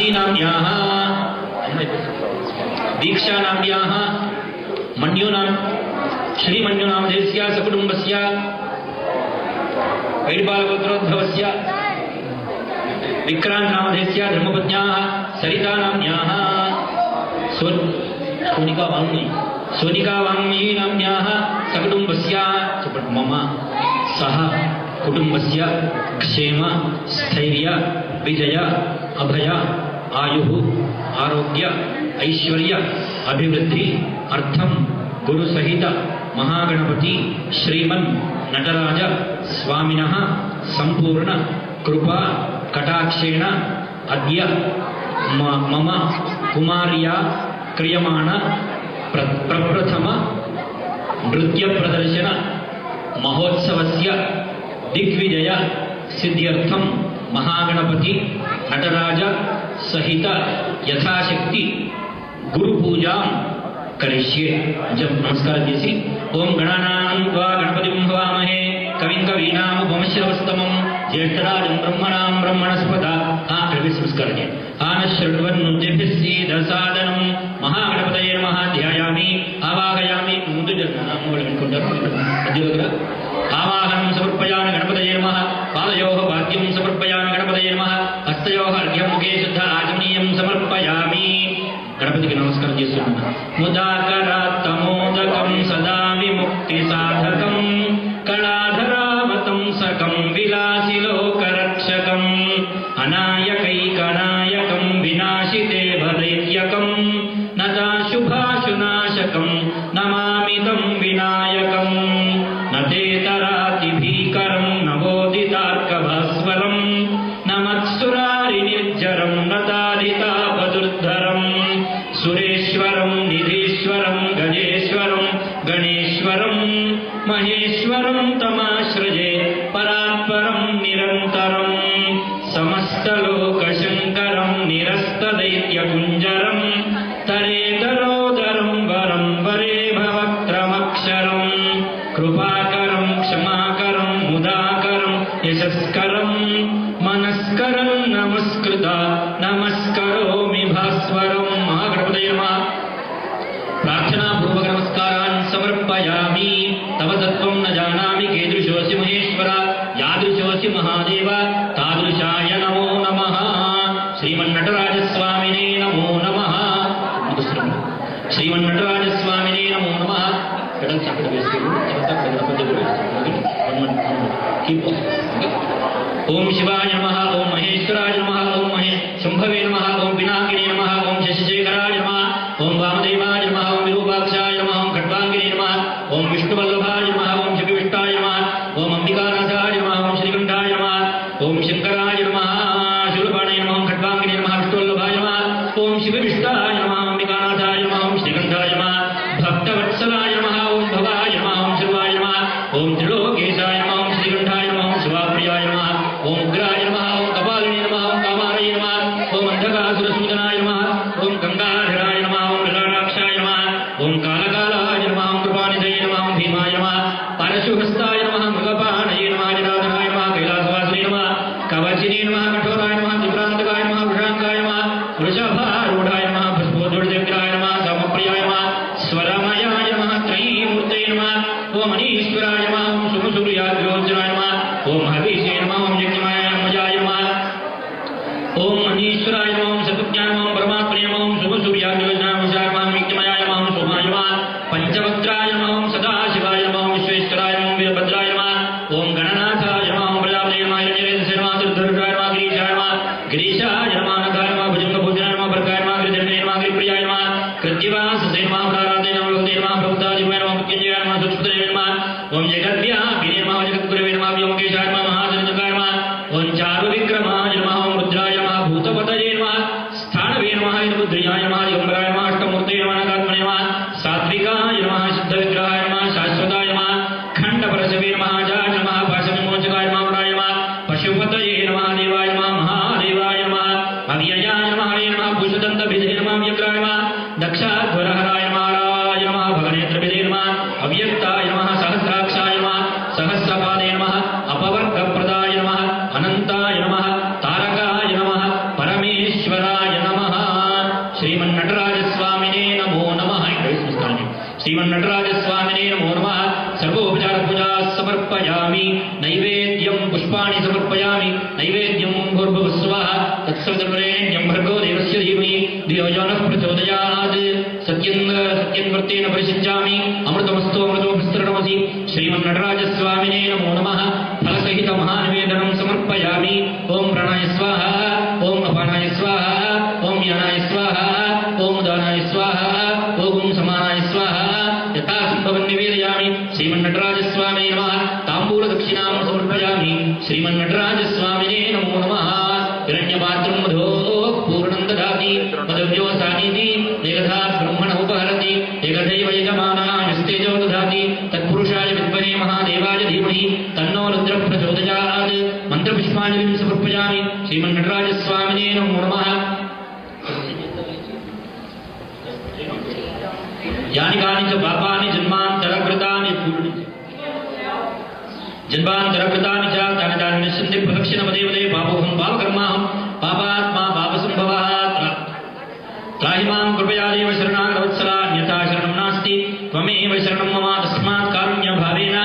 स्वातीनाम्याः दीक्षानाम्याः मन्यूनां श्रीमन्युनामधेयस्य सकुटुम्बस्य वैडबालगोत्रोद्भवस्य विक्रान्तनामधेयस्य धर्मपत्न्याः सरितानाम्याः सोनिकावाङ्मयीनाम्याः सकुटुम्बस्य मम सह कुटुम्बस्य क्षेम स्थैर्य विजय अभय आयुः आरोग्य ऐश्वर्य अभिवृद्धि अर्थम गुरु सहित महागणपति श्रीमन् नटराज स्वामिनः संपूर्ण कृपा कटाक्षेण अद्य मम कुमार्या क्रियमाण प्रप्रथम नृत्य प्रदर्शन महोत्सवस्य दिग्विजय सिद्ध्यर्थम महागणपति नटराज सहित यथाशक्ति गुरु पूजा करिष्ये। जब नमस्कार जैसी ओम गणानां वा गणपतिं हवामहे कविं कवीनामुपमश्रवस्तमं ज्येष्ठराजं ब्रह्मणां ब्रह्मणस्पदा नमस्कार आनश्रवन्नुद्यभिस्सीदसादनं महागणपतये नमः ध्यायामि आवाहयामि आवाहनं समर्पयामि गणपतये नमः पादयोः वाद्यं समर्पयामि गणपतये नमः हस्तयोः अर्घ्यं मुखे शुद्ध आचमनीयं समर्पयामि। गणपति के नमस्कार చేస్తున్నాను। मुदाकरात्तमोदकं सदा विमुक्ति साधकं कलाधरावतं सकं विलासिलोकरक्षकं अनायकैकनायकं विनाशिते भदैत्यकं नताशुभाशुनाशकं नमामि तं विनायकं नतेतरातिभीकरं नवोदितार्कभास्वरं नमत्सुरारिनिर्जरं नतादितापदुर्धरं सुरेश्वरं निधीश्वरं गजेश्वरं गणेश्वरं महेश्वरं तमाश्रजे परात्परं निरन्तरं समस्तलोकशङ्करं निरस्तदैत्यकुञ्जरं तरेतरोदरं वरं वरे भवक्त्रमक्षरं कृपाकरं क्षमाकरं मुदाकरं यशस्करं मनस्करं नमस्कृता नमस्करोमि भास्वरं। महागणपतये नमः। प्रार्थना पूर्वक नमस्कारान् समर्पयामि। तव तत्त्वं न जानामि कीदृशोऽसि महेश्वर यादृशोऽसि महादेव तादृशाय नमो नमः। श्रीमन्नटराजस्वामिने नमो नमः। श्रीमन्नटराजस्वामिने नमो नमः। ओम शिवाय नमः। ओम महेश्वराय नमः। ओम शंभवे नमः। ओम पिनाकिने नमः। ओम शशिशेखराय नमः। ओम वामदेवाय नमः। ओम विरूपाक्षाय नमः। ओम खड्वांगिने नमः। ओम विष्णुवल्लभाय नमः। ओम शक्तिविष्टाय नमः। ओम अंबिकानाथाय नमः। ओम श्रीकंठाय नमः। ओम शंकराय नमः। शूलपाणे नमः। ओम खड्वांगिने नमः। विष्णुवल्लभाय नमः। ओम शिवविष्टाय नमः। ओम अंबिकानाथाय नमः। ओम श्रीकंठाय नमः। भक्तवत्सलाय नमः। ओम भवाय नमः। ओम शिवाय नमः। ओम त्रिलोकेशाय नमः। ओम श्रीकंठाय नमः। ओम शिवाप्रियाय नमः। ओम उग्राय नमः। ओम कपालिने नमः। ओम कामारये नमः। ओम अंधकासुरसूदनाय नमः। ओम गंगाधराय नमः। ओम ललाटाक्षाय नमः। ओम कालकालाय नमः। ओम कृपानिधये नमः। ओम भीमाय नमः। परशुहस्ताय नमः। मृगपाणये नमः। जनार्दनाय नमः। कैलासवासिने नमः। कवचिने नमः। कठोराय नमः। त्रिपुरान्तकाय नमः। वृषाङ्काय नमः। वृषभारूढाय नमः। भस्मोद्धूर्जग्राय नमः। समप्रियाय नमः। स्वरमयाय नमः। त्रयीमूर्तये नमः। ओम अनीश्वराय नमः। ओम सुमसूर्याग्रोचराय नमः। ओम हवीशे नमः। ओम यज्ञमाय नमः। ओम अनीश्वराय नमः। ओम सतज्ञाय नमः। ओम परमात्मने नमः। ओम शुभसूर्याग्रोचराय नमः। ओम यज्ञमाय नमः। ओम सोमाय नमः। पंचवक्त्राय नमः। ओम सदाशिवाय नमः। ओम विश्वेश्वराय नमः। ओम वीरभद्राय नमः। ओम गणनाथाय नमः। ओम प्रजापतये नमः। हिरण्यरेतसे नमः। दुर्धर्षाय नमः। गिरीशाय नमः। गिरीशाय नमः। नखाय नमः। भुजंगभूषणाय नमः। भर्गाय नमः। गिरिधरणे नमः। गिरिप्रियाय नमः। कृत्तिवाससे नमः। प्राराधे नमः। भगवते नमः। प्रभुतादिवाय नमः। मृत्युंजयाय नमः। सुष्ठुतये नमः। ओम जगद्व्यापिने नमः। जगद्गुरवे नमः। व्योमकेशाय नमः। महाजनकाय नमः। ओम चारुविक्रमाय नमः। ओम रुद्राय नमः। भूतपतये नमः। स्थानवे नमः। रुद्राय नमः। दिगंबराय नमः। अष्टमूर्तये नमः। नागात्मने नमः। सात्विकाय नमः। सिद्धविग्रहाय नमः। शाश्वताय नमः। खंडपरशवे नमः। जाय नमः। पाशविमोचकाय नमः। वराय नमः। पशुपतये नमः। देवाय नमः। महादेवाय नमः। अव्ययाय नमः। हरे नमः। भूषदन्तभिधे नमः। व्यग्राय नमः। दक्षाध्वरहराय नमः। राय नमः। भगनेत्रभिधे नमः। अव्यक्ताय नमः। सहस्राक्षाय नमः। षोडशोपचार पूजा समर्पयामि नैवेद्यं पुष्पाणि समर्पयामि नैवेद्यं भूर्भुवस्वः तत्सवितुर्वरेण्यं भर्गो देवस्य धीमहि धियो यो नः प्रचोदयात् सत्यन्वर्तेन परिषिञ्चामि अमृतमस्तु अमृतोपस्तरणमसि श्रीमन्नटराजस्वामिने नमो नमः फलसहित महानिवेदनं समर्पयामि ओम प्राणाय स्वाहा ओम अपानाय स्वाहा ओम यानाय स्वाहा ओम दानाय स्वाहा ओम समानाय स्वाहा यथा संभवं निवेदयामि श्रीमन्नटराजस्वामिने नमः ताम्बूल दक्षिणां समर्पयामि श्रीमन्नटराजस्वामिने नमो नमः हिरण्यपात्रं मधो पूर्णं ददाति पदव्यो सानीति एकधा ब्रह्मण उपहरति एकथैव यजमानास्तेजो ददाति तत्पुरुषाय विद्महे महादेवाय धीमहि तन्नो रुद्रः प्रचोदयात् मंत्रपुष्पाञ्जलिं समर्पयामि श्रीमन्नटराजस्वामिने नमो नमः यानि कानि च पापानि जन्मान्तरकृतानि च तानि तानि निश्चिन्ते प्रदक्षिणपदे पदे पापोऽहं पापकर्माहं पापात्मा पापसम्भवः त्राहि मां कृपया देव शरणागतवत्सला अन्यथा शरणं नास्ति त्वमेव शरणं मम तस्मात् कारुण्यभावेन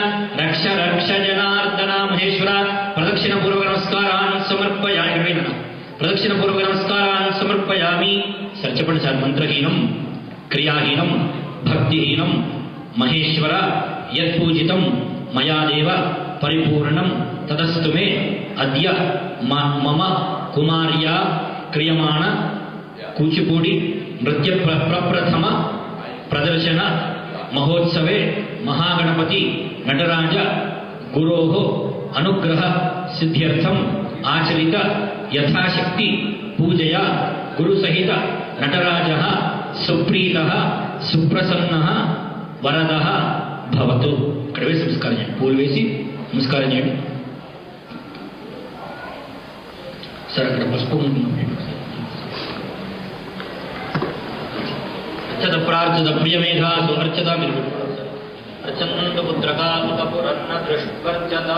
रक्ष रक्ष जनार्दन महेश्वर प्रदक्षिणपूर्वकनमस्कारान् समर्पयामि प्रदक्षिणपूर्वकनमस्कारान् समर्पयामि सर्चपण मंत्रहीनं क्रियाहीनं भक्तिहीनं महेश्वर यत्पूजितं मया देव परिपूर्णं तदस्तु मे अद्य मम कुमार्या क्रियमाण कूचिपूडी नृत्य प्रप्रथम प्रदर्शन महोत्सवे महागणपति नटराज गुरोः अनुग्रह सिद्ध्यर्थम आचरित यथाशक्ति पूजया गुरुसहित नटराजः सुप्रीतः सुप्रसन्नः वरदः भवतु। ఇక్కడ వేసి నమస్కారం చేయండి, పూలు వేసి నమస్కారం చేయండి. సరే అక్కడ పసుపు అర్చత ప్రార్చత ప్రియమేధాసు అర్చత మీరు అర్చంత పుత్రకా పురన్న దృష్వర్చత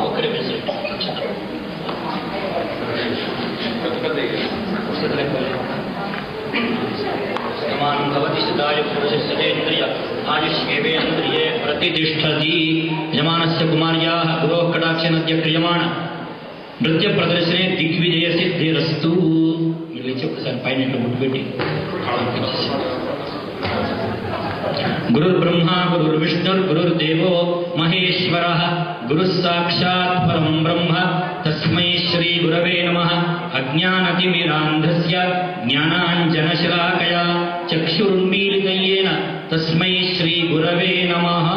ఒక్కడే వేసి समान भवति सदाय पुरुषस्येन्द्रिय आयुष्येवेन्द्रिये प्रतिष्ठति यजमानस्य कुमार्याः गुरोः कटाक्षेनद्य क्रियमाण नृत्य प्रदर्शने दिग्विजय सिद्धिरस्तु. మీరు లేచి ఒకసారి పైన ఇట్లా ముట్టు పెట్టి गुरुर्ब्रह्मा गुरुर्विष्णुर्गुरुर्देवो महेश्वरः गुरुः साक्षात् परं ब्रह्म तस्मै श्री गुरवे नमः. अज्ञानतिमिरान्धस्य ज्ञानाञ्जनशलाकया चक्षुरुन्मीलितं येन तस्मै श्री गुरवे नमः.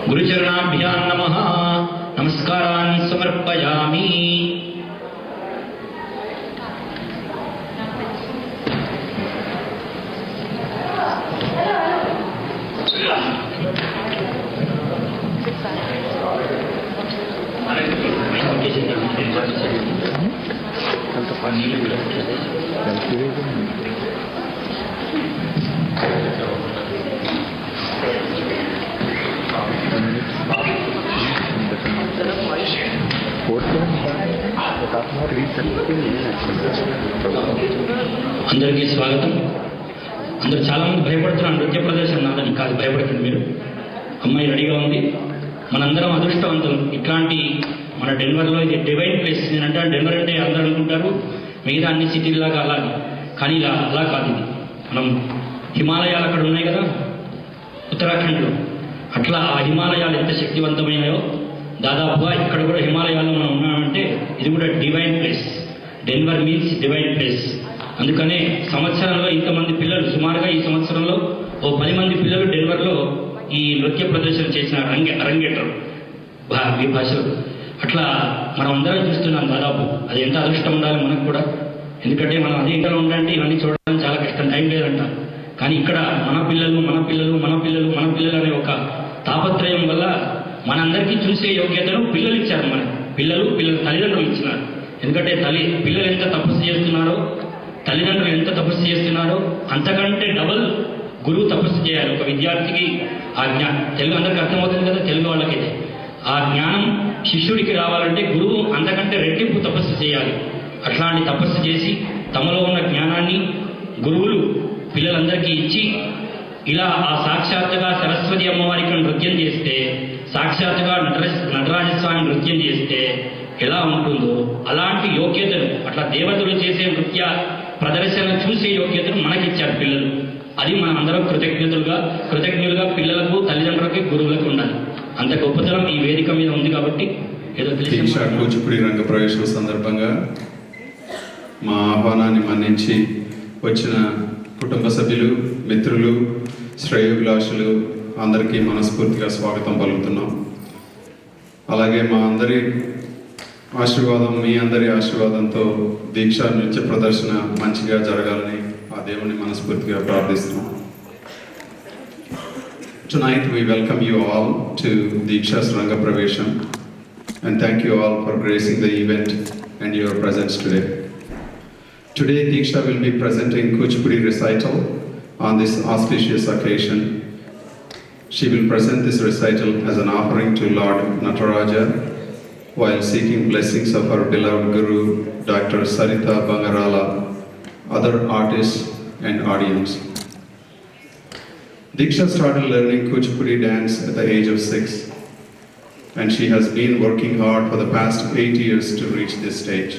गुरुचरणाभ्यां नमः. नमस्कारान् समर्पयामि. అందరికీ స్వాగతం. అందరూ చాలా మంది భయపడుతున్నారు నృత్య ప్రదర్శన నాదని. కాదు, భయపడకండి మీరు. అమ్మాయి రెడీగా ఉంది. మనందరం అదృష్టవంతులు. ఇట్లాంటి మన డెన్వర్లో ఇది డివైన్ ప్లేస్. నేనంటే డెన్వర్ అంటే అందరూ అనుకుంటారు మిగతా అన్ని సిటీల్లాగా అలాగే, కానీ ఇలా అలా కాదు. ఇది మనం హిమాలయాలు అక్కడ ఉన్నాయి కదా ఉత్తరాఖండ్లో, అట్లా ఆ హిమాలయాలు ఎంత శక్తివంతమైనాయో దాదాపుగా ఇక్కడ కూడా హిమాలయాల్లో మనం ఉన్నామంటే ఇది కూడా divine place. Denver means divine place. అందుకనే సంవత్సరంలో ఇంతమంది పిల్లలు, సుమారుగా ఈ సంవత్సరంలో ఓ 10 మంది పిల్లలు డెన్వర్లో ఈ నృత్య ప్రదర్శన చేసిన అరంగేట్రం ఈ భాషలో. అట్లా మనం అందరం చూస్తున్నాం దాదాపు. అది ఎంత అదృష్టం ఉండాలి మనకు కూడా. ఎందుకంటే మనం అదే ఇంట్లో ఉండంటే ఇవన్నీ చూడడం చాలా కష్టం, టైం లేదంట. కానీ ఇక్కడ మన పిల్లలు మన పిల్లలు మన పిల్లలు మన పిల్లలు అనే ఒక తాపత్రయం వల్ల మనందరికీ చూసే యోగ్యతను పిల్లలు ఇచ్చారు. మన పిల్లల తల్లిదండ్రులు ఇచ్చినారు. ఎందుకంటే పిల్లలు ఎంత తపస్సు చేస్తున్నారో, తల్లిదండ్రులు ఎంత తపస్సు చేస్తున్నారో అంతకంటే డబల్ గురువు తపస్సు చేయాలి. ఒక విద్యార్థికి ఆ తెలుగు అందరికీ అర్థమవుతుంది కదా, తెలుగు వాళ్ళకైతే ఆ జ్ఞానం శిష్యుడికి రావాలంటే గురువు అంతకంటే రెట్టింపు తపస్సు చేయాలి. అట్లాంటి తపస్సు చేసి తమలో ఉన్న జ్ఞానాన్ని గురువులు పిల్లలందరికీ ఇచ్చి ఇలా ఆ సాక్షాత్తుగా సరస్వతి అమ్మవారికి నృత్యం చేస్తే, సాక్షాత్తుగా నటరాజస్వామి నృత్యం చేస్తే ఎలా ఉంటుందో అలాంటి యోగ్యతను, అట్లా దేవతలు చేసే నృత్య ప్రదర్శన చూసే యోగ్యతను మనకిచ్చారు పిల్లలు. అది మనం అందరం కృతజ్ఞులుగా పిల్లలకు, తల్లిదండ్రులకి, గురువులకు ఉండాలి. అంత గొప్పతనం ఈ వేదిక మీద ఉంది కాబట్టి ఏదో దీక్ష కూచిపూడి రంగప్రవేశం సందర్భంగా మా ఆహ్వానాన్ని మన్నించి వచ్చిన కుటుంబ సభ్యులు, మిత్రులు, శ్రేయోభిలాషులు అందరికీ మనస్ఫూర్తిగా స్వాగతం పలుకుతున్నాం. అలాగే మా అందరి ఆశీర్వాదం, మీ అందరి ఆశీర్వాదంతో దీక్ష నృత్య ప్రదర్శన మంచిగా జరగాలని ఆ దేవుని మనస్ఫూర్తిగా ప్రార్థిస్తున్నాం. Tonight we welcome you all to Deeksha's Rangapravesam and thank you all for gracing the event and your presence today. Today Deeksha will be presenting Kuchipudi recital on this auspicious occasion. She will present this recital as an offering to Lord Nataraja while seeking blessings of her beloved Guru Dr. Sarita Bangarala, other artists and audience. Deeksha started learning Kuchipudi dance at the age of 6 and she has been working hard for the past 8 years to reach this stage.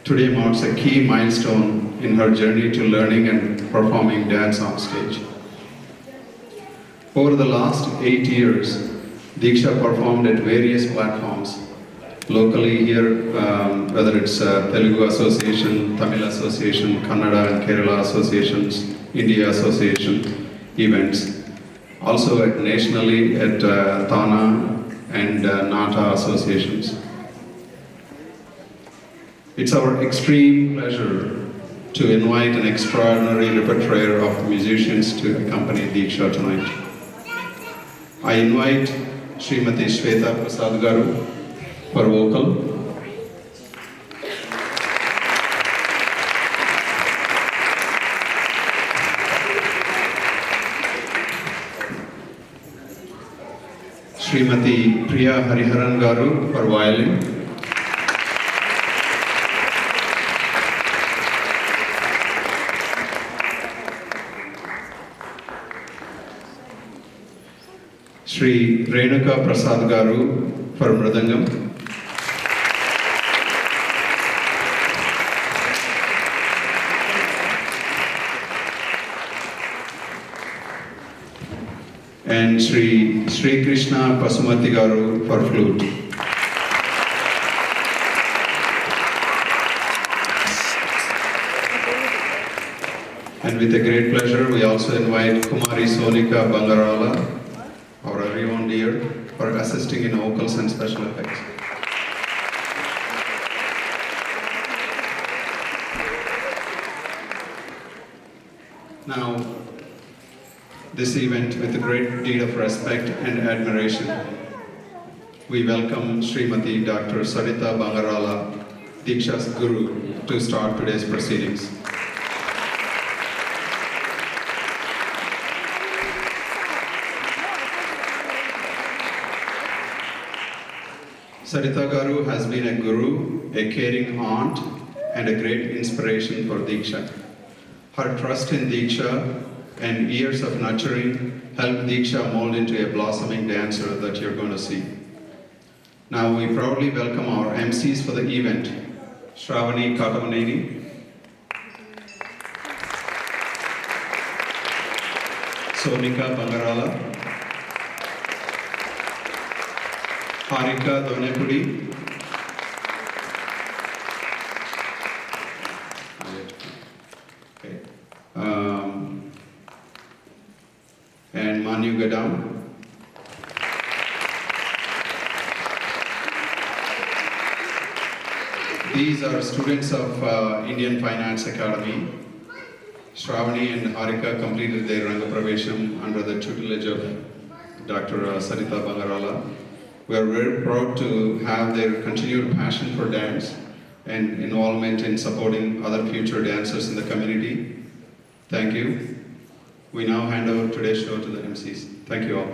Today marks a key milestone in her journey to learning and performing dance on stage. Over the last 8 years, Deeksha performed at various platforms, locally here, whether it's Telugu Association, Tamil Association, Kannada and Kerala Associations, India Association events, also nationally at Thana and Nata Associations. It's our extreme pleasure to invite an extraordinary repertoire of musicians to accompany Deeksha tonight. I invite Srimati Shweta Prasad Garu for vocal, Srimati Priya Hariharan Garu for violin, Shri Renuka Prasad Garu for mridangam, and Sri Krishna Pasumati Garu for flute. And with a great pleasure, we also invite Kumari Sonika Bangarala, our very own dear, for assisting in vocals and special effects. Now, this event, with a great deed of respect and admiration, we welcome Srimati Dr. Sarita Bangarala, Deeksha's Guru, to start today's proceedings. Sarita Garu has been a guru, a caring aunt, and a great inspiration for Deeksha. Her trust in Deeksha and years of nurturing helped Deeksha mold into a blossoming dancer that you're going to see. Now we proudly welcome our MCs for the event, Shravani Katamaneni, Sonika Bangarala, Harika Donepudi, and Manu Gaddam. These are students of Indian Finance Academy. Shravani and Harika completed their Rangapravesam under the tutelage of Dr. Sarita Bangarala. We are very proud to have their continued passion for dance and involvement in supporting other future dancers in the community. Thank you. We now hand over today's show to the MCs. Thank you all.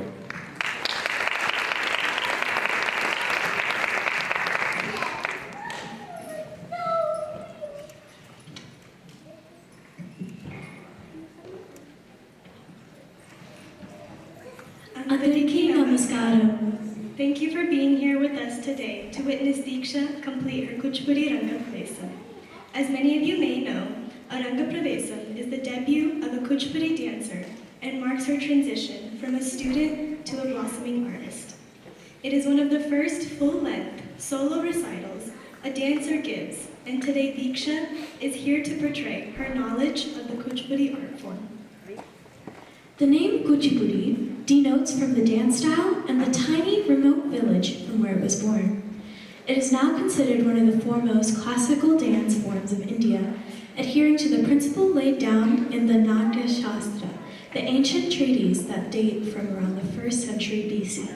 Andariki Namaskaram. Thank you for being here with us today to witness Deeksha complete her Kuchipudi Rangapravesam. As many of you may know, a Rangapravesam is the debut of a Kuchipudi dancer and marks her transition from a student to a blossoming artist. It is one of the first full-length solo recitals a dancer gives, and today Deeksha is here to portray her knowledge of the Kuchipudi art form. The name Kuchipudi denotes from the dance style and the tiny remote village from where it was born. It is now considered one of the foremost classical dance forms of India, adhering to the principle laid down in the Natya Shastra, the ancient treatise that date from around the 1st century BC.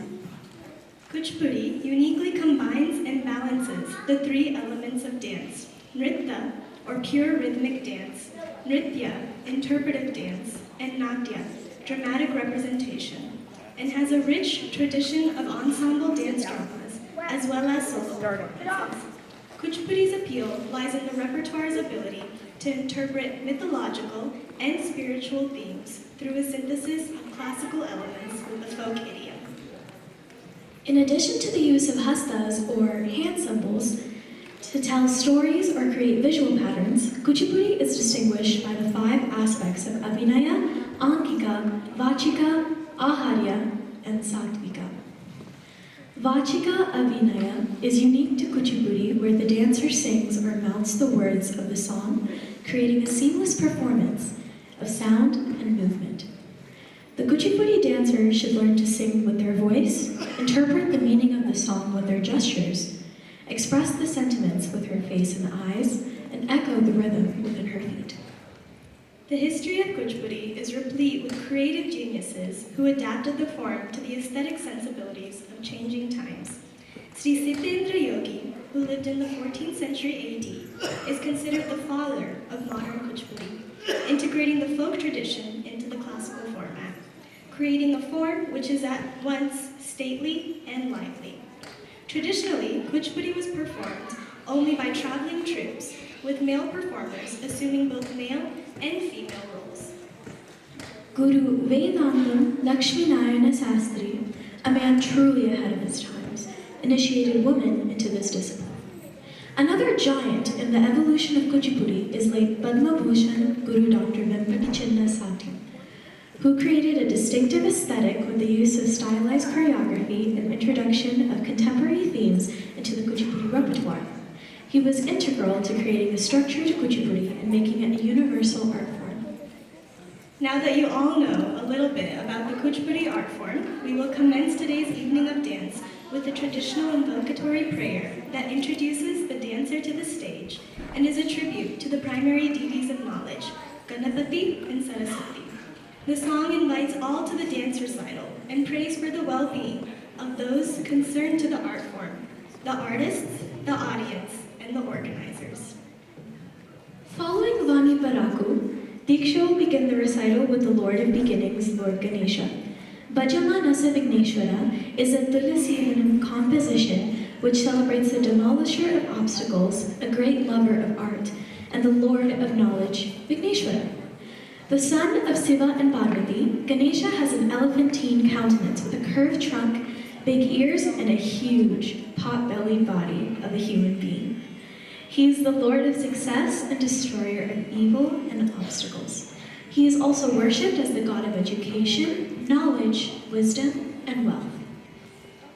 Kuchipudi uniquely combines and balances the three elements of dance: Nritta, or pure rhythmic dance, Nritya, interpretive dance, and Natya, dramatic representation, and has a rich tradition of ensemble dance dramas, as well as solo performances. Kuchipudi's appeal lies in the repertoire's ability to interpret mythological and spiritual themes through a synthesis of classical elements with the folk idiom. In addition to the use of hastas or hand symbols to tell stories or create visual patterns, Kuchipudi is distinguished by the 5 aspects of Abhinaya, Angika, Vachika, Aharya, and Sattvika. Vachika Abhinaya is unique to Kuchipudi, where the dancer sings or mouths the words of the song, creating a seamless performance of sound and movement. The Kuchipudi dancer should learn to sing with their voice, interpret the meaning of the song with their gestures, express the sentiments with her face and eyes, and echo the rhythm within her feet. The history of Kuchipudi is replete with creative geniuses who adapted the form to the aesthetic sensibilities of changing times. Sri Siddhendra Yogi, who lived in the 14th century AD, is considered the father of modern Kuchipudi, integrating the folk tradition into the classical format, creating a form which is at once stately and lively. Traditionally, Kuchipudi was performed only by traveling troupes, with male performers assuming both male and female roles. Guru Vedantam Lakshminarayana Sastri, a man truly ahead of his times, initiated women into this discipline. Another giant in the evolution of Kuchipudi is late Padma Bhushan Guru Dr. Vempati Chinna Sati, who created a distinctive aesthetic with the use of stylized choreography and introduction of contemporary themes into the Kuchipudi repertoire. He was integral to creating the structure to Kuchipudi and making it a universal art form. Now that you all know a little bit about the Kuchipudi art form, we will commence today's evening of dance with a traditional invocatory prayer that introduces the dancer to the stage and is a tribute to the primary deities of knowledge, Ganapati and Saraswati. The song invites all to the dance recital and prays for the well-being of those concerned to the art form, the artists, the audience, and the organizers. Following Vani Paraku, Deeksha will begin the recital with the Lord of Beginnings, Lord Ganesha. Bhajamanasa Vigneshwara is a Tulasivanam composition which celebrates the demolisher of obstacles, a great lover of art, and the Lord of knowledge, Vigneshwara. The son of Siva and Parvati, Ganesha has an elephantine countenance with a curved trunk, big ears, and a huge, pot-bellied body of a human being. He is the Lord of success and destroyer of evil and obstacles. He is also worshipped as the god of education, knowledge, wisdom, and wealth.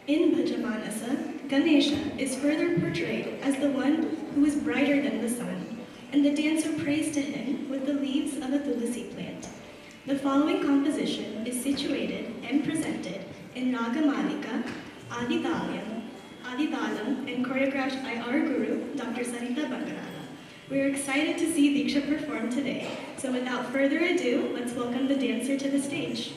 In Bhajamanasa, Ganesha is further portrayed as the one who is brighter than the sun, and the dancer prays to him with the leaves of a tulasi plant. The following composition is situated and presented in Raga Malika, Aditalam, and choreographed by our guru, Dr. Sarita Bangarala. We are excited to see Deeksha perform today, so without further ado, let's welcome the dancer to the stage.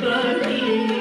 Bye.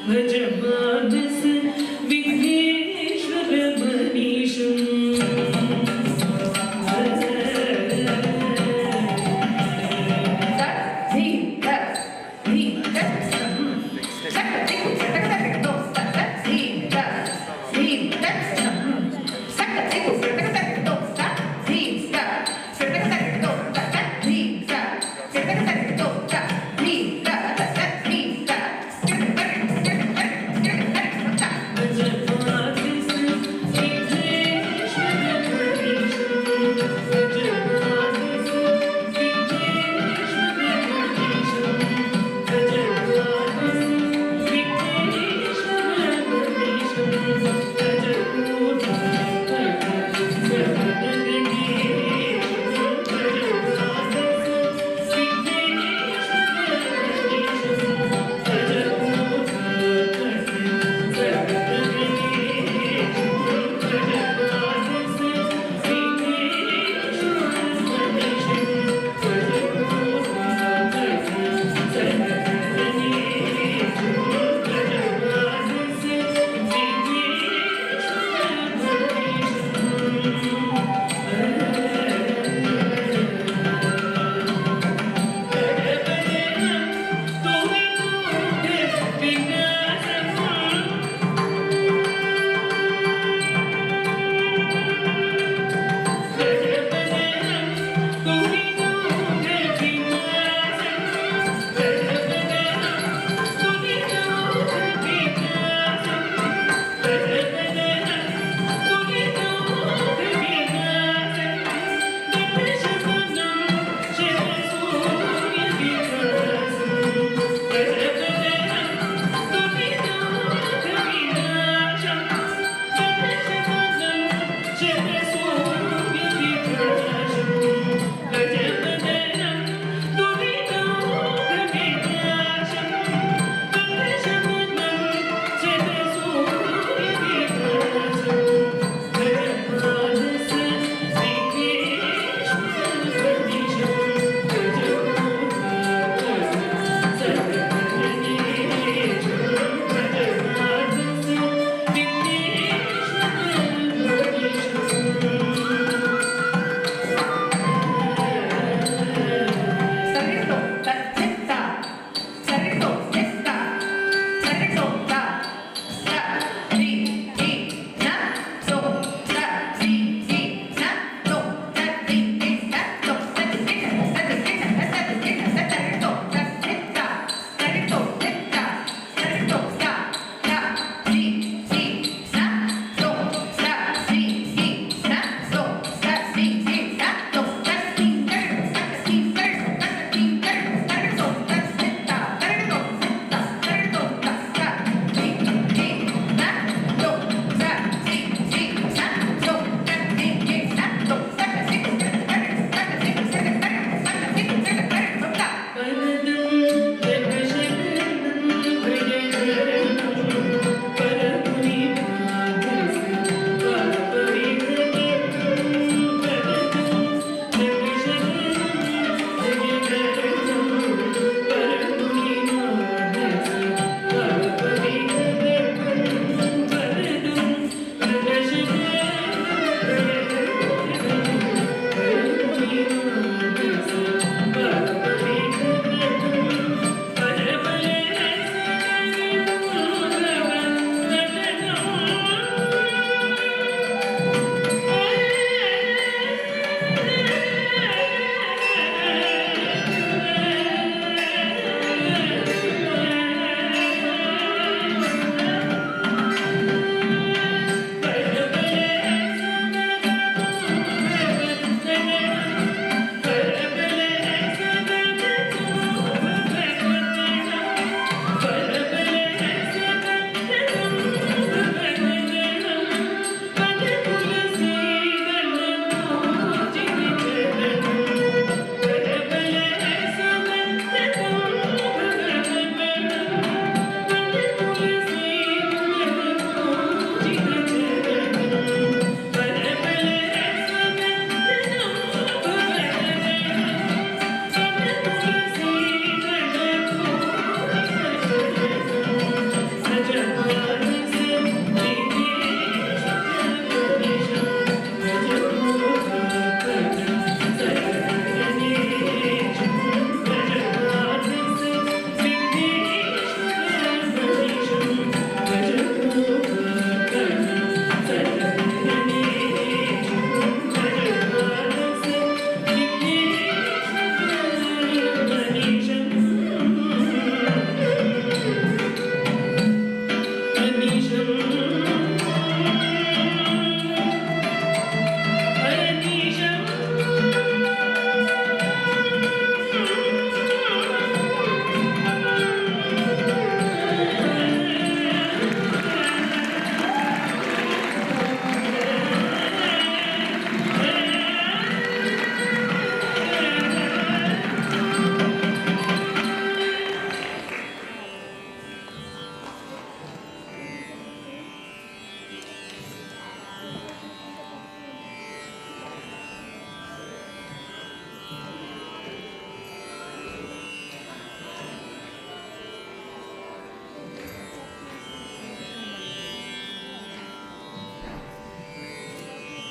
भज मानस Vighneshwar मनीषम्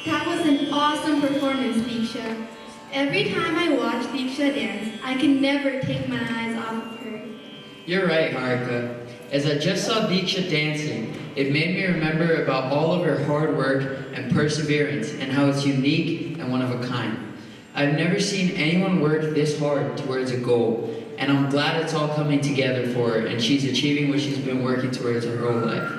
That was an awesome performance, Deeksha. Every time I watch Deeksha dance, I can never take my eyes off of her. You're right, Harika. As I just saw Deeksha dancing, it made me remember about all of her hard work and perseverance and how it's unique and one of a kind. I've never seen anyone work this hard towards a goal, and I'm glad it's all coming together for her and she's achieving what she's been working towards her whole life.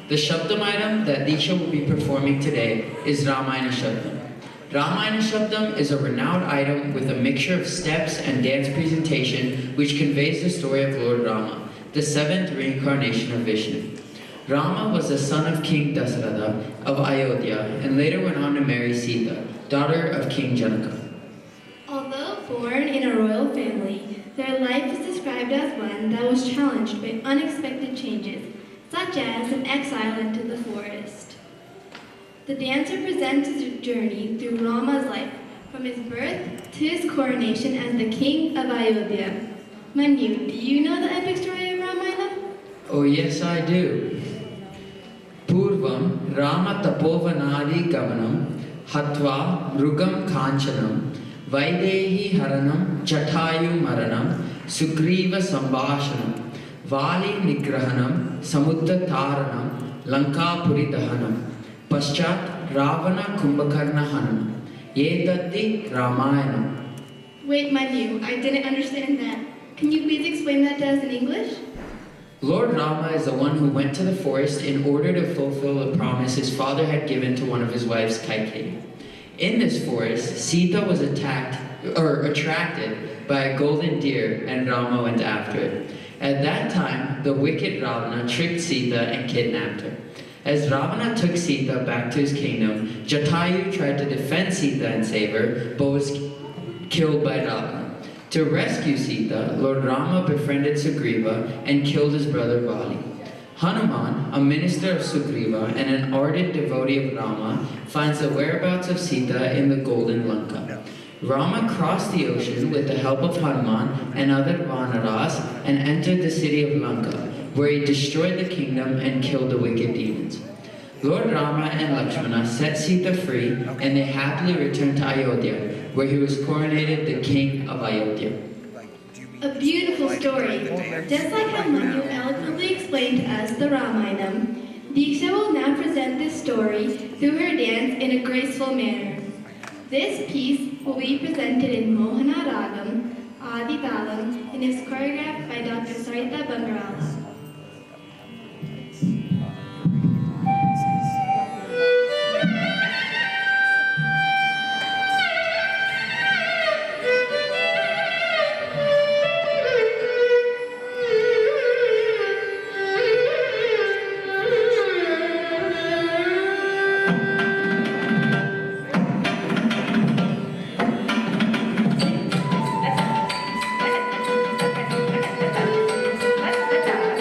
The Shabdam item that Deeksha will be performing today is Ramayana Shabdam. Ramayana Shabdam is a renowned item with a mixture of steps and dance presentation which conveys the story of Lord Rama, the seventh reincarnation of Vishnu. Rama was the son of King Dasaratha of Ayodhya and later went on to marry Sita, daughter of King Janaka. Although born in a royal family, their life is described as one that was challenged by unexpected changes, such as an exile into the forest. The dancer presents his journey through Rama's life, from his birth to his coronation as the king of Ayodhya. Manu, do you know the epic story of Ramayana? Oh yes, I do. Purvam Rama Tapovanadi Gavanam Hatva Mrugam Kanchanam Vaidehi Haranam Jatayu Maranam Sugriva Sambhashanam Vali Nigrahanam Samudra Taranam Lankapuri Dahanam Paschat Ravana Kumbhakarna Hanam Yetatti Ramayanam. Wait, Manu, I didn't understand that. Can you please explain that to us in English? Lord Rama is the one who went to the forest in order to fulfill the promise his father had given to one of his wives, Kaikeyi. In this forest, Sita was attracted by a golden deer and Rama went after it. At that time, the wicked Ravana tricked Sita and kidnapped her. As Ravana took Sita back to his kingdom, Jatayu tried to defend Sita and save her, but was killed by Ravana. To rescue Sita, Lord Rama befriended Sugriva and killed his brother Vali. Hanuman, a minister of Sugriva and an ardent devotee of Rama, finds the whereabouts of Sita in the golden Lanka. Rama crossed the ocean with the help of Hanuman and other Vanaras and entered the city of Lanka, where he destroyed the kingdom and killed the wicked demons. Lord Rama and Lakshmana set Sita free and they happily returned to Ayodhya, where he was coronated the king of Ayodhya. A beautiful story. Just like how Manu eloquently explained to us the Ramayana, Deeksha will now present this story through her dance in a graceful manner. This piece will be presented in Mohana Ragam, Adi Talam, and is choreographed by Dr. Sarita Bangarala. Let's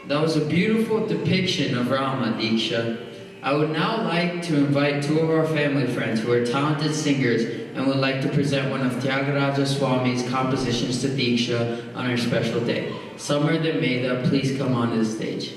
That was a beautiful depiction of Rama, Deeksha. I would now like to invite two of our family friends who are talented singers and would like to present one of Tyagaraja Swami's compositions to Deeksha on her special day. Samar and Medha, please come onto the stage.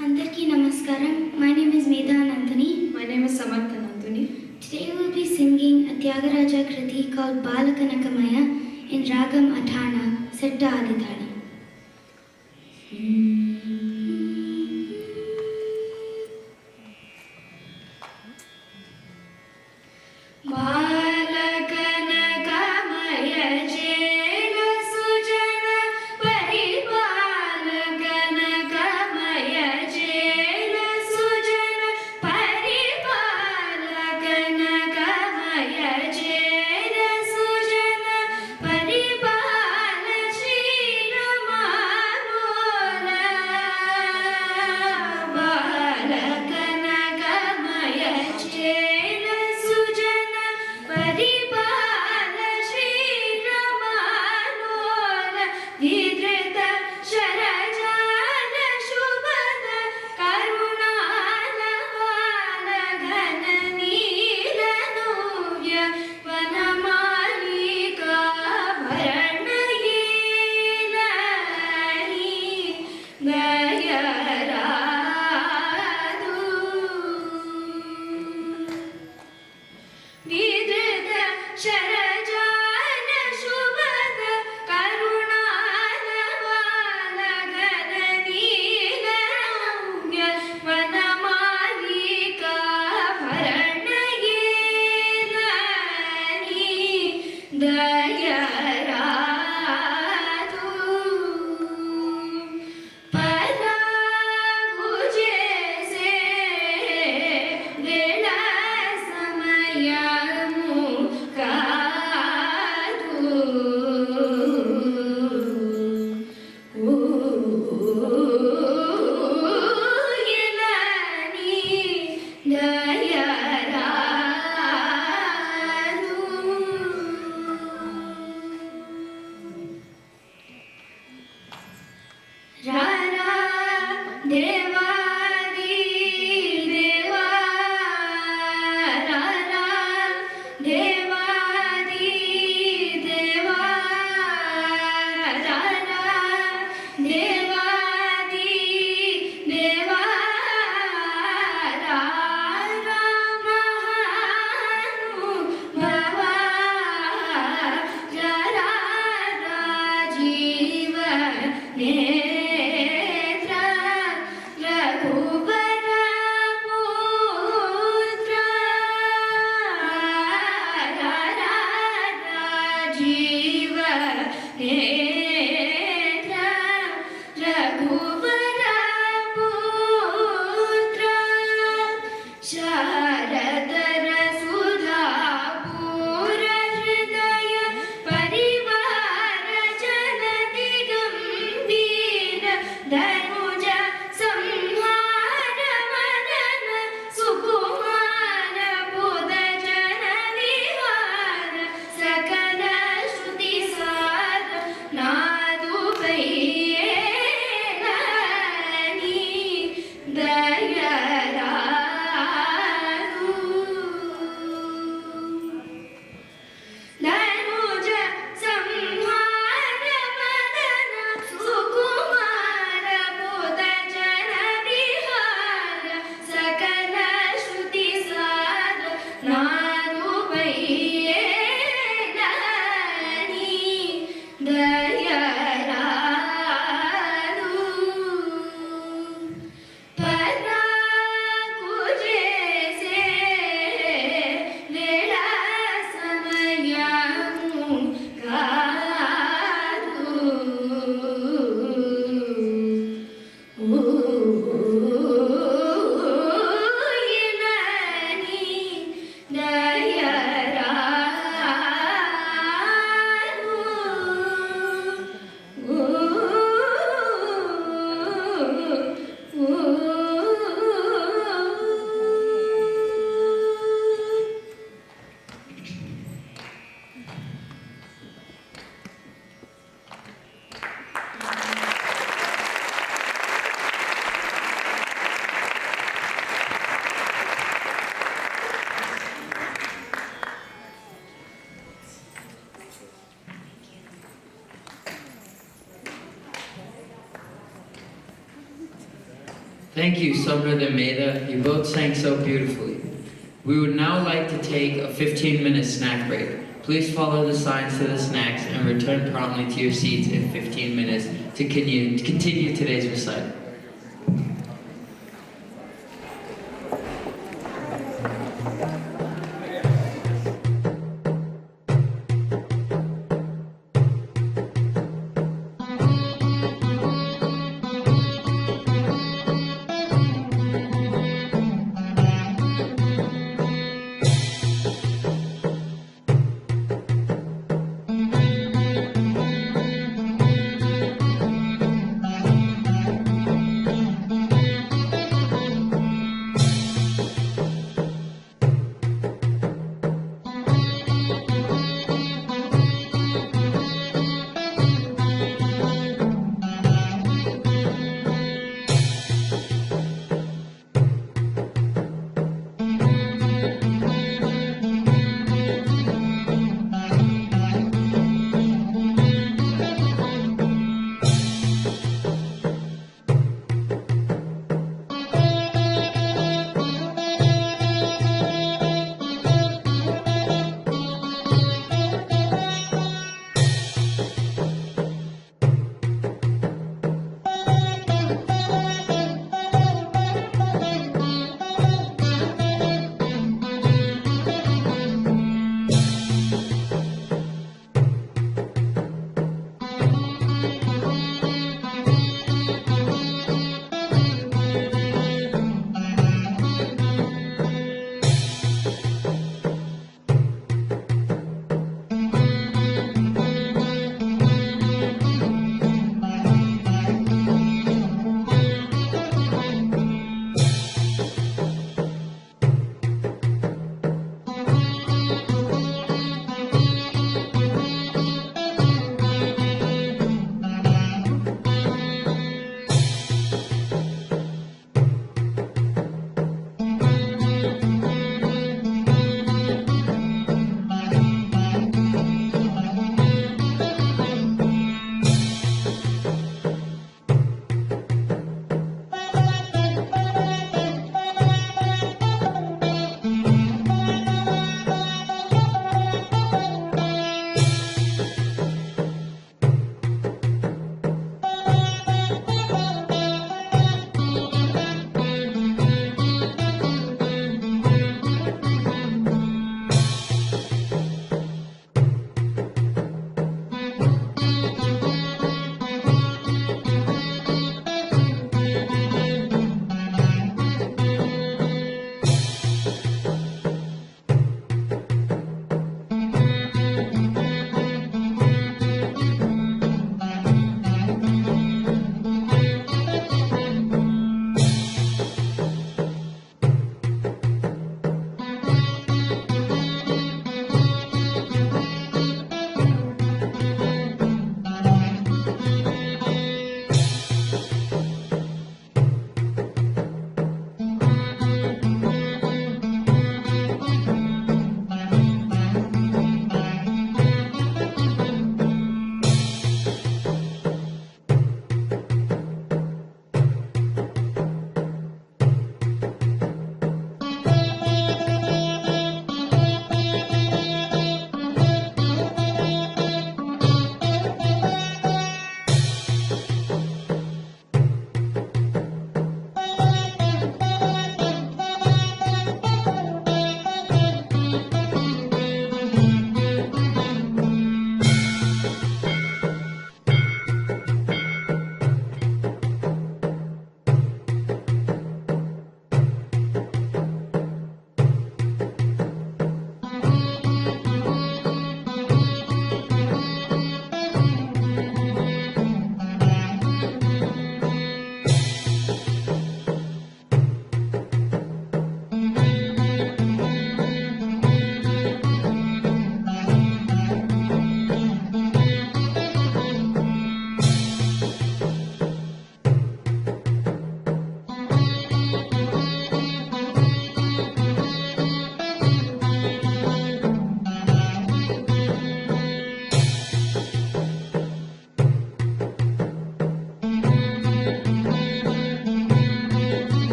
Andarki Namaskaram. My name is Medha Anantani. My name is Samartha Nanduni. Today we'll be singing a Tyagaraja Kriti called Balakanakamaya in Ragam Athana, set to Aditana. Paripala Shri Rama దయరాదు పరాగు చేసే వేళ సమయము కాదు ఊయలని దయరాదు రారా దేవాది దేవా రారా దేవాది దేవా రారా దేవాది దేవా రారా మహానుభావా రారా రాజీవ నేత్ర రఘువర పుత్ర రారా రాజీవ నేత్ర రఘువర పుత్ర శారదర సుధాపూర హృదయ పరివార జన దిగంబీర ధనుజ సంహార మదన సుకుమార బుధ జన విహార సకల శృతి సార నాదుపై ఏలని దయరాదు ధనుజ సంహార మదన సుకుమార బుధ జన విహార సకల శృతి సార నాదుపై ఏలని దయరాదు పరాగు చేసే వేళ సమయము కాదు ఊయలని Thank you, Sabra and Meda. You both sang so beautifully. We would now like to take a 15-minute snack break. Please follow the signs to the snacks and return promptly to your seats in 15 minutes to continue today's recital.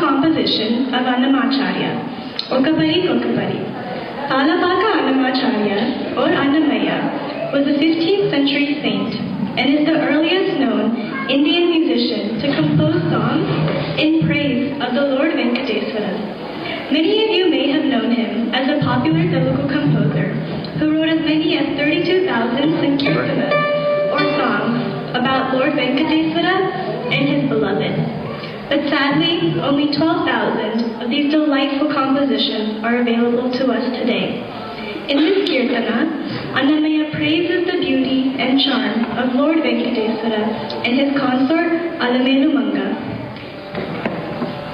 composition of Annamacharya, Okapari Kokapari. Palapaka Annamacharya, or Annamaya, was a 15th century saint and is the earliest known Indian musician to compose songs in praise of the Lord Venkateswara. Many of you may have known him as a popular Telugu composer who wrote as many as 32,000 sankirtanas, or songs, about Lord Venkateswara and his beloved. But sadly, only 12,000 of these delightful compositions are available to us today. In this kirtana, Annamaya praises the beauty and charm of Lord Venkateswara and his consort Alamelu Manga.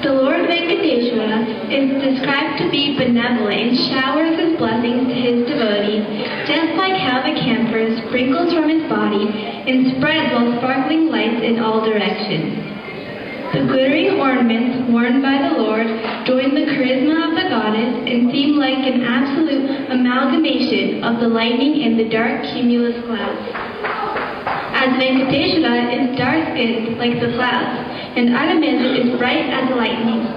The Lord Venkateswara is described to be benevolent and showers his blessings to his devotees, just like how the camphor sprinkles from his body and spreads all sparkling lights in all directions. The glittering ornaments worn by the Lord join the charisma of the goddess and seem like an absolute amalgamation of the lightning and the dark cumulus clouds. As Venkateswara is dark-skinned like the clouds, and Alamelu is bright as lightning.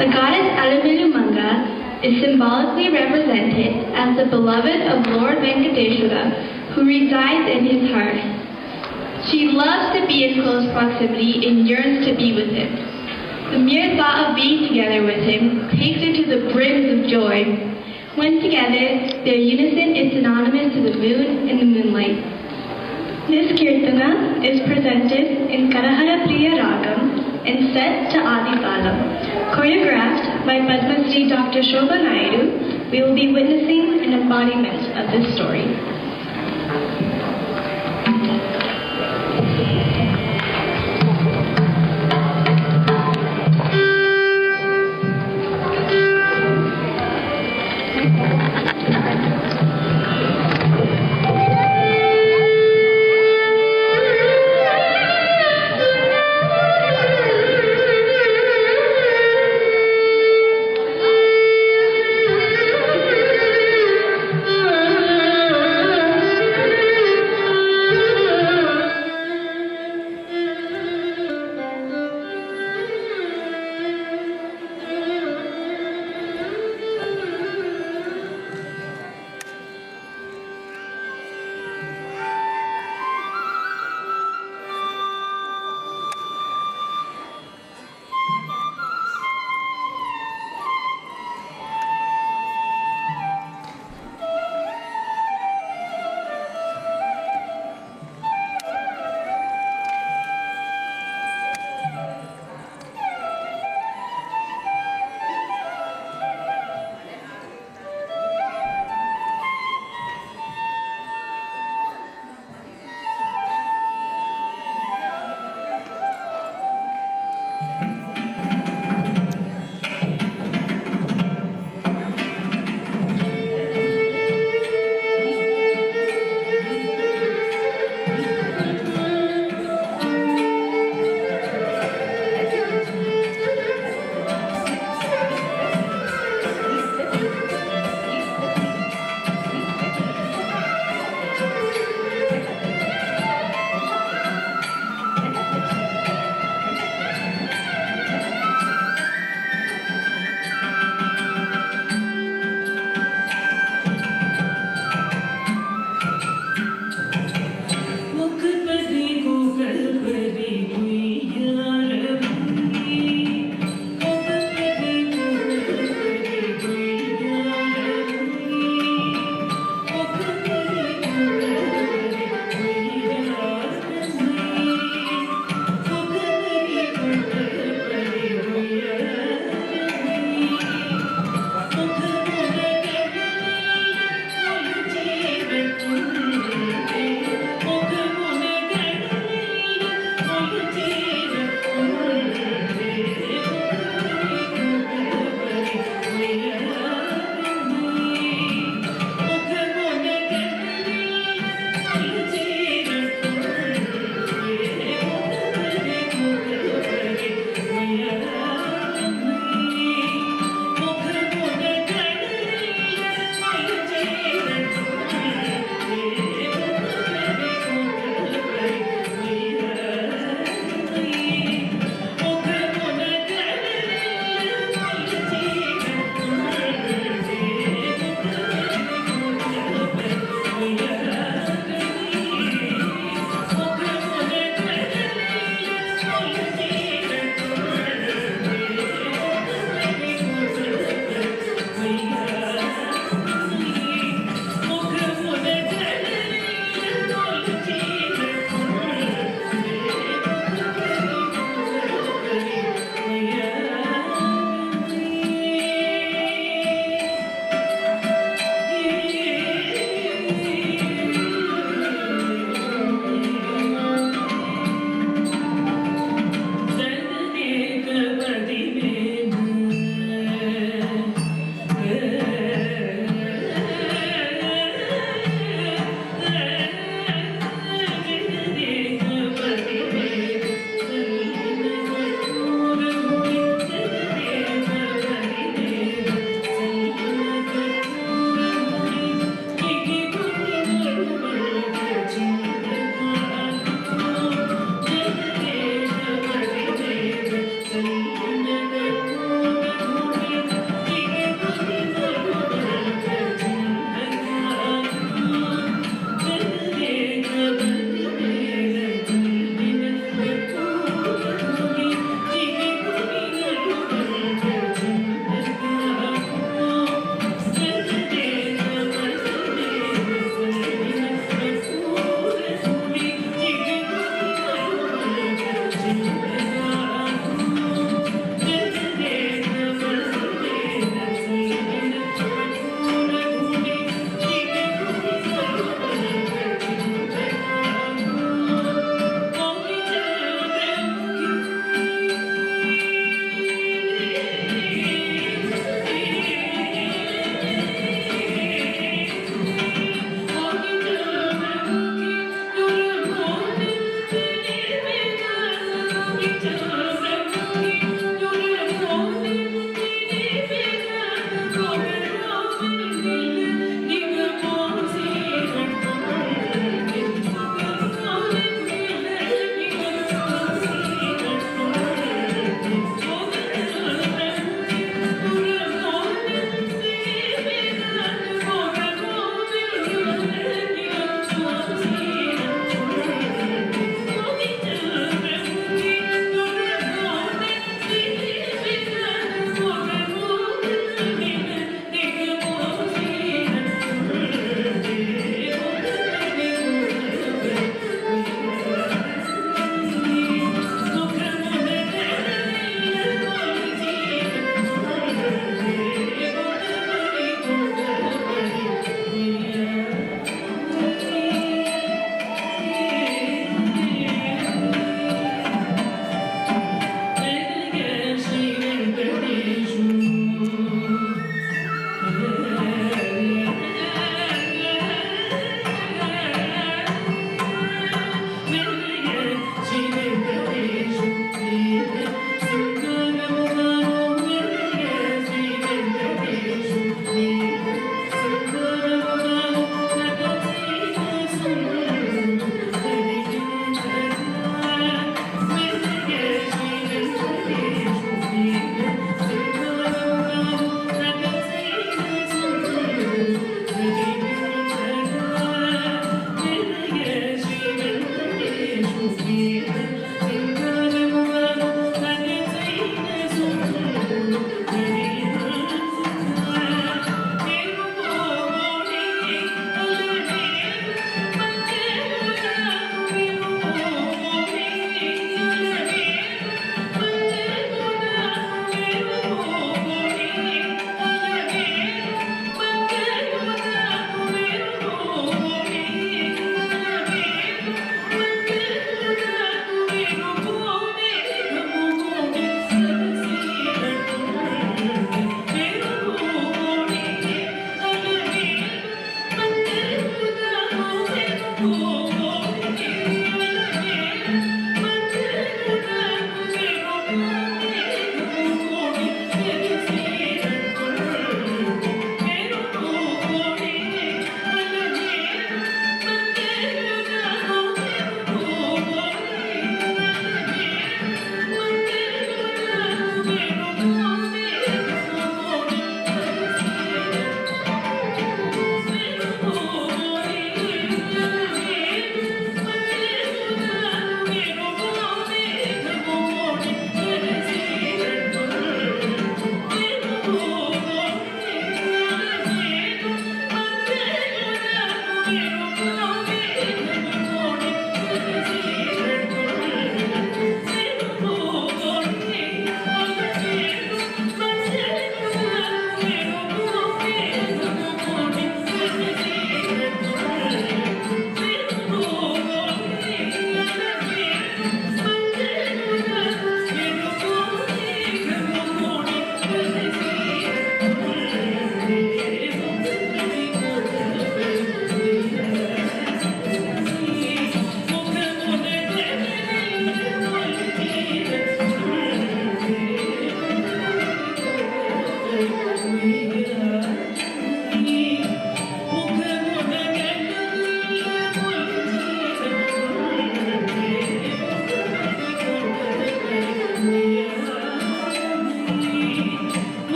The goddess Alamelu Manga is symbolically represented as the beloved of Lord Venkateswara, who resides in his heart. She loves to be in close proximity and yearns to be with him. The mere thought of being together with him takes her to the brims of joy. When together, their unison is synonymous to the moon and the moonlight. This kirtana is presented in Karahara Priya Ragam and set to Adi Talam. Choreographed by Padma Shri Dr. Shobha Naidu, we will be witnessing an embodiment of this story. Thank you.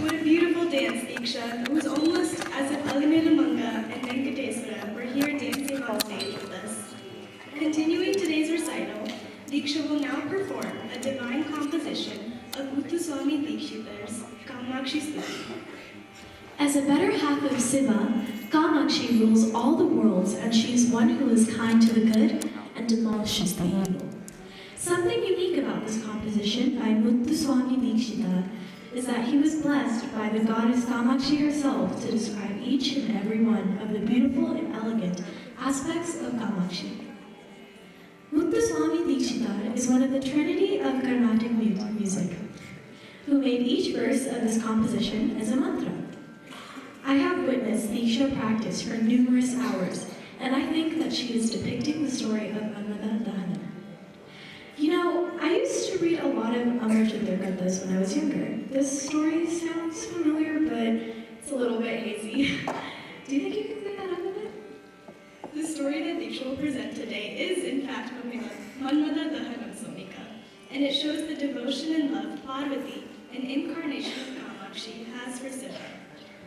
What a beautiful dance, Deeksha. It was almost as if Alinilamanga and Venkateswara were here dancing on stage with us. Continuing today's recital, Deeksha will now perform a divine composition of Muthuswami Dikshita's Kamakshi Stuti. As a better half of Siva, Kamakshi rules all the worlds, and she is one who is kind to the good and demolishes the evil. Something unique about this composition by Muthuswami Dikshita is that he was blessed by the goddess Kamakshi herself to describe each and every one of the beautiful and elegant aspects of Kamakshi. Muthuswami Dikshita is one of the trinity of Carnatic music, who made each verse of this composition as a mantra. I have witnessed Deeksha practice for numerous hours, and I think that she is depicting the story of Anvada Dahana. You know, I used to read a lot of Amar Chandra Grathas when I was younger. This story sounds familiar, but it's a little bit hazy. Do you think you can clear that up a bit? The story that Deeksha will present today is, in fact, Manvada Dahana Somika, and it shows the devotion and love Parvati, an incarnation of Kamakshi, has for Siva.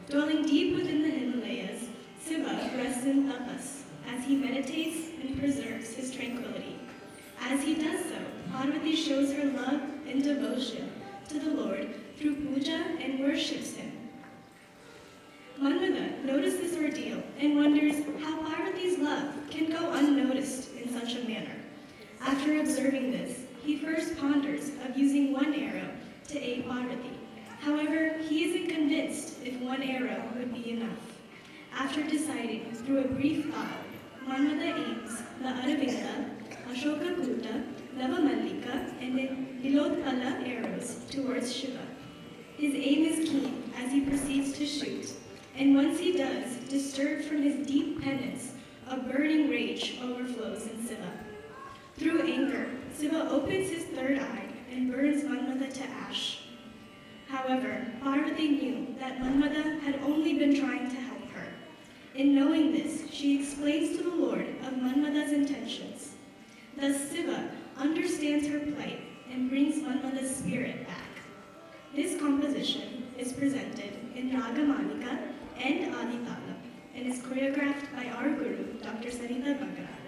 Dwelling deep within the Himalayas, Siva rests in tapas as he meditates and preserves his tranquility. As he does so, Parvati shows her love and devotion to the Lord through puja and worships him. Manvada noticed this ordeal and wonders how Parvati's love can go unnoticed in such a manner. After observing this, he first ponders of using one arrow to aid Parvati. However, he isn't convinced if one arrow would be enough. After deciding through a brief thought, Manvada aims the Aravinda, Ashoka Kuta, Navamallika, and the Nilotpala arrows towards Shiva. His aim is keen as he proceeds to shoot, and once he does, disturbed from his deep penance, a burning rage overflows in Siva. Through anger, Siva opens his third eye and burns Manvada to ash. However, Parvati knew that Manvada had only been trying to help her. In knowing this, she explains to the Lord of Manvada's intentions. Thus Siva understands her plight and brings Manvada's spirit back. This composition is presented in Ragamanika and Aditala and is choreographed by our guru, Dr. Sarita Bhagarada.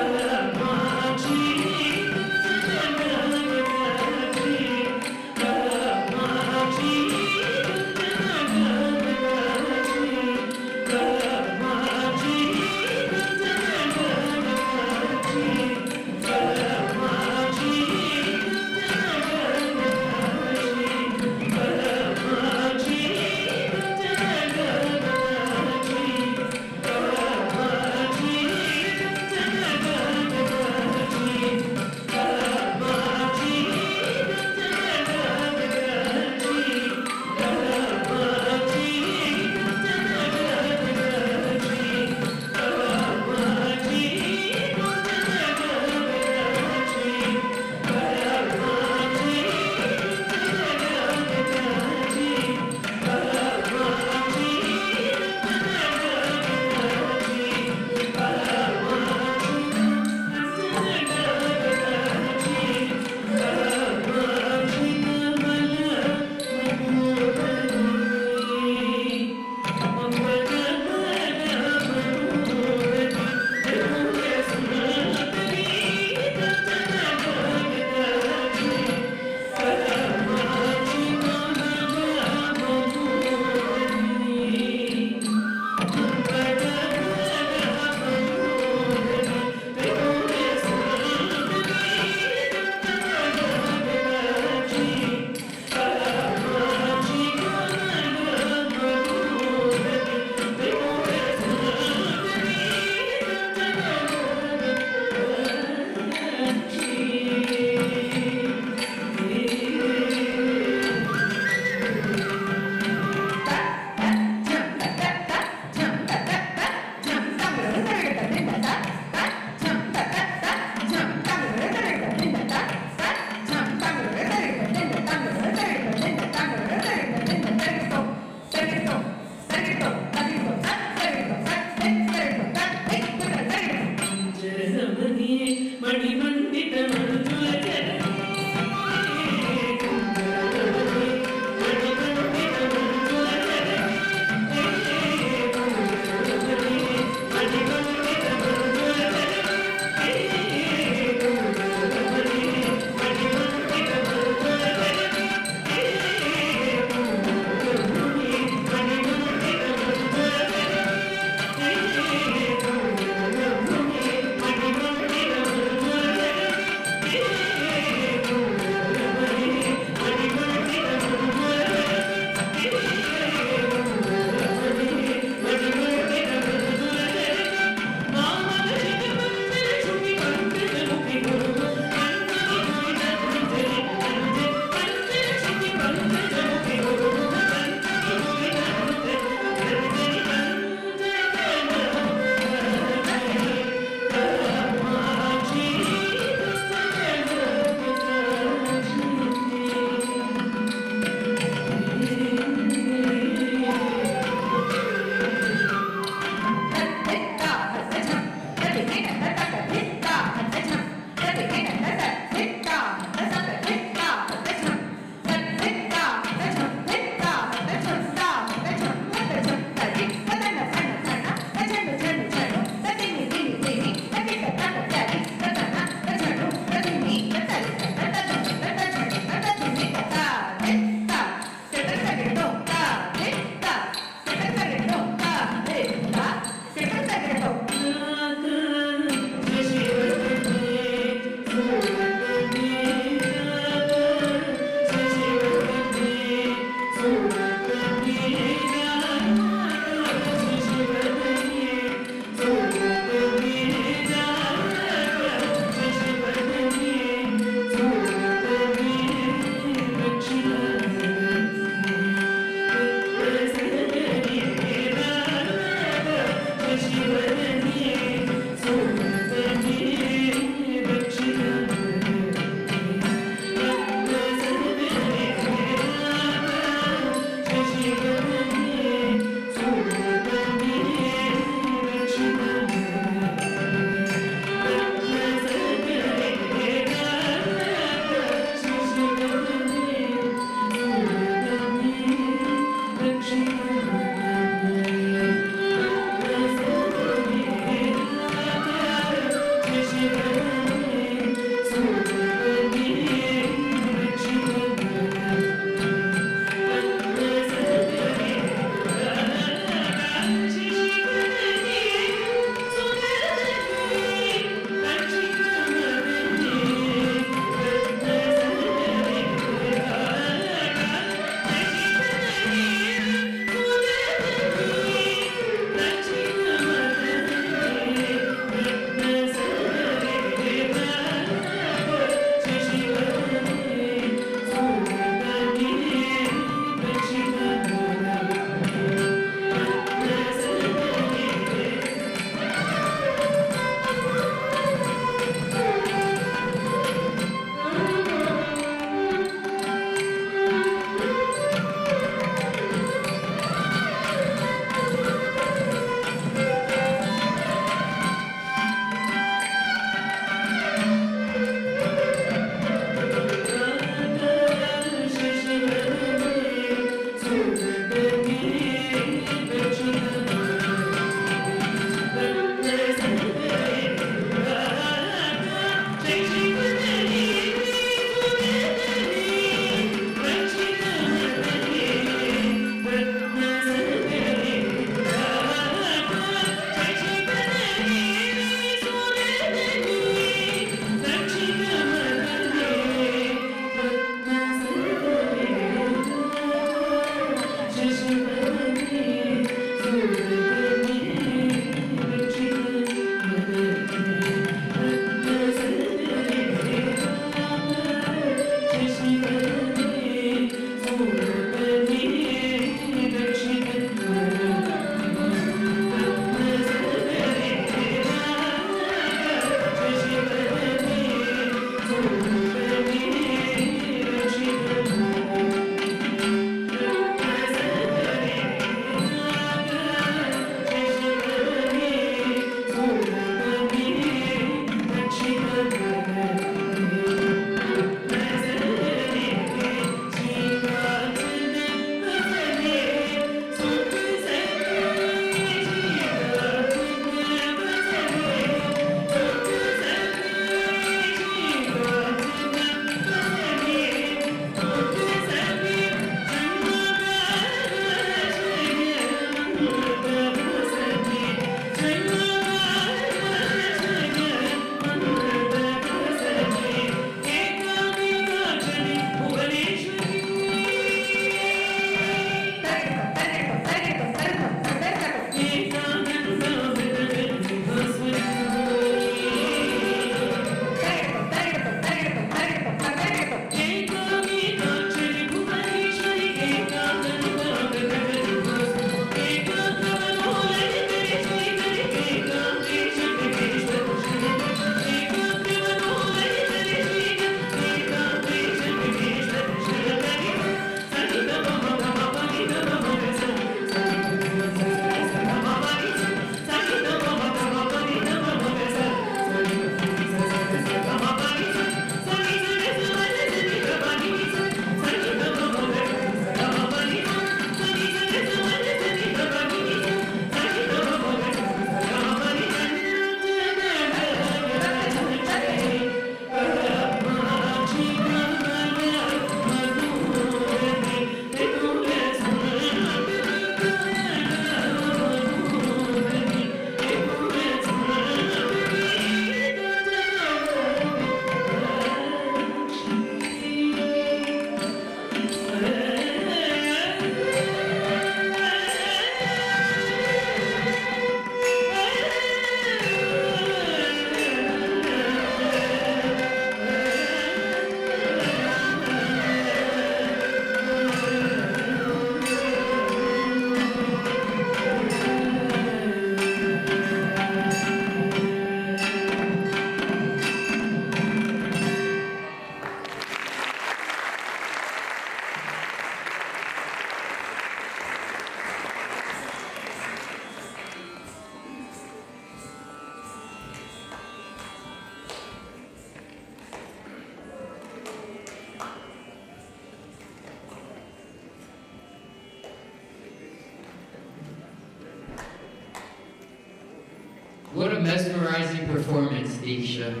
mesmerizing performance, Deeksha.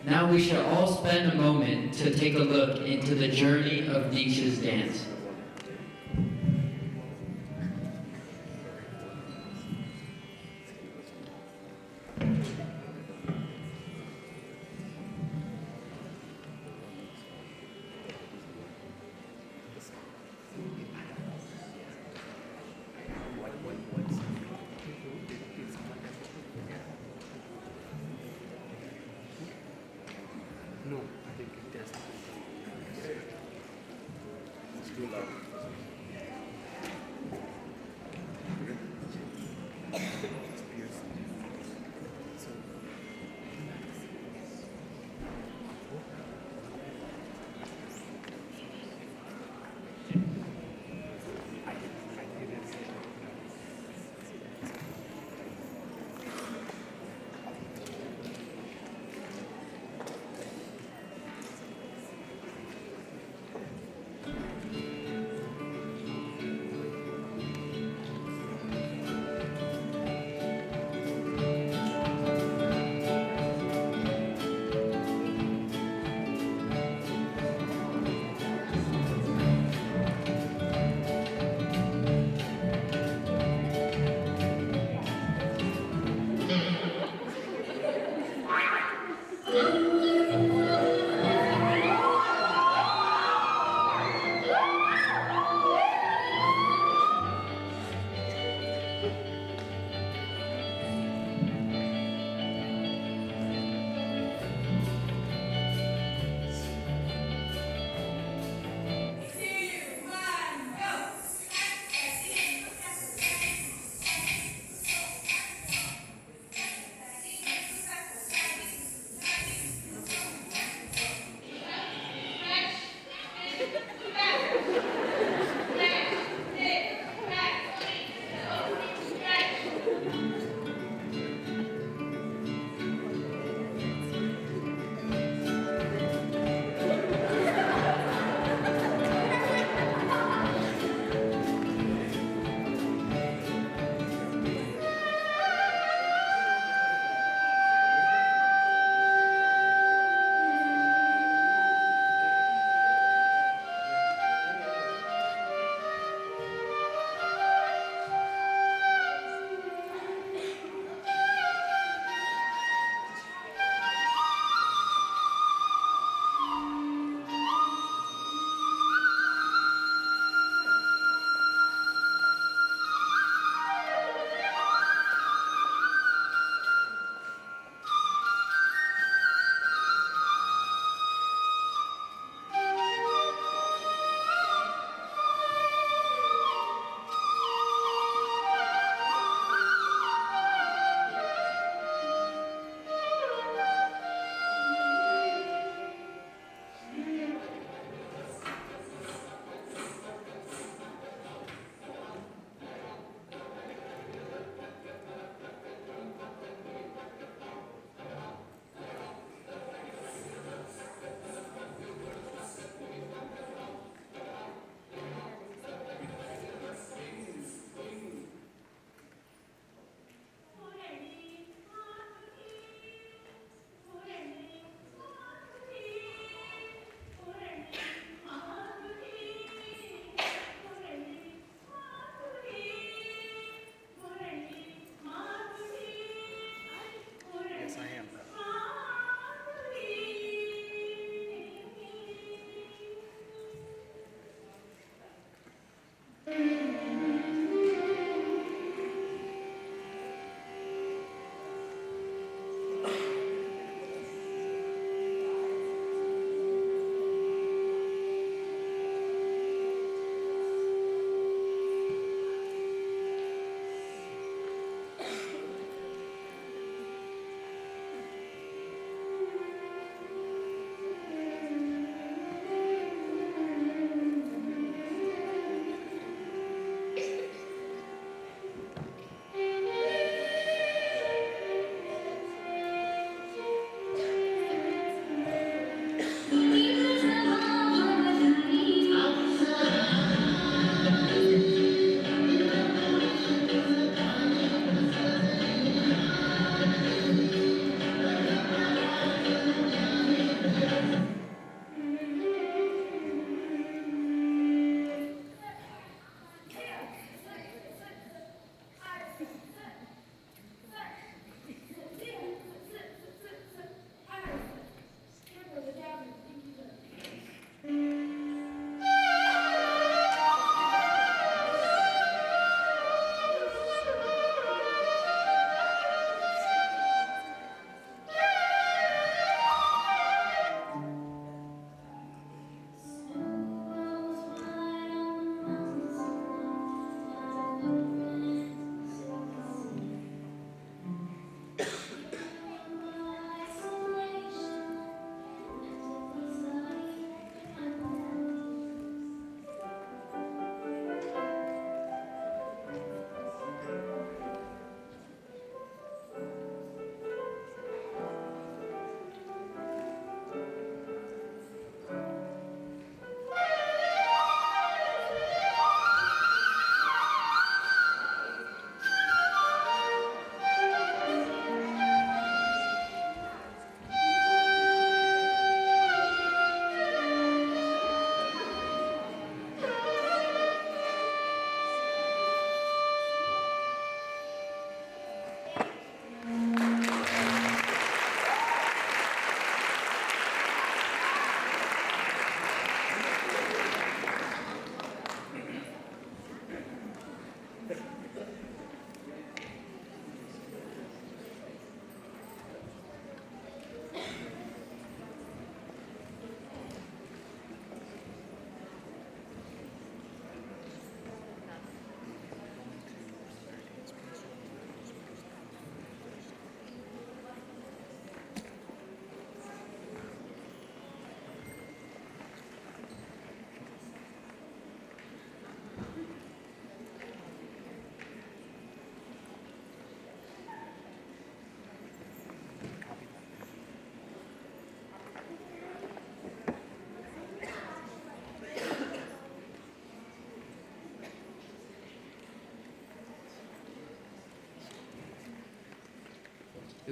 Now we shall all spend a moment to take a look into the journey of Deeksha's dance. No, I think it does. It's too loud.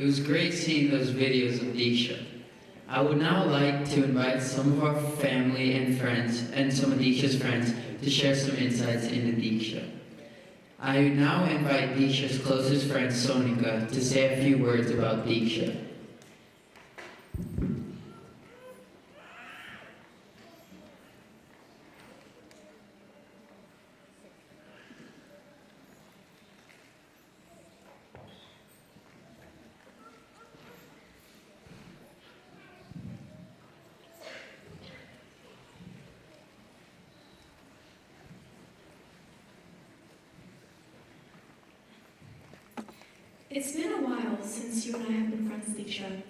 It was great seeing those videos of Deeksha. I would now like to invite some of our family and friends and some of Deeksha's friends to share some insights into Deeksha. I now invite Deeksha's closest friend Sonika to say a few words about Deeksha. It's been a while since you and I have been friends, Deeksha.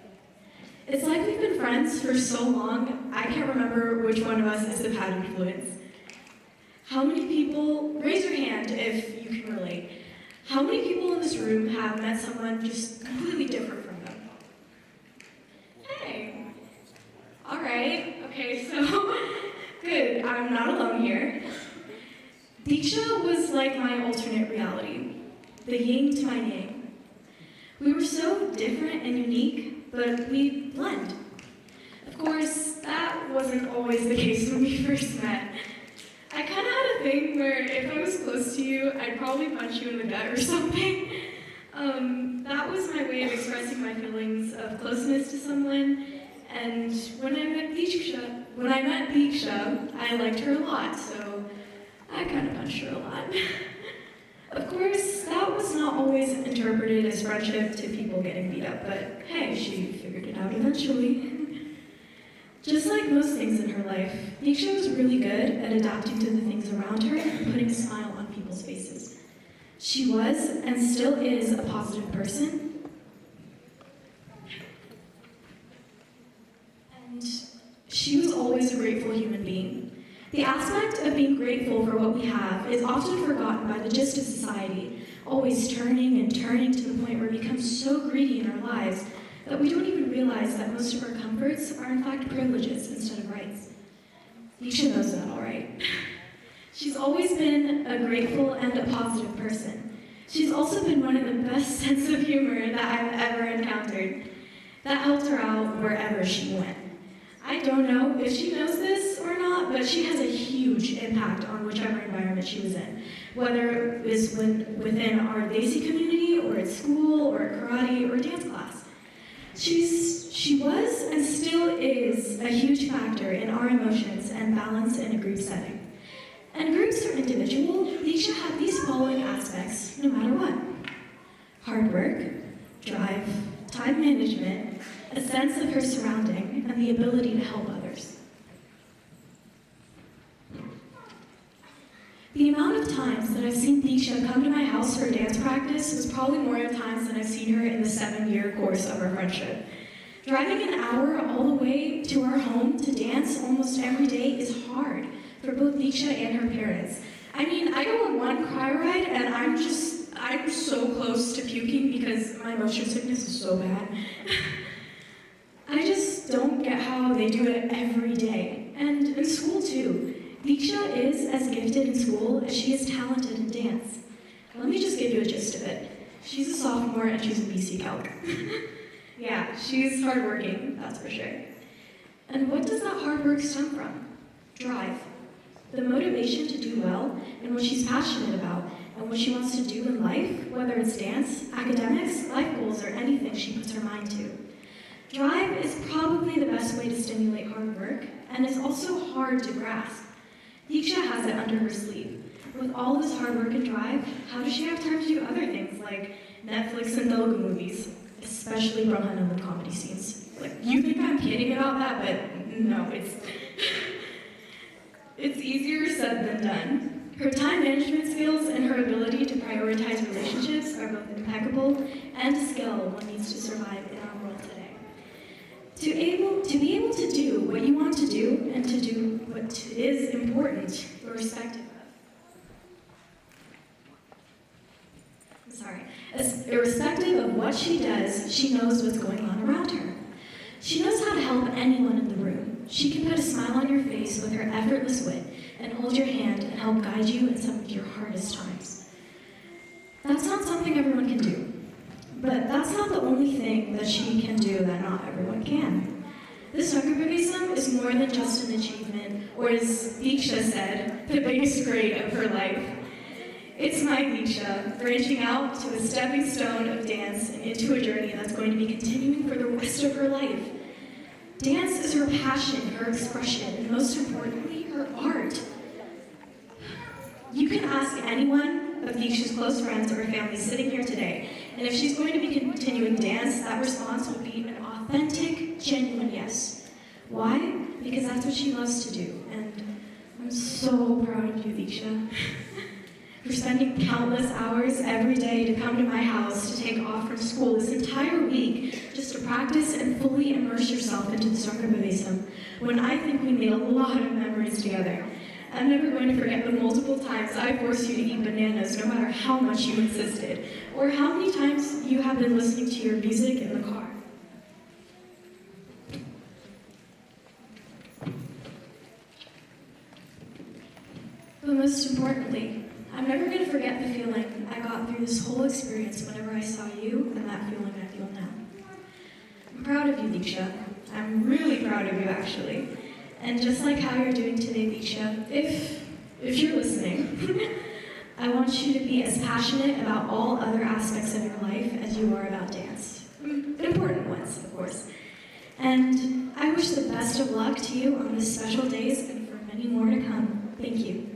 It's like we've been friends for so long, I can't remember which one of us is the bad influence. How many people, raise your hand if you can relate, how many people in this room have met someone just completely different from them? Hey. All right, okay, so good, I'm not alone here. Deeksha was like my alternate reality, the yin to my yang. We were so different and unique, but we blend. Of course, that wasn't always the case when we first met. I kind of had a thing where if I was close to you, I'd probably punch you in the gut or something. That was my way of expressing my feelings of closeness to someone. And when I met Deeksha, I liked her a lot, so I kind of punched her a lot. Of course, that was not always interpreted as friendship to people getting beat up, but hey, she figured it out eventually. Just like most things in her life, Deeksha was really good at adapting to the things around her and putting a smile on people's faces. She was, and still is, a positive person. And she was always a grateful human being. The aspect of being grateful for what we have is often forgotten by the gist of society, always turning and turning to the point where we become so greedy in our lives that we don't even realize that most of our comforts are in fact privileges instead of rights. Deeksha knows that, all right. She's always been a grateful and a positive person. She's also been one of the best sense of humor that I've ever encountered. That helped her out wherever she went. I don't know if she knows this or not, but she has a huge impact on whichever environment she was in, whether it was within our Desi community, or at school, or at karate, or dance class. She was and still is a huge factor in our emotions and balance in a group setting. And groups or individual, Deeksha had these following aspects no matter what. Hard work, drive, time management, a sense of her surrounding, and the ability to help others. The amount of times that I've seen Deeksha come to my house for dance practice was probably more times than I've seen her in the 7-year course of our friendship. Driving an hour all the way to our home to dance almost every day is hard for both Deeksha and her parents. I mean, I go on one cry ride and I'm so close to puking because my motion sickness is so bad. I just don't get how they do it every day. And in school too. Deeksha is as gifted in school as she is talented in dance. Let me just give you a gist of it. She's a sophomore and she's a BC Calc. Yeah, she's hardworking, that's for sure. And what does that hard work stem from? Drive. The motivation to do well and what she's passionate about and what she wants to do in life, whether it's dance, academics, life goals, or anything she puts her mind to. Drive is probably the best way to stimulate hard work, and it's also hard to grasp. Deeksha has it under her sleeve. With all this hard work and drive, how does she have time to do other things like Netflix and Telugu movies, especially Brahmananda comedy scenes? Like, you think I'm kidding about that, but no, it's easier said than done. Her time management skills and her ability to prioritize relationships are both impeccable and a skill one needs to survive in our world today. To be able to do what you want to do and to do what is important, irrespective of what she does, she knows what's going on around her. She knows how to help anyone in the room. She can put a smile on your face with her effortless wit and hold your hand and help guide you in some of your hardest times. That's not something everyone can do. But that's not the only thing that she can do that not everyone can. This Rangapravesam is more than just an achievement, or as Deeksha said, the biggest grade of her life. It's my Deeksha, branching out to a stepping stone of dance and into a journey that's going to be continuing for the rest of her life. Dance is her passion, her expression, and most importantly, her art. You can ask anyone of Deeksha's close friends or family sitting here today, and if she's going to be continuing dance, that response will be an authentic, genuine yes. Why? Because that's what she loves to do, and I'm so proud of you, Deeksha. For spending countless hours every day to come to my house to take off from school this entire week just to practice and fully immerse yourself into the Rangapravesam, when I think we made a lot of memories together. I'm never going to forget the multiple times I forced you to eat bananas no matter how much you insisted, or how many times you have been listening to your music in the car. But most importantly, I'm never going to forget the feeling I got through this whole experience whenever I saw you and that feeling I feel now. I'm proud of you, Deeksha. I'm really proud of you, actually. And just like how you're doing today, Deeksha, if you're listening, I want you to be as passionate about all other aspects of your life as you are about dance. Important ones, of course. And I wish the best of luck to you on this special days and for many more to come. Thank you.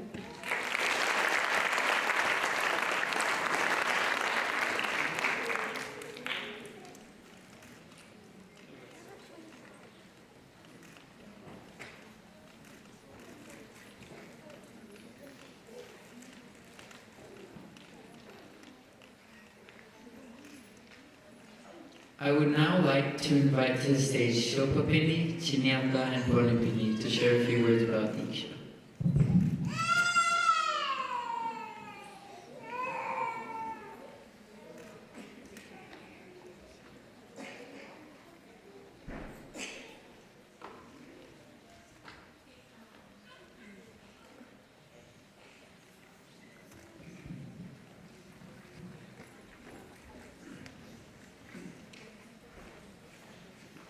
I would now like to invite to the stage Shilpapini, Chinyaka, and Bonapini to share a few words about Deeksha.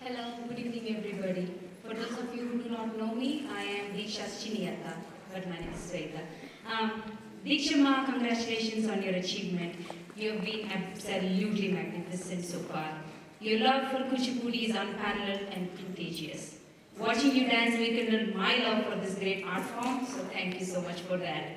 Hello, good evening everybody. For those of you who do not know me, I am Deeksha's Chiniyata, but my name is Sweta. Deeksha Ma, congratulations on your achievement. You have been absolutely magnificent so far. Your love for Kuchipudi is unparalleled and contagious. Watching you dance rekindled my love for this great art form, so thank you so much for that.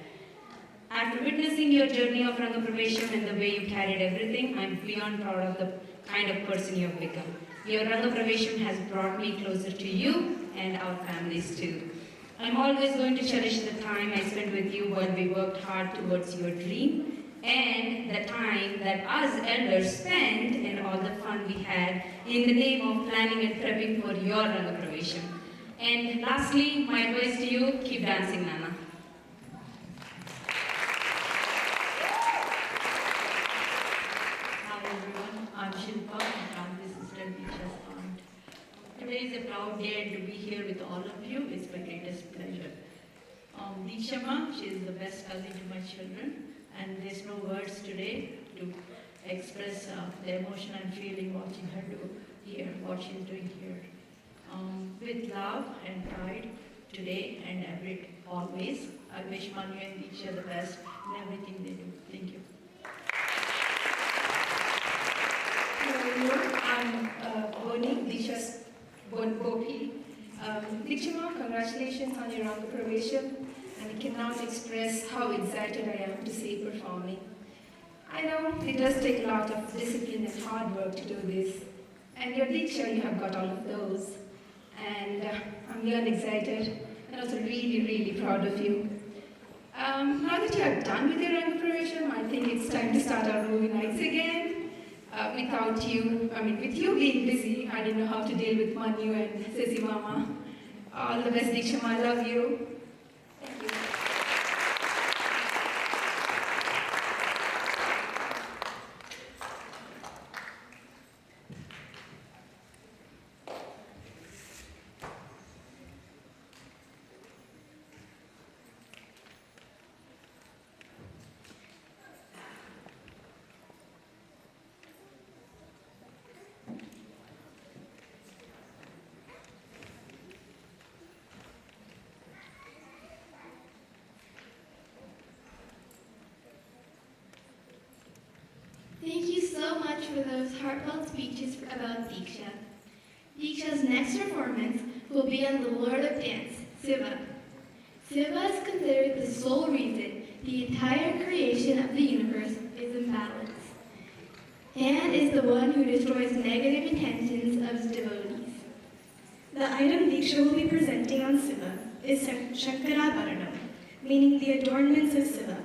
After witnessing your journey of Rangapravesam and the way you carried everything, I'm beyond proud of the kind of person you have become. Your Rangapravesam has brought me closer to you and our families too. I'm always going to cherish the time I spent with you while we worked hard towards your dream, and the time that us elders spent and all the fun we had in the name of planning and prepping for your Rangapravesam. And lastly, my advice to you, keep dancing, Nana. Hi everyone, I'm Shilpa and I'm the sister Deeksha's aunt. Today is a proud day to be here with all of you. It's my greatest pleasure. Deeksha Ma, she is the best cousin to my children, and there's no words today to express the emotion I'm feeling watching her do here, what she's doing here. With love and pride today and always, I wish Manu and Deeksha the best in everything they do. Thank you. Hello everyone, I'm Boni, Deeksha's Bopi. Deeksha Ma, congratulations on your Rangapravesam, and I cannot express how excited I am to see you performing. I know it does take a lot of discipline and hard work to do this, and your Deeksha, you have got all of those. And I'm beyond excited and also really, really proud of you. Now that you are done with your Rangapravesam, I think it's time to start our movie nights again. With you being busy, I didn't know how to deal with Manu and Sissy Mama. All the best, Deeksha Ma, I love you. Thank you. for those heartfelt speeches about Deeksha. Deeksha's next performance will be on the Lord of Dance, Shiva. Shiva is considered the sole reason the entire creation of the universe is in balance, and is the one who destroys negative intentions of his devotees. The item Deeksha will be presenting on Shiva is Shankarabharanam, meaning the adornments of Shiva.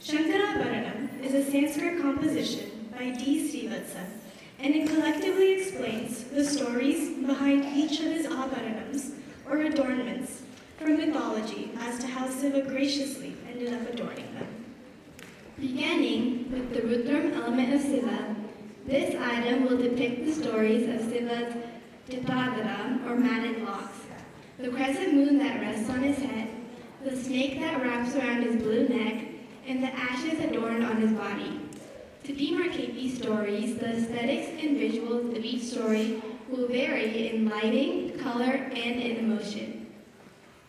Shankarabharanam is a Sanskrit composition by D. Srivatsa, and it collectively explains the stories behind each of his abharanams, or adornments, from mythology as to how Shiva graciously ended up adorning them. Beginning with the Rudram element of Shiva, this item will depict the stories of Shiva's Jatadhara, or matted locks, the crescent moon that rests on his head, the snake that wraps around his blue neck, and the ashes adorned on his body. To demarcate these stories, the aesthetics and visuals of each story will vary in lighting, color, and in emotion.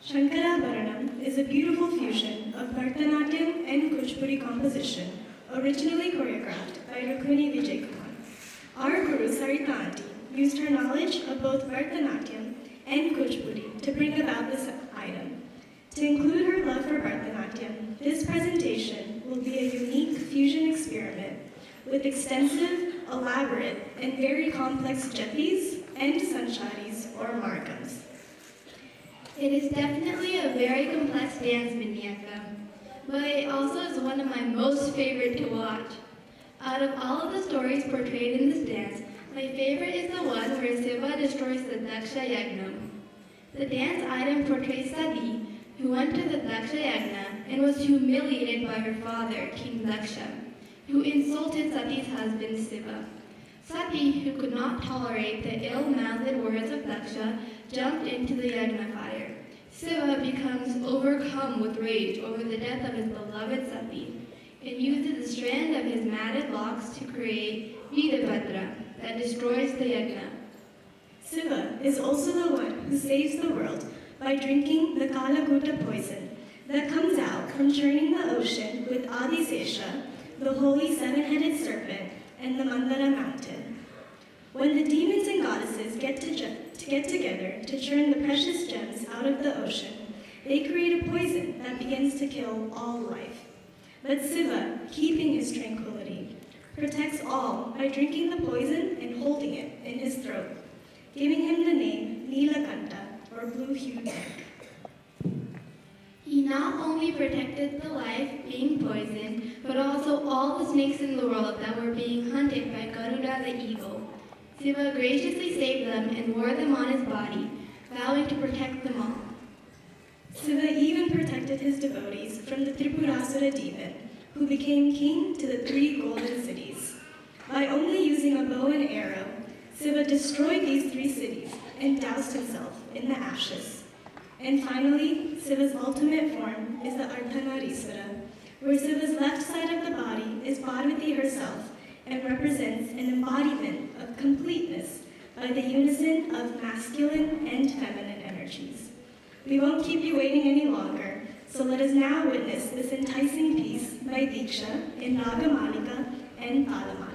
Shankarabharanam is a beautiful fusion of Bharatanatyam and Kuchipudi composition, originally choreographed by Rukmini Vijaykumar. Our Guru Sarita Aunty used her knowledge of both Bharatanatyam and Kuchipudi to bring about this item. To include her love for Bharatanatyam, this presentation will be a unique fusion experiment with extensive, elaborate, and very complex japis and sancharis or margams. It is definitely a very complex dance vignetta, but it also is one of my most favorite to watch. Out of all of the stories portrayed in this dance, my favorite is the one where Shiva destroys the Daksha Yagnam. The dance item portrays Sati, who went to the Daksha Yagna and was humiliated by her father, King Daksha, who insulted Sati's husband Shiva. Sati, who could not tolerate the ill-mouthed words of Daksha, jumped into the Yagna fire. Shiva becomes overcome with rage over the death of his beloved Sati and uses the strand of his matted locks to create Vidabhadra that destroys the Yagna. Shiva is also the one who saves the world by drinking the Kalakuta poison that comes out from churning the ocean with Adisesha, the holy seven-headed serpent, and the Mandara mountain. When the demons and goddesses get together to churn the precious gems out of the ocean, they create a poison that begins to kill all life. But Shiva, keeping his tranquility, protects all by drinking the poison and holding it in his throat, giving him the name Nilakanta, or blue-hued neck. He not only protected the life being poisoned, but also all the snakes in the world that were being hunted by Garuda the eagle. Shiva graciously saved them and wore them on his body, vowing to protect them all. Shiva even protected his devotees from the Tripurasura demon, who became king to the 3 golden cities. By only using a bow and arrow, Shiva destroyed these 3 cities and doused himself in the ashes. And finally, Shiva's ultimate form is the Ardhanariswara, where Shiva's left side of the body is Parvati herself and represents an embodiment of completeness by the unison of masculine and feminine energies. We won't keep you waiting any longer, so let us now witness this enticing piece by Deeksha in Raga Malika and Tala Malika.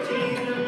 Shri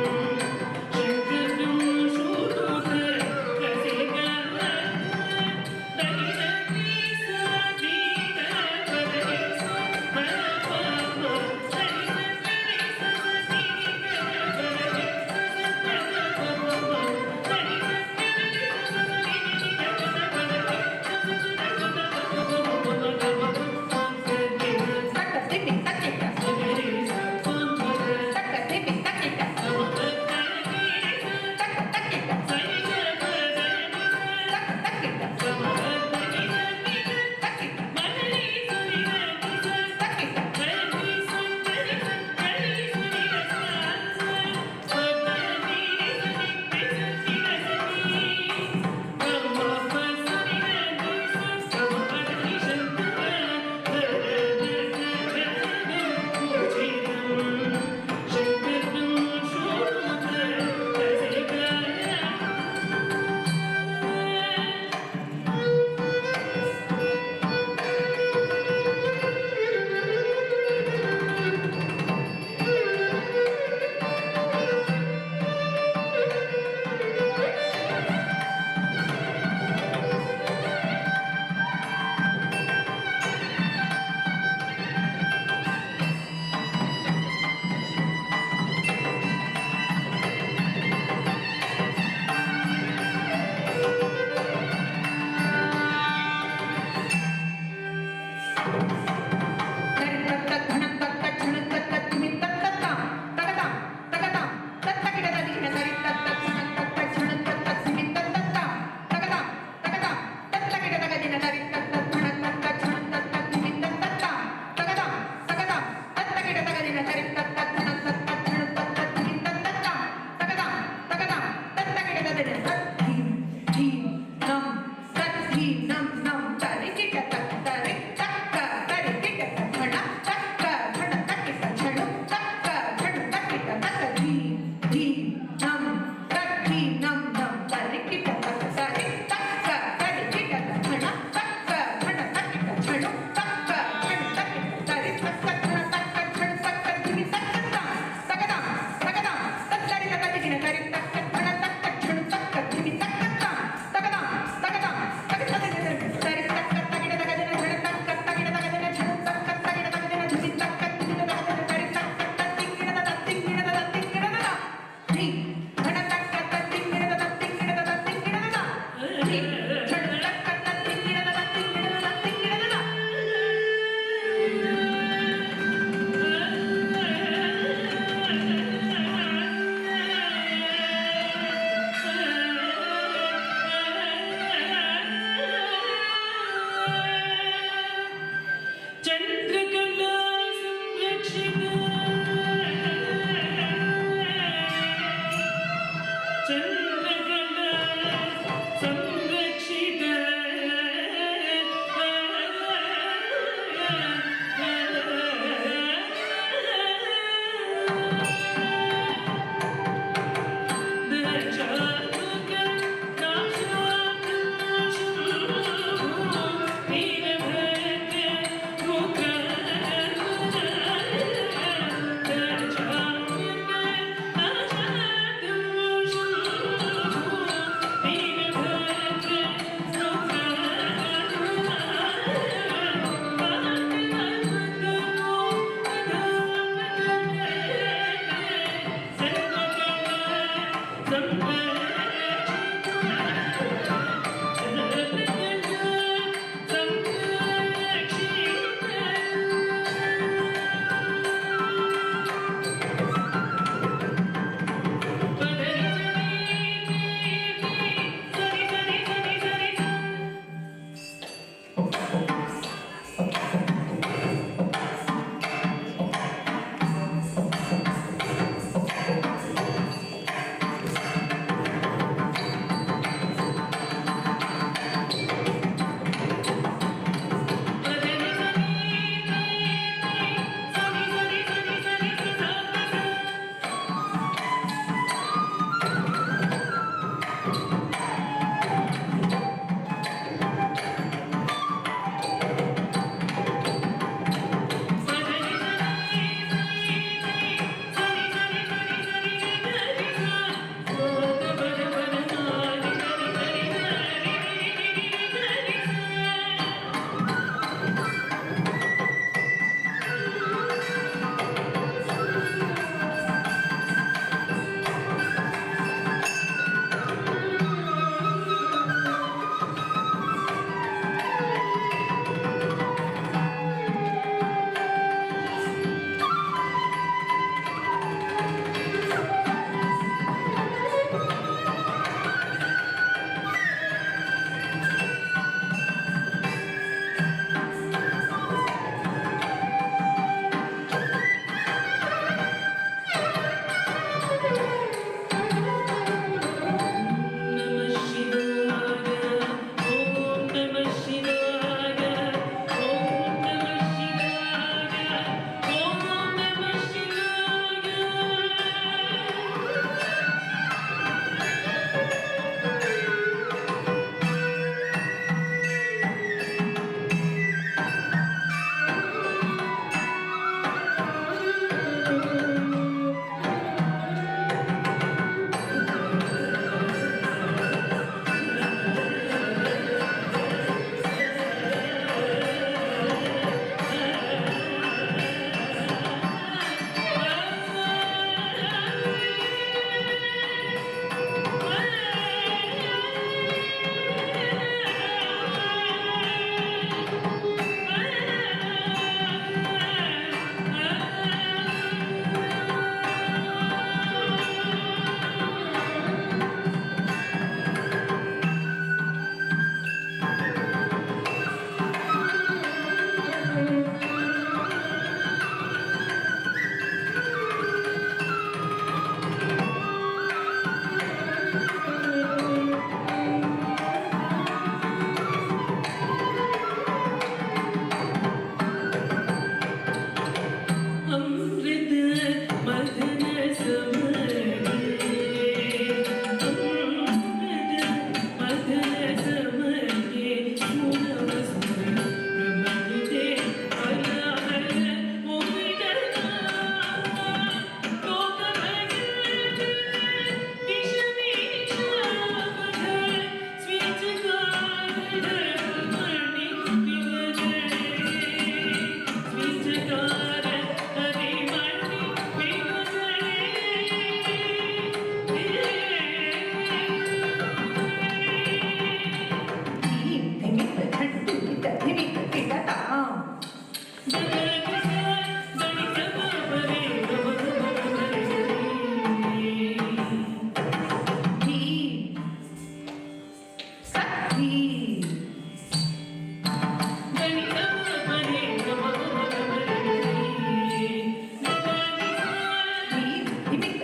Thank you.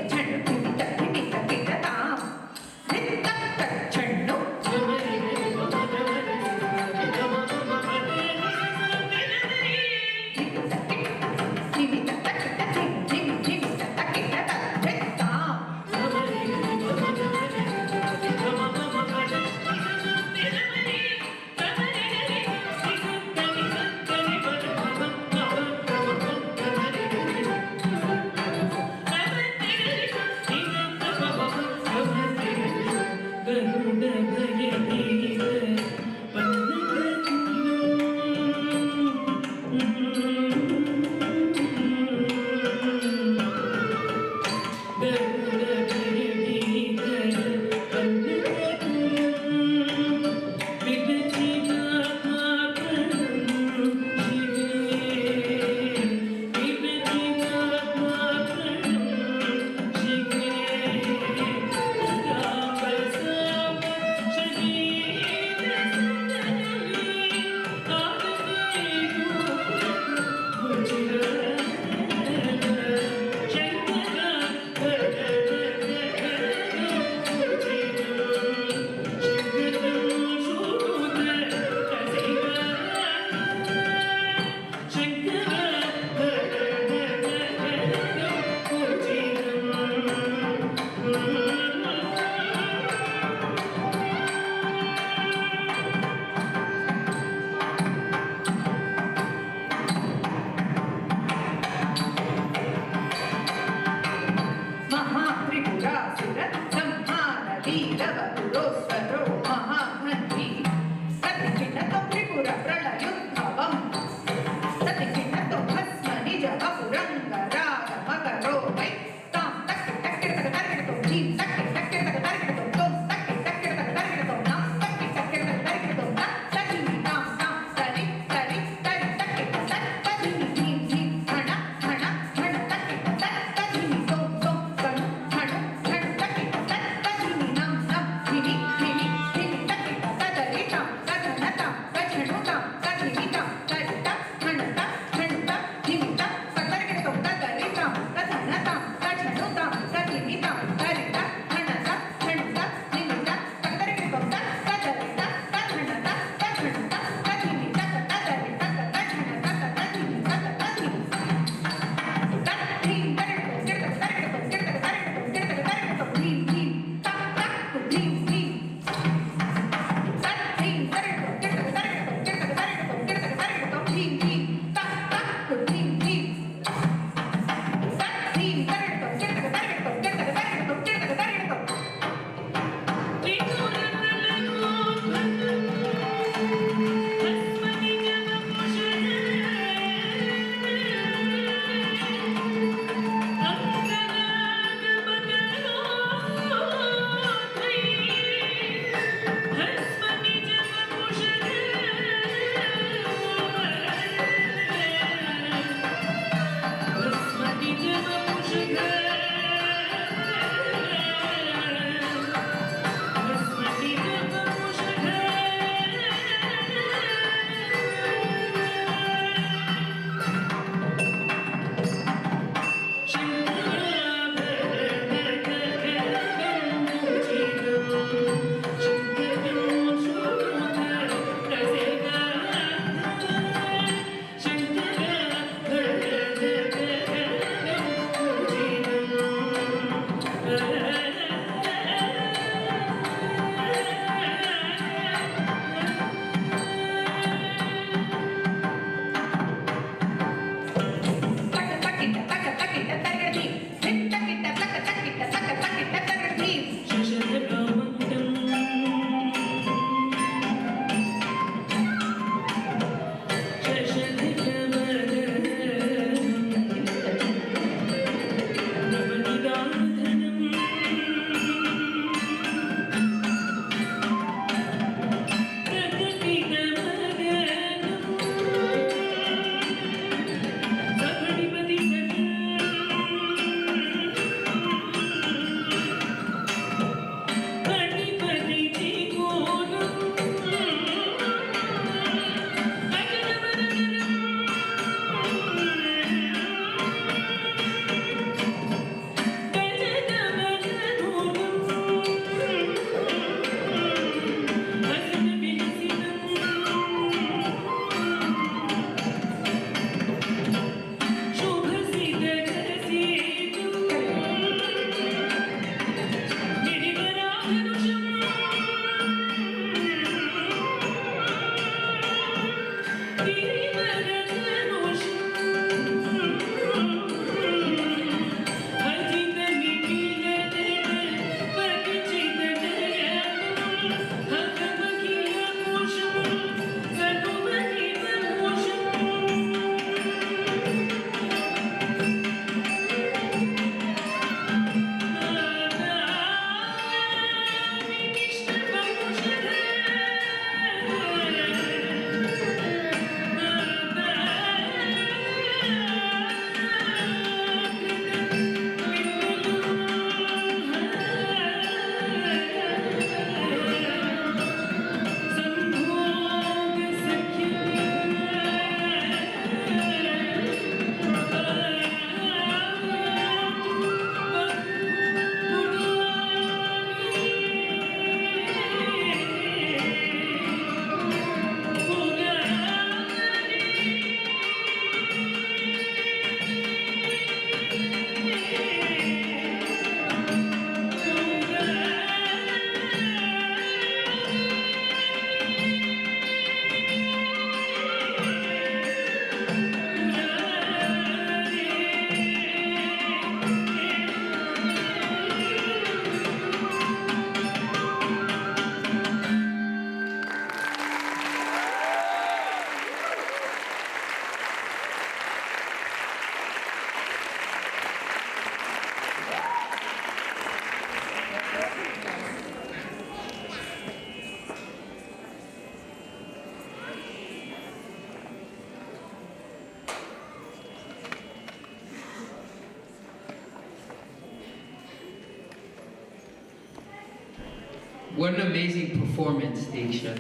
What an amazing performance, Deeksha.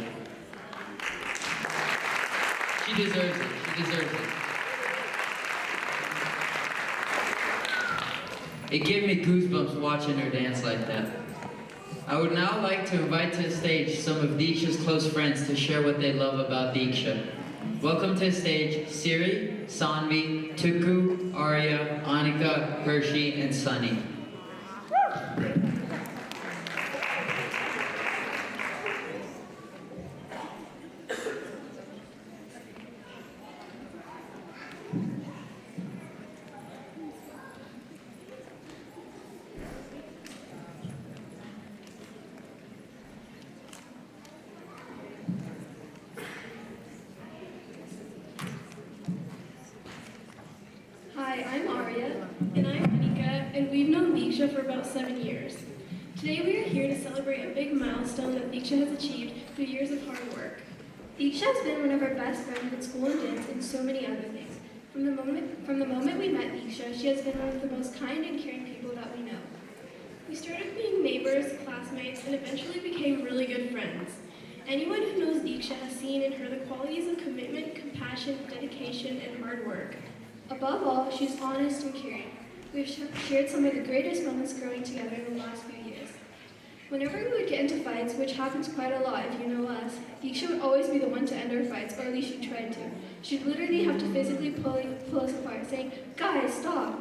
She deserves it. She deserves it. It gave me goosebumps watching her dance like that. I would now like to invite to the stage some of Deeksha's close friends to share what they love about Deeksha. Welcome to the stage Siri, Sanvi, Tuku, Arya, Anika, Hershey, and Sunny. Hi, I'm Arya. And I'm Anika, and we've known Deeksha for about 7 years. Today we are here to celebrate a big milestone that Deeksha has achieved through years of hard work. Deeksha has been one of our best friends in school and dance and so many other things. From the moment we met Deeksha, she has been one of the most kind and caring people that we know. We started being neighbors, classmates, and eventually became really good friends. Anyone who knows Deeksha has seen in her the qualities of commitment, compassion, dedication, and hard work. Above all, she's honest and caring. We've shared some of the greatest moments growing together in the last few years. Whenever we would get into fights, which happens quite a lot if you know us, Deeksha would always be the one to end our fights, or at least she tried to. She'd literally have to physically pull us apart, saying, "Guys, stop!"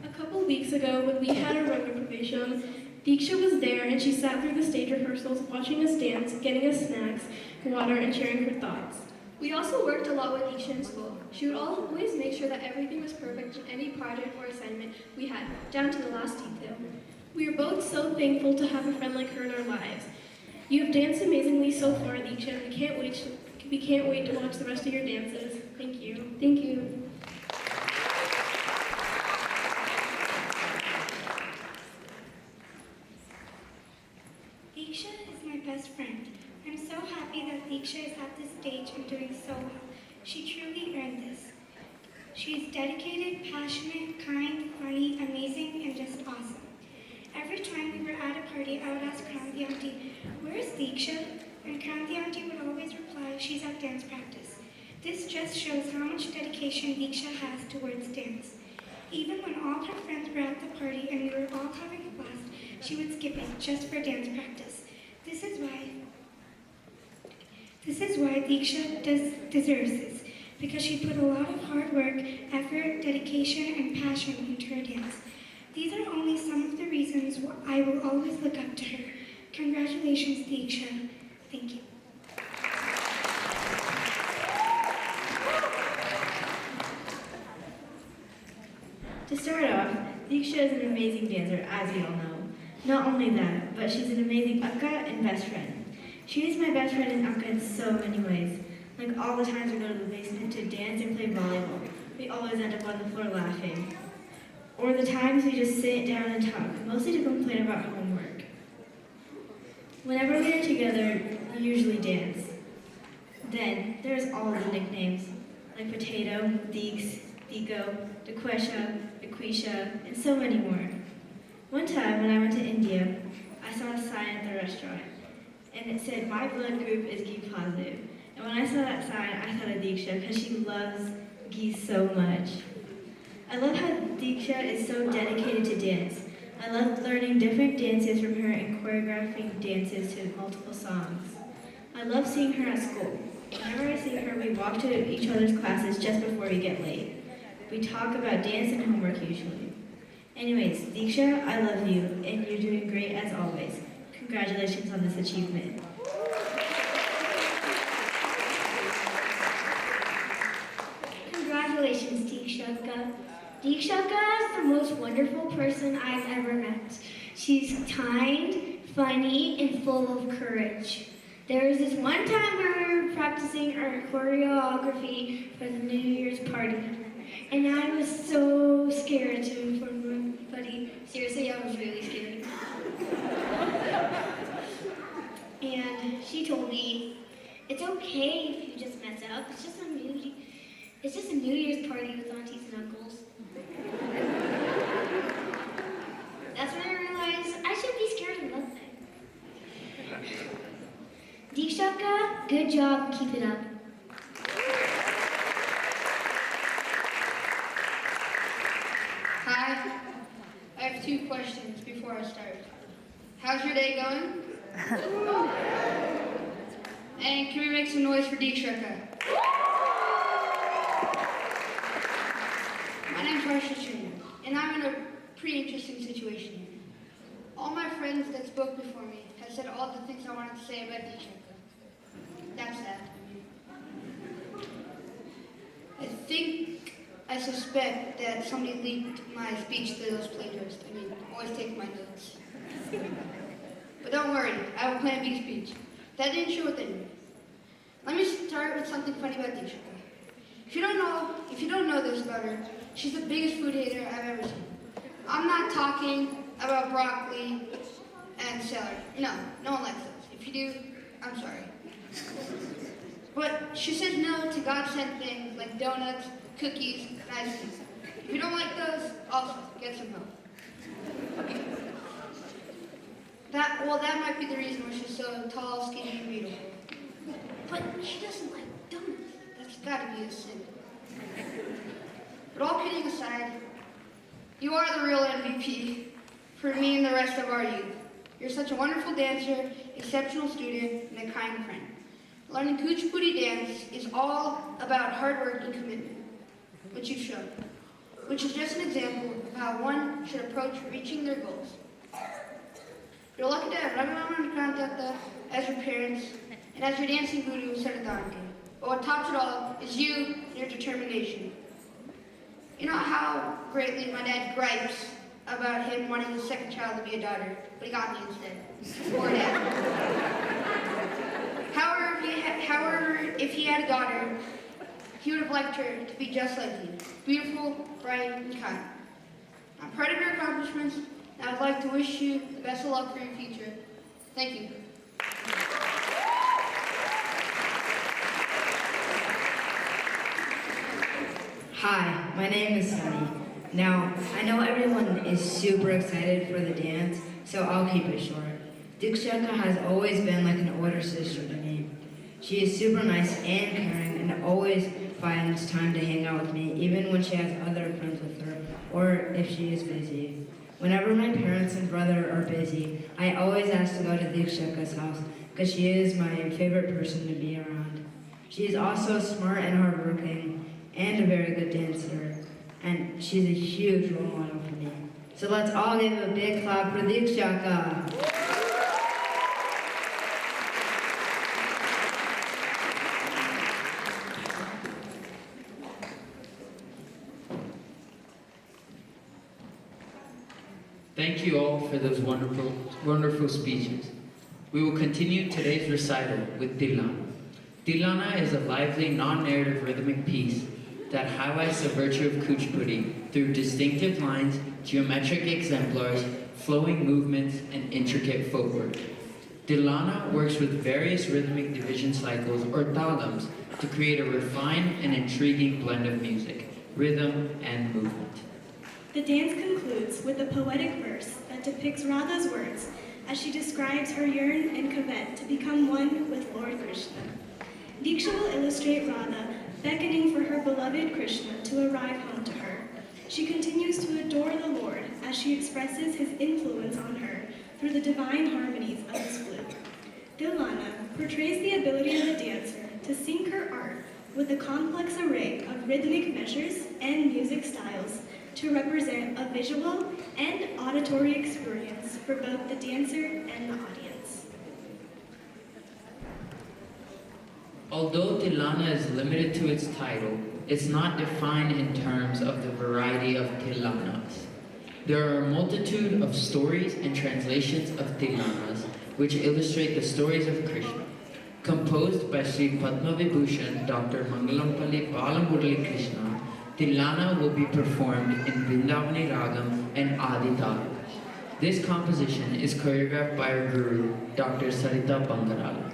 A couple weeks ago, when we had our Rangapravesam, Deeksha was there and she sat through the stage rehearsals, watching us dance, getting us snacks, water, and sharing her thoughts. We also worked a lot with Deeksha in school. She would always make sure that everything was perfect in any project or assignment we had, down to the last detail. We are both so thankful to have a friend like her in our lives. You have danced amazingly so far, Deeksha, and we can't wait to watch the rest of your dances. Thank you. Thank you. Deeksha is my best friend. I'm so happy that Deeksha is at this stage and doing so well. She truly earned this. She is dedicated, passionate, kind, funny, amazing, and just awesome. Every time we were at a party, I would ask Kranti Auntie, "Where's Deeksha?" And Kranti Auntie would always reply, "She's at dance practice." This just shows how much dedication Deeksha has towards dance. Even when all her friends were at the party and we were all having a blast, she would skip it just for dance practice. This is why Deeksha deserves this, because she put a lot of hard work, effort, dedication, and passion into her dance. These are only some of the reasons why I will always look up to her. Congratulations, Deeksha. Thank you. To start off, Deeksha is an amazing dancer, as you all know. Not only that, but she's an amazing akka and best friend. She is my best friend and akka in so many ways. Like all the times we go to the basement to dance and play volleyball, we always end up on the floor laughing. Or the times we just sit down and talk, mostly to complain about homework. Whenever we are together, we usually dance. Then, there's all of the nicknames, like Potato, Deeks, Deeko, Dequesha, Equisha, and so many more. One time, when I went to India, I saw a sign at the restaurant, and it said, "My blood group is ghee positive." And when I saw that sign, I thought of Deeksha, because she loves ghee so much. I love how Deeksha is so dedicated to dance. I love learning different dances from her and choreographing dances to multiple songs. I love seeing her at school. Whenever I see her, we walk to each other's classes just before we get late. We talk about dance and homework usually. Anyways, Deeksha, I love you, and you're doing great as always. Congratulations on this achievement. Congratulations, Deeksha. Deeksha is the most wonderful person I've ever met. She's kind, funny, and full of courage. There was this one time where we were practicing our choreography for the New Year's party, and I was so scared to inform everybody. Seriously, I was really scared. And she told me, "It's okay if you just mess up. It's just a New Year's party with aunties and uncles." That's when I Good job. Keep it up. Hi. I have 2 questions before I start. How's your day going? And can we make some noise for Deeksha? My name's Rashid, and I'm in a pretty interesting situation here. All my friends that spoke before me have said all the things I wanted to say about Deeksha. That's that. I suspect that somebody leaked my speech to those plagiarists. Always take my notes. But don't worry, I have a Plan B speech. That didn't show what they knew. Let me start with something funny about Deeksha. If you don't know this about her, she's the biggest food hater I've ever seen. I'm not talking about broccoli and celery. No one likes those. If you do, I'm sorry. But she says no to God-sent things like donuts, cookies, and ice cream. If you don't like those, also get some help. That might be the reason why she's so tall, skinny, and beautiful. But she doesn't like donuts. That's gotta be a sin. But all kidding aside, you are the real MVP for me and the rest of our youth. You're such a wonderful dancer, exceptional student, and a kind friend. Learning Kuchipudi dance is all about hard work and commitment, which you've shown, which is just an example of how one should approach reaching their goals. You're lucky to have Raghunathan Kantata as your parents and as your dancing guru, Saradanke. But what tops it all is you and your determination. You know how greatly my dad gripes about him wanting his second child to be a daughter, but he got me instead. Poor dad. However, if he had a daughter, he would have liked her to be just like you. Beautiful, bright, and kind. I'm proud of your accomplishments, and I'd like to wish you the best of luck for your future. Thank you. Hi, my name is Sunny. Now, I know everyone is super excited for the dance, so I'll keep it short. Deeksha has always been like an older sister to me. She is super nice and caring and always finds time to hang out with me, even when she has other friends with her, or if she is busy. Whenever my parents and brother are busy, I always ask to go to Deeksha's house because she is my favorite person to be around. She is also smart and hardworking and a very good dancer, and she's a huge role model for me. So let's all give a big clap for Deeksha. Thank you all for those wonderful speeches. We will continue today's recital with Tilana. Tilana is a lively, non-narrative rhythmic piece that highlights the virtue of Kuchipudi through distinctive lines, geometric exemplars, flowing movements, and intricate footwork. Tilana works with various rhythmic division cycles or talams to create a refined and intriguing blend of music, rhythm, and movement. The dance concludes with a poetic verse that depicts Radha's words as she describes her yearn and covet to become one with Lord Krishna. Deeksha will illustrate Radha beckoning for her beloved Krishna to arrive home to her. She continues to adore the Lord as she expresses his influence on her through the divine harmonies of his flute. Tilana portrays the ability of the dancer to sync her art with the complex array of rhythmic measures and music styles to represent a visual and auditory experience for both the dancer and the audience. Although Tilana is limited to its title, it's not defined in terms of the variety of Tilanas. There are a multitude of stories and translations of Tilanas which illustrate the stories of Krishna. Composed by Sri Padma Vibhushan Dr. Mangalampalli Balamurali Krishna, Tilana will be performed in Vrindavani Ragam and Adi Talam. This composition is choreographed by our guru, Dr. Sarita Bangarala.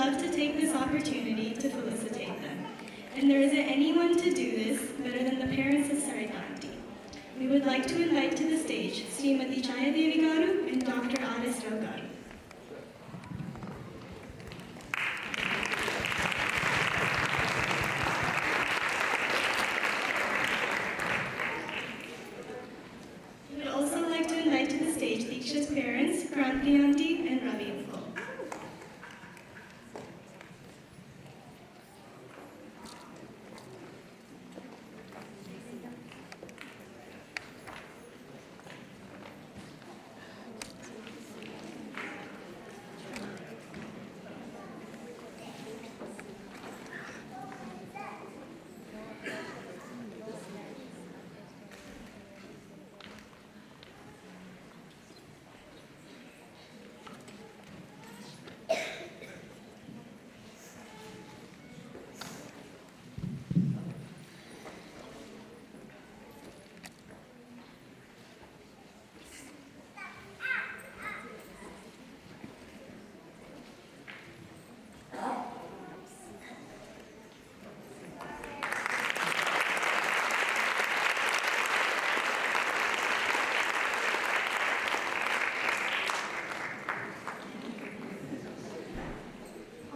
love to take this opportunity to felicitate them. And there isn't anyone to do this better than the parents of Sarikanti. We would like to invite to the stage Srimati Chayadevi Garu and Dr. Aris Rao Garu. We would also like to invite to the stage Deeksha's parents, Kranti Auntie and Ravi Uncle.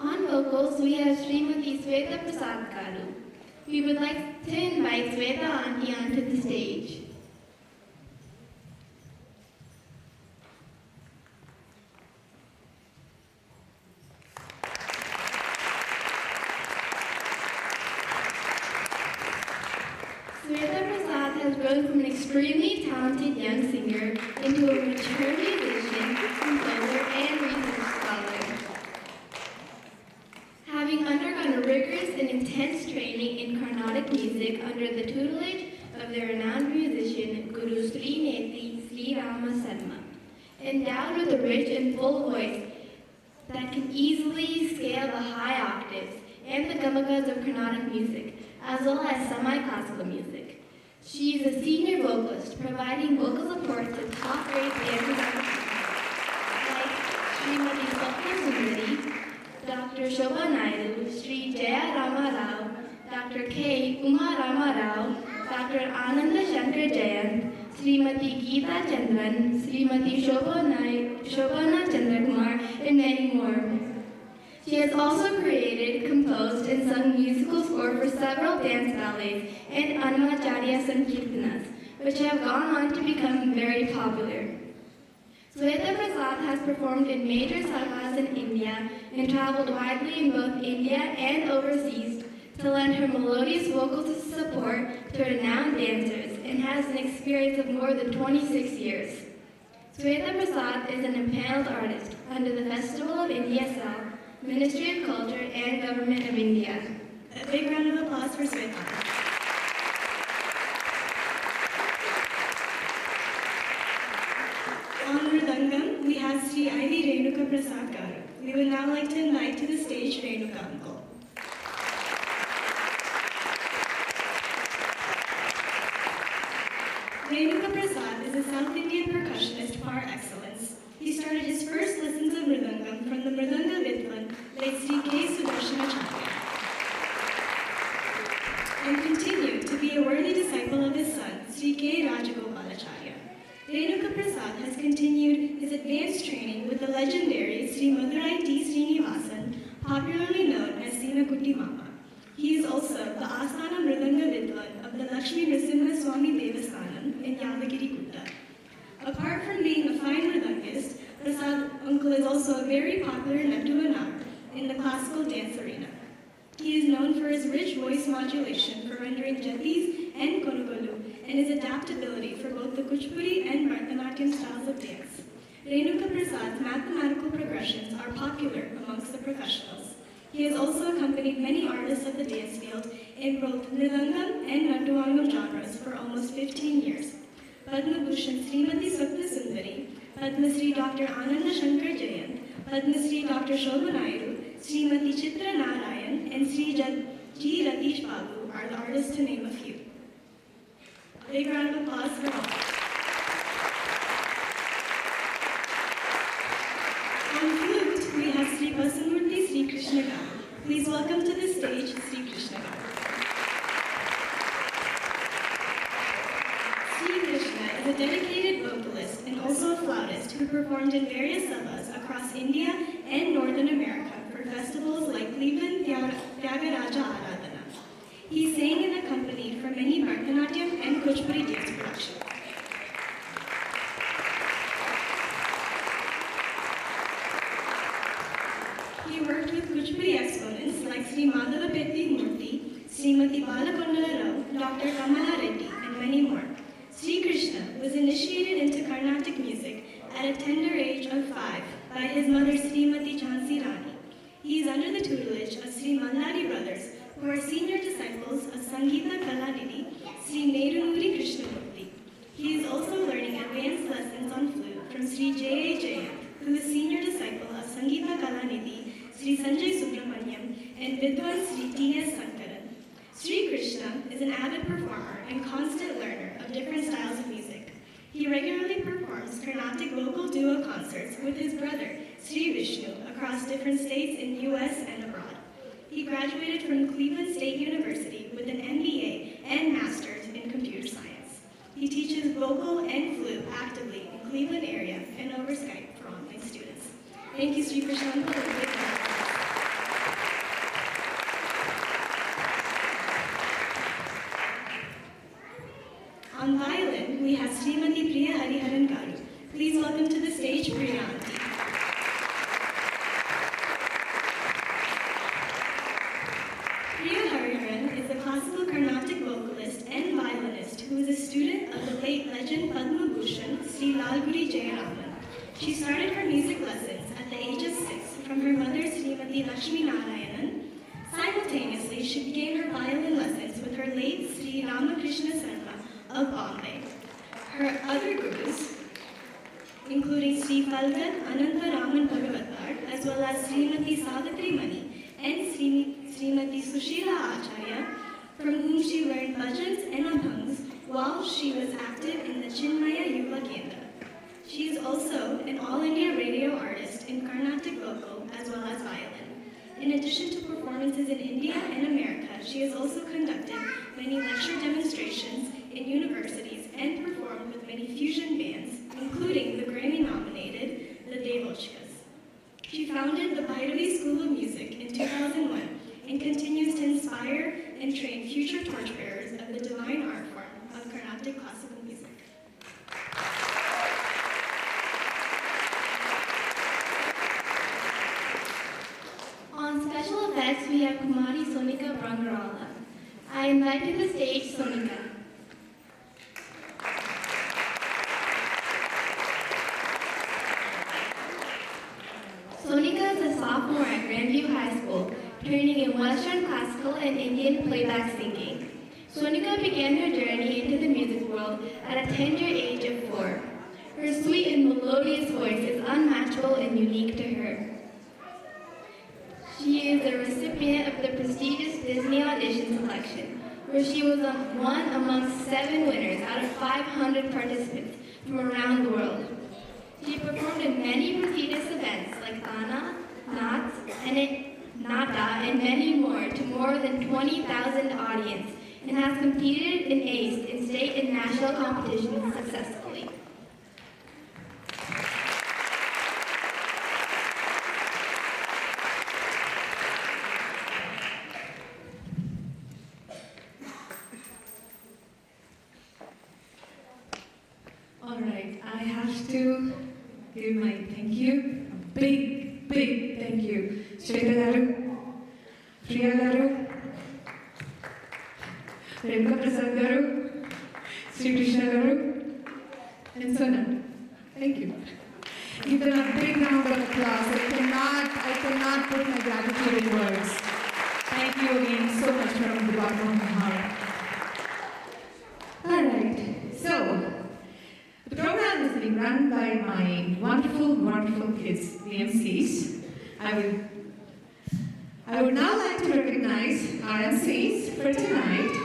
On vocals, we have Srimati Sweta Prasad Garu. We would like to invite Sweta Auntie onto the stage. Sweta Prasad has grown from an extremely talented young singer into a mature musician, composer, and research scholar. Having undergone a rigorous and intense training in Carnatic music under the tutelage of the renowned musician Guru Sri Neti Sri Rama Sarma, endowed with a rich and full voice that can easily scale the high octaves and the gamakas of Carnatic music, as well as semi-classical music. She is a senior vocalist, providing vocal support to top-grade dancers of the time, like Srimati Swapna Sundari, Dr. Shobha Naidu, Sri Jaya Rama Rao, Dr. K. Uma Rama Rao, Dr. Ananda Shankar Jayant, Srimati Geeta Chandran, Srimati Shobhana Chandrakumar, and many more. She has also created, composed, and sung musical score for several dance ballets and Annamacharya Sankirtanas, which have gone on to become very popular. Sweta Prasad has performed in major sabhas in India and traveled widely in both India and overseas to lend her melodious vocal support to renowned dancers and has an experience of more than 26 years. Sweta Prasad is an impaneled artist under the Festival of India South, Ministry of Culture, and Government of India. A big round of applause for Sweta. On Mridangam, we have Sri Ivy Renuka Prasad Garu. We would now like to invite to the stage Renuka Uncle. Renuka Prasad is a South Indian percussionist par excellence. He started his first lessons of Mridangam from the Mridanga Vidwan, late Sri K. Sudarshanacharya, and continued to be a worthy disciple of his son, Sri K. Rajagopalacharya. Renuka Prasad has continued his advanced training with the legendary Sri Madurai T. Srinivasan, popularly known as Sina Kuti Mama. He is also the Asthana Mridanga Vidwan of the Lakshmi Nrisimha Swami Devasthanam in Yadagiri Kutta. Apart from being a fine mridangist, Prasad Uncle is also a very popular Nattuvanar in the classical dance arena. He is known for his rich voice modulation for rendering Jatis and Konugolu, and his adaptability for both the Kuchipudi and Bharatanatyam styles of dance. Renuka Prasad's mathematical progressions are popular amongst the professionals. He has also accompanied many artists of the dance field in both Mridangam and Nattuvangam genres for almost 15 years. Padma Bhushan Srimati Swapna Sundari, Padma Sri Dr. Ananda Shankar Jayant, Padma Sri Dr. Shobha Naidu, Srimati Chitra Narayan, and Sri G. Ratish Babu are the artists to name a few. A big round of applause for all. On flute, we have Sri Basamurthy Sri Krishna Gaddam. Please welcome to the stage Sri Krishna Gaddam. Sri Krishna is a dedicated vocalist and also a flautist who performed in various sabhas across India and Northern America for festivals like Cleveland Tyagaraja Aradhana. He sang and accompanied for many Bharatanatyam and Kuchipudi dance productions. He worked with Kuchipudi exponents like Sri Madhava Petti Murthy, Srimati Balakondala Rao, Dr. Kamala Reddy, and many more. Sri Krishna was initiated into Carnatic music at a tender age of 5 by his mother Srimati Jhansi Rani. He is under the tutelage of Sri Mallari brothers, who are senior disciples of Sangeeta Kalanidhi, Sri Nerunuri Krishnamurthy. He is also learning advanced lessons on flute from Sri J.A. Jayant, who is senior disciple of Sangeeta Kalanidhi, Sri Sanjay Subramanyam, and Vidwan Sri T.S. Sankaran. Sri Krishna is an avid performer and constant learner of different styles of music. He regularly performs Carnatic vocal duo concerts with his brother, Sri Vishnu, across different states in the U.S. and abroad. He graduated from Cleveland State University with an MBA and Master's in Computer Science. He teaches vocal and flute actively in Cleveland area and over Skype for online students. Thank you, Sri Krishna. On violin, we have Srimati Priya Hariharan Garu. Please welcome to the stage Priya Aunty. Priya Hariharan is a classical Carnatic vocalist and violinist who is a student of the late legend Padma Bhushan Sri Lalguri Jayaraman. She started her music lessons at the age of 6 from her mother Srimati Lakshmi Narayanan. Simultaneously, she began her violin lessons with her late Sri Ramakrishna Sarma of Bombay. Her other gurus, including Sri Falgat Ananta Raman Bhagavatar, as well as Srimati Savitri Mani and Srimati Sushila Acharya, from whom she learned bhajans and abhangs while she was active in the Chinmaya Yuva Kendra. She is also an All India radio artist in Carnatic vocal as well as violin. In addition to performances in India and America, she has also conducted many lecture demonstrations in universities and performed with many fusion bands, including the Grammy-nominated The Devochkas. She founded the Bhairavi School of Music in 2001 and continues to inspire and train future torchbearers of the divine art form of Carnatic classical music. On special effects, we have Kumari Sonika Brangarala. I invite to the stage Sonika. Sonika is a sophomore at Grandview High School, training in Western classical and Indian playback singing. Sonika began her journey into the music world at a tender age of 4. Her sweet and melodious voice is unmatchable and unique to her. She is a recipient of the prestigious Disney Audition Selection, where she was one amongst 7 winners out of 500 participants from around the world. She performed in many prestigious events like Anna, Nats, and Nata, and many more to more than 20,000 audience, and has competed and aced in state and national competitions successfully. All right, I have to give my thank you, a big thank you. Shweta Garu, Priya Garu, Rangapravesam Garu, Sri Krishna Garu, and Sona. Thank you. Give them a big round of applause. I cannot put my gratitude in words. Thank you again so much from the bottom of my heart. All right, so the program is being run by my wonderful kids, the MCs. I would now like to recognize our MCs for tonight.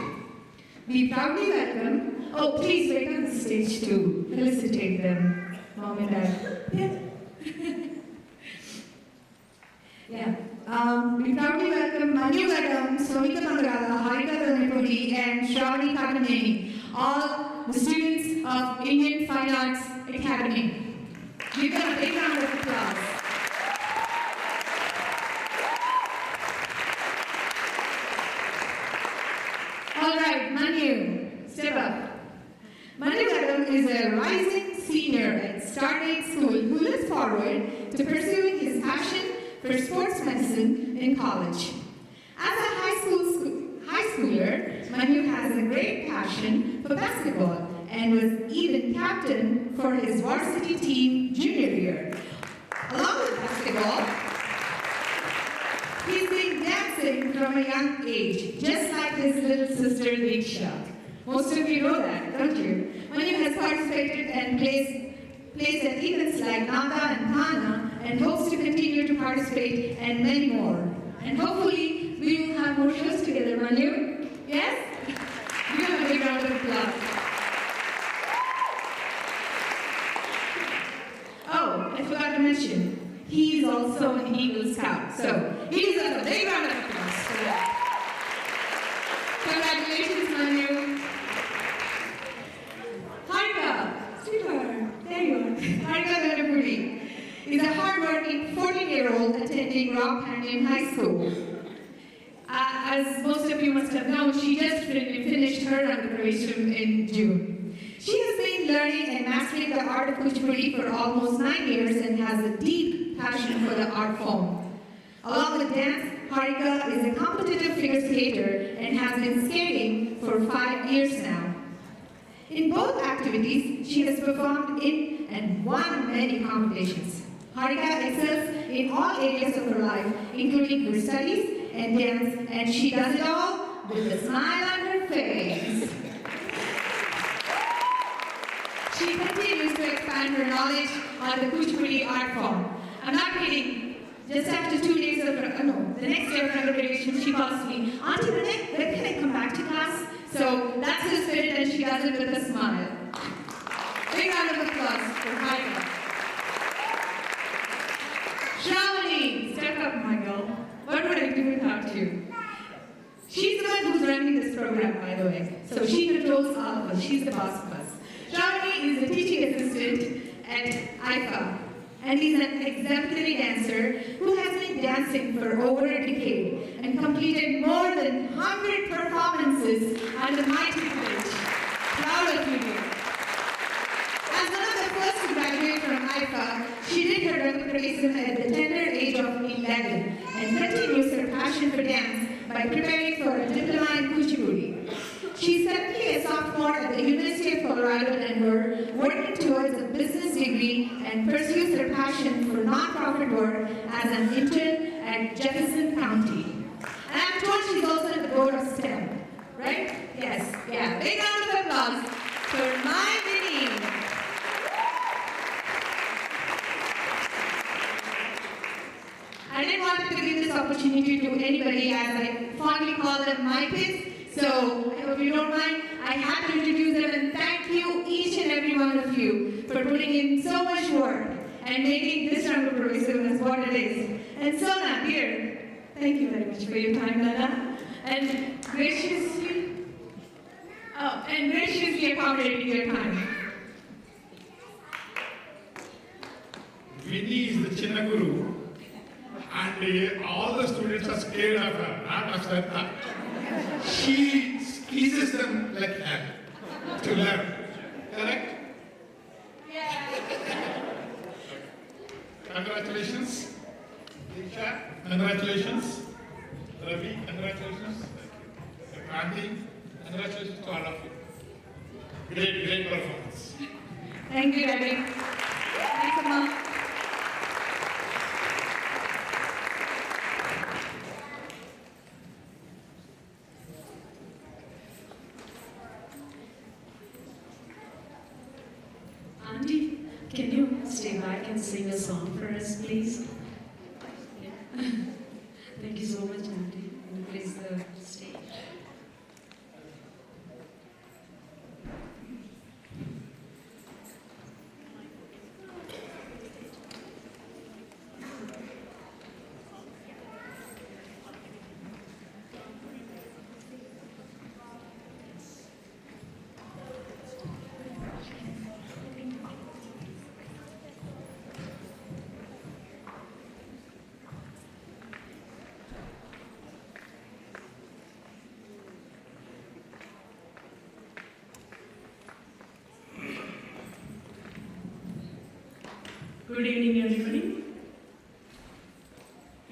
We proudly welcome. Oh, please wait on the stage to felicitate them, Mom and Dad. Yeah. We proudly welcome Deeksha Gaddam Rangapravesam, and Shravani Katamneni, all the students of Indian Fine Arts Academy. Give them a big round of applause. All right, Manu, step up. Manu Gaddam is a rising senior at Stardate School who looks forward to pursuing his passion for sports medicine in college. As a high schooler, Manu has a great passion for basketball and was even captain for his varsity team junior year. Along with basketball, he's been dancing from a young age, just like his little sister Deeksha. Most of you know that, don't you? Manu has participated and plays at events like Nanda and Thana and hopes to continue to participate and many more. And hopefully we will have more shows together, Manu. Yes? Give him a big round of applause. Oh, I forgot to mention, he is also an Eagle Scout. So he deserves a big round of applause for that. Congratulations, Manu. Harika, sweetheart, there you are. Harika Rangapravesam is a hardworking 14-year-old attending Rock Canyon High School. As most of you must have known, she just finished her Rangapravesam in June. She has been learning and mastering the art of Kuchipudi for almost 9 years and has a deep passion for the art form. Along with dance, Harika is a competitive figure skater and has been skating for 5 years now. In both activities, she has performed in and won many competitions. Harika excels in all areas of her life, including her studies and dance, and she does it all with a smile on her face. She continues to expand her knowledge on the Kuchipudi art form. I'm not kidding. Just after 2 days of, the next day of Rangapravesam, she calls me, Auntie Renee, when can I come back to class? So that's her spirit and she does it with a smile. Big round of applause for Harika. Shravani, step up, my girl. What would I do without you? She's the one who's running this program, by the way. So she controls all of us. She's the boss of us. Shravani is a teaching assistant at IFA. And he's an exemplary dancer who has been dancing for over a decade and completed more than 100 performances on the mighty stage. Proud of you, dear. As one of the first to graduate from IFA, she did her Rangapravesam at the tender age of 11 and continues her passion for dance by preparing for a diploma in Kuchipudi. She's currently a sophomore at the University of Colorado Denver, working towards a business degree and pursues her passion for nonprofit work as an intern at Jefferson County. And I'm told she's also at the board of STEM, right? Yes, yeah. Big round of applause for my Vinny. I didn't want to give this opportunity to anybody, as I fondly call them my kids. So, I hope you don't mind, I had to introduce them and thank you, each and every one of you, for putting in so much work and making this Rangapravesam as what it is. And Sona, dear, thank you very much for your time, Nana. And graciously accommodating your time. Vinny is the Chinna Guru, and all the students are scared of her, not of Sarita. She squeezes them like hell to learn. Correct? Yeah. Congratulations. Deeksha, congratulations. Ravi, congratulations. Gandhi, congratulations to all of you. Great performance. Thank you, Ravi. Thanks, Amma. Auntie, can you stay back and sing a song for us, please? Yeah. Thank you so much, Auntie. And please the stage. Good evening, everybody.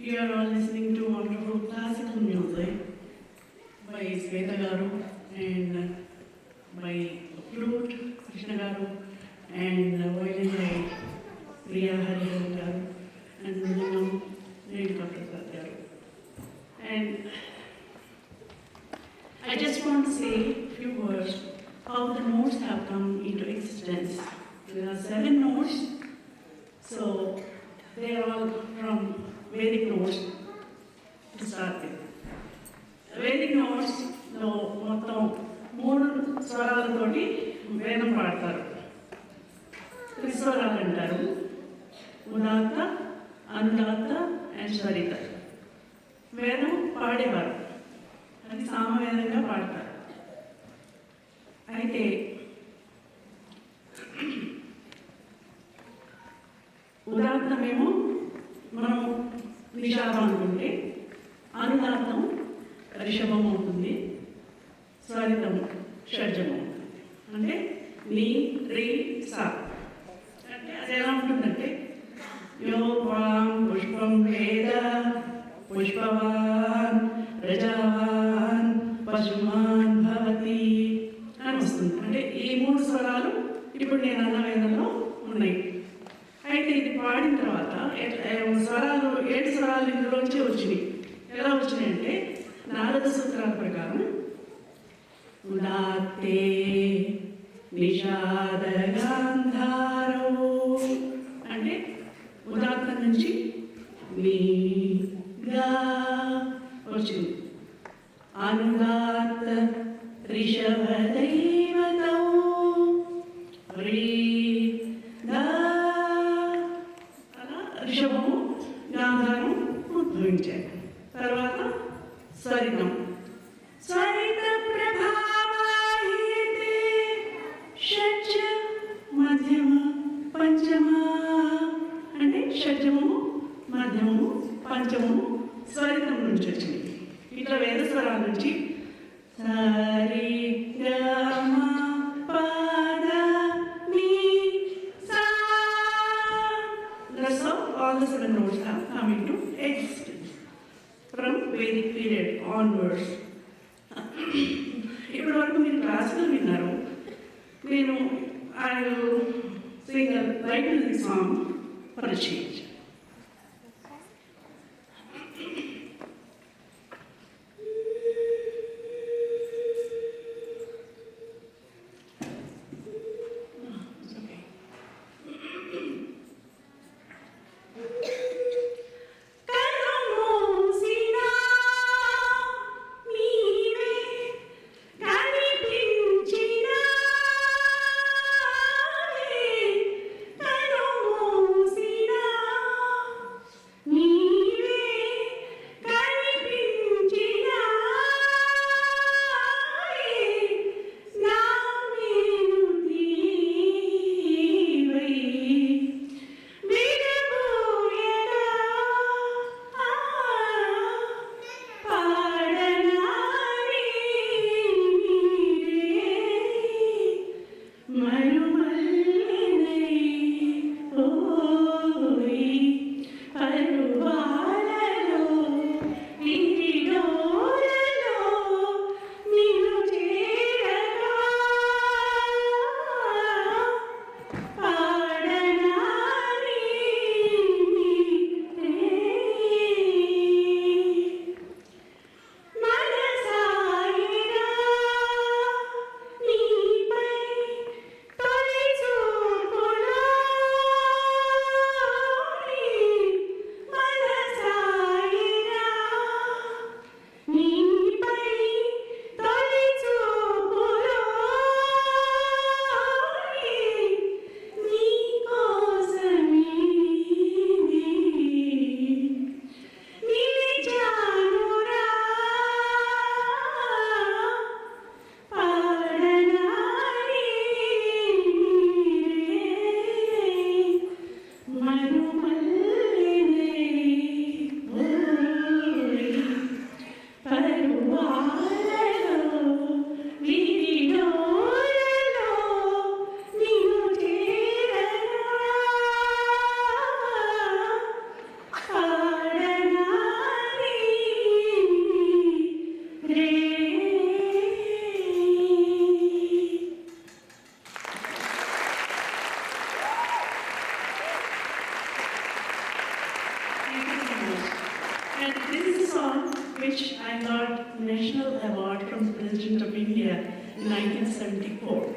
You are all listening to wonderful classical music by Sweta Garu and by flute Krishna Garu and violin by Priya Hariharan Garu and Mridangam Deeksha Garu. And I just want to say a few words how the notes have come into existence. There are 7 notes, so they are all from Vedic notes to start with. Vedic notes లో మొత్తం 3 స్వరాలతోటి వేదం పాడతారు. త్రిస్వరాలు అంటారు. ఉదాత్త, అనుదాత్త and స్వరిత. వేదం పాడేవారు, అది సామవేదంగా పాడతారు. అయితే ఉదాత్తమేమో మనం నిషాదం అనుకుంటే, అనుదాత్తం రిషభం అవుతుంది, స్వరితం షడ్జం అవుతుంది. అంటే నీ రీ సా అంటే అది ఎలా ఉంటుందంటే యో పాం పుష్పం వేద పుష్పవాన్ ప్రజావాన్ పశుమాన్ భవతి అని వస్తుంది. అంటే ఈ 3 స్వరాలు ఇప్పుడు నేను అన్న వేదంలో ఉన్నాయి. అయితే ఇది పాడిన తర్వాత స్వరాలు 7 స్వరాలు ఇందులోంచి వచ్చినాయి. ఎలా వచ్చినాయంటే నారద సూత్రాల ప్రకారం ఉదాత్తే నిషాదగాంధారో అంటే ఉదాత్తం నుంచి గా వచ్చింది. అనుదాత్త రిషభదైవతో అలా రిషభము గాంధారం ఉద్భవించాయి. తర్వాత స్వరితం స్వరిత ప్రభావాహితే షడ్జ మధ్యమ పంచమ అంటే షడ్జమము మధ్యమము పంచమము స్వరితం నుంచి వచ్చింది. ఇట్లా వేద స్వరాల నుంచి సరి గమ పద ని సా. That's how all the 7 notes have come into existence from Vedic period onwards. ఇప్పటి వరకు మీరు క్లాసికల్ విన్నారు. నేను I will sing a light music song for a change. And this is a song which I got National Award from the President of India in 1974.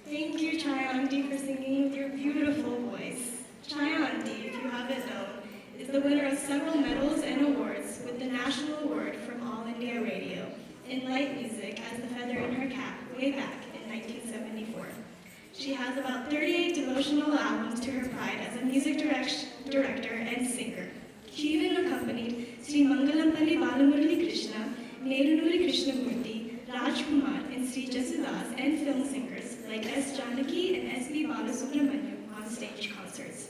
Thank you, Chaya Auntie, for singing with your beautiful voice. Chaya Auntie, if you haven't known, is the winner of several medals and awards with the National Award from All India Radio in light music as the feather in her cap way back in 1974. She has about 38 devotional albums to her pride as a music director and singer. She even accompanied Sri Mangalampalli Balamurali Krishna, Nerunuri Krishnamurti, Rajkumar, and Sri Jasudas and film singers like S. Janaki and S. B. Balasubramaniam on stage concerts.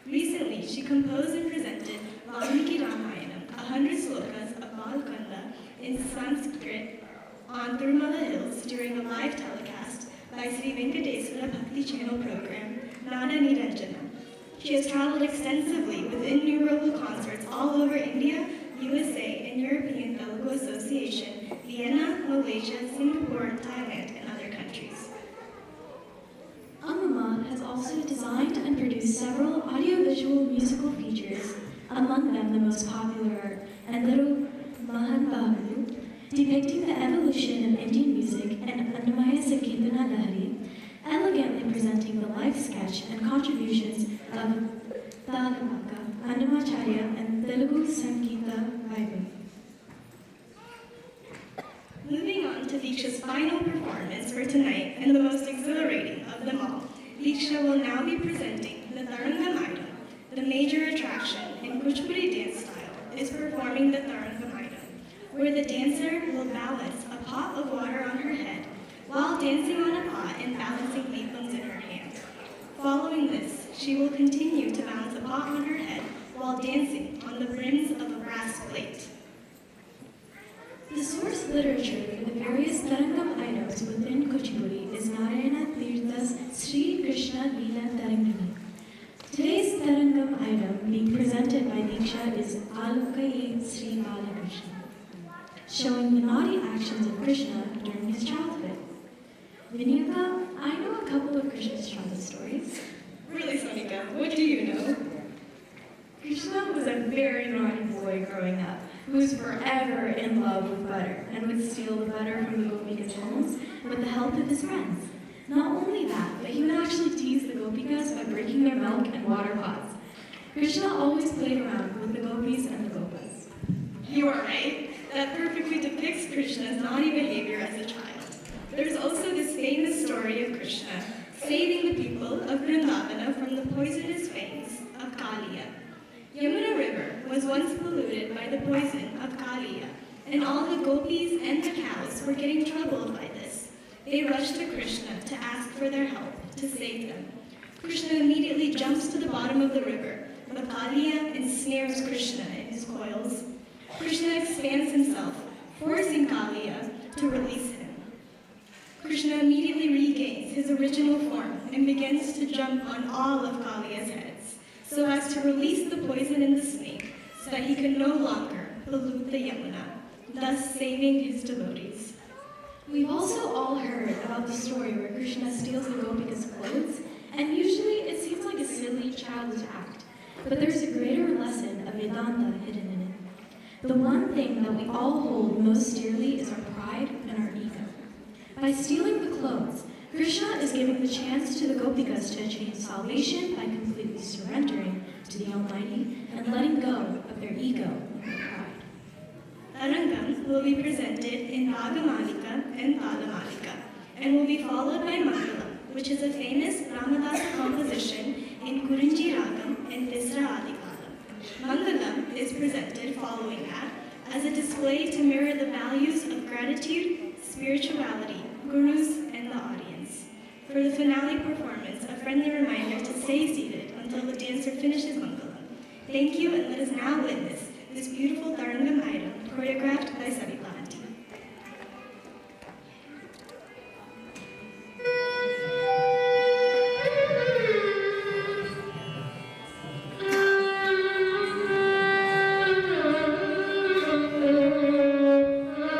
Recently, she composed and presented Valmiki Ramayanam, 100 slokas of Balkanda in Sanskrit on Thirumala Hills during a live telecast by Sri Venkateswara Bhakti channel program, Nada Niranjana. She has traveled extensively with innumerable concerts all over India, USA, and European Telugu Association, Vienna, Malaysia, Singapore, Thailand, and other countries. Amama has also designed and produced several audiovisual musical features, among them the most popular and Little Mahan Bahalu, depicting the evolution of Indian music, and Annamaya Sankirtana Lahari, elegantly presenting the life sketch and contributions of Dagamaka, Annamacharya, and Telugu Sankita Vaibhav. Moving on to Deeksha's final performance for tonight, and the most exhilarating of them all, Deeksha will now be presenting the Tarangam item. The major attraction in Kuchipudi dance style is performing the Tarangam item, where the dancer will balance a pot of water on her head while dancing on a pot and balancing leathams in her hand. Following this, she will continue to balance a pot on her head while dancing on the brims of a brass plate. The source literature for the various Tarangam items within Kuchipudi is Narayana Tirtha's Sri Krishna Leela Tarangani. Today's Tarangam item being presented by Deeksha is Alukaye Sri Balakrishna, showing the naughty actions of Krishna during his childhood. Vinayaka, I know a couple of Krishna's childhood stories. Really, Sonika, what do you know? Krishna was a very naughty boy growing up, who was forever in love with butter and would steal the butter from the Gopikas' homes with the help of his friends. Not only that, but he would actually tease the Gopikas by breaking their milk and water pots. Krishna always played around with the Gopis and the Gopas. You are right. That perfectly depicts Krishna's naughty behavior as a child. There's also this famous story of Krishna saving the people of Vrindavana from the poisonous fangs of Kaliya. Yamuna River was once polluted by the poison of Kaliya, and all the gopis and the cows were getting troubled by this. They rushed to Krishna to ask for their help to save them. Krishna immediately jumps to the bottom of the river, but Kaliya ensnares Krishna in his coils. Krishna expands himself, forcing Kaliya to release him. Krishna immediately regains his original form and begins to jump on all of Kaliya's heads, so as to release the poison in the snake, so that he could no longer pollute the Yamuna, thus saving his devotees. We've also all heard about the story where Krishna steals the Gopikas' clothes, and usually it seems like a silly, childish act, but there's a greater lesson of Vedanta hidden in it. The one thing that we all hold most dearly is our pride and our ego. By stealing the clothes, Krishna is giving the chance to the Gopikas to achieve salvation by completely surrendering to the Almighty and letting go of their ego and their pride. Tarangam will be presented in Ragamalika and Tadamalika, and will be followed by Mangalam, which is a famous Ramadasa composition in Kurinji Ragam and Tisra Adikalam. Mangalam is presented following that as a display to mirror the values of gratitude, spirituality, gurus, and the audience. For the finale performance, a friendly reminder to stay seated until the dancer finishes Mangalam. Thank you, and let us now witness this beautiful Tarangam item choreographed by Savita Auntie. Thank you.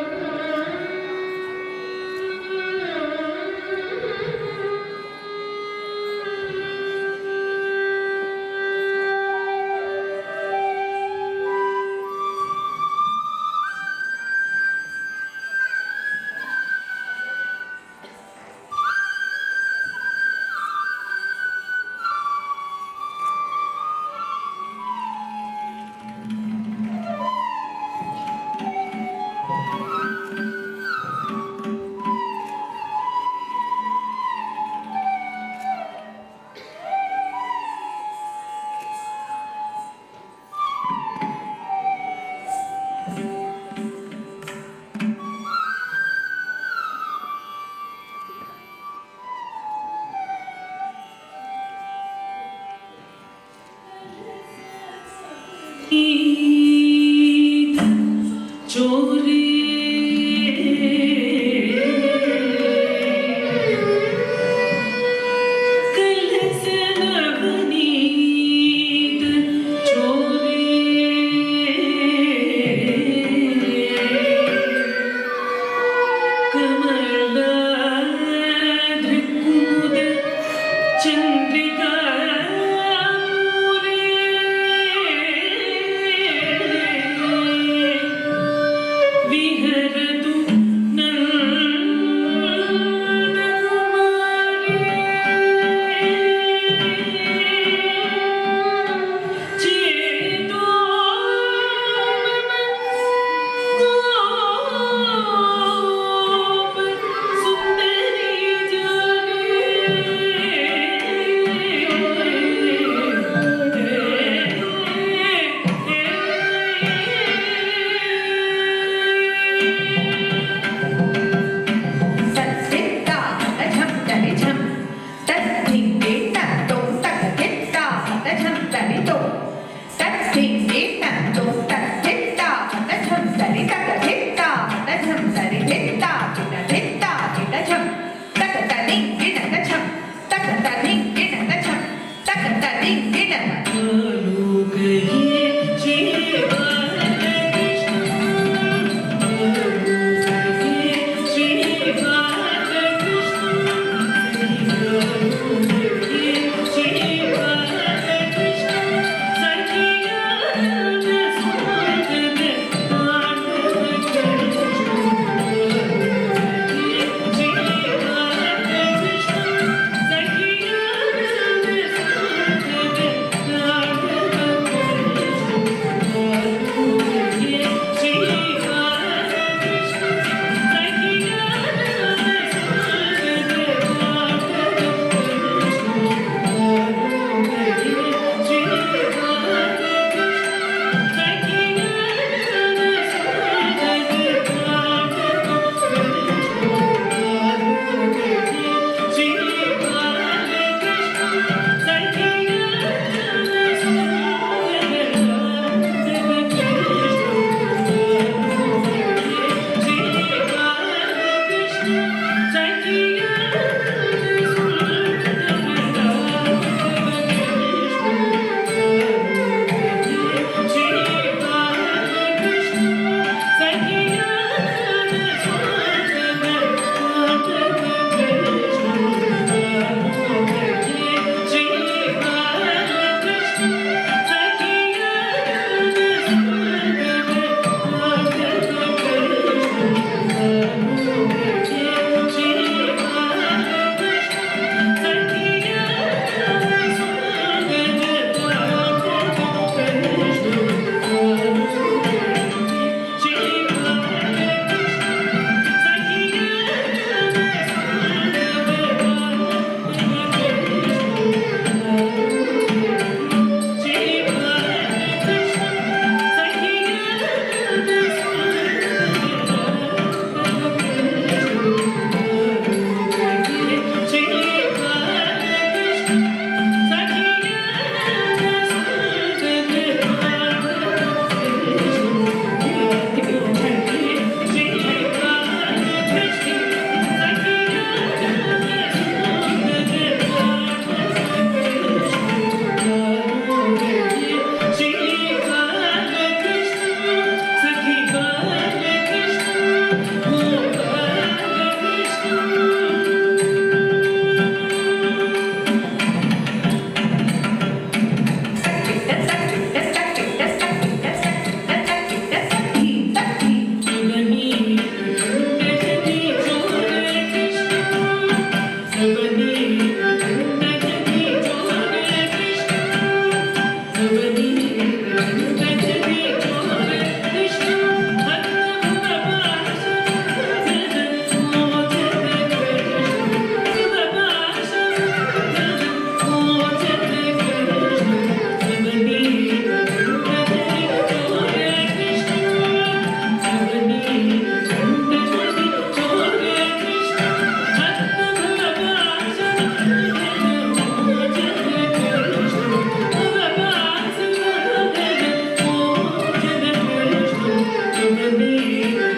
me.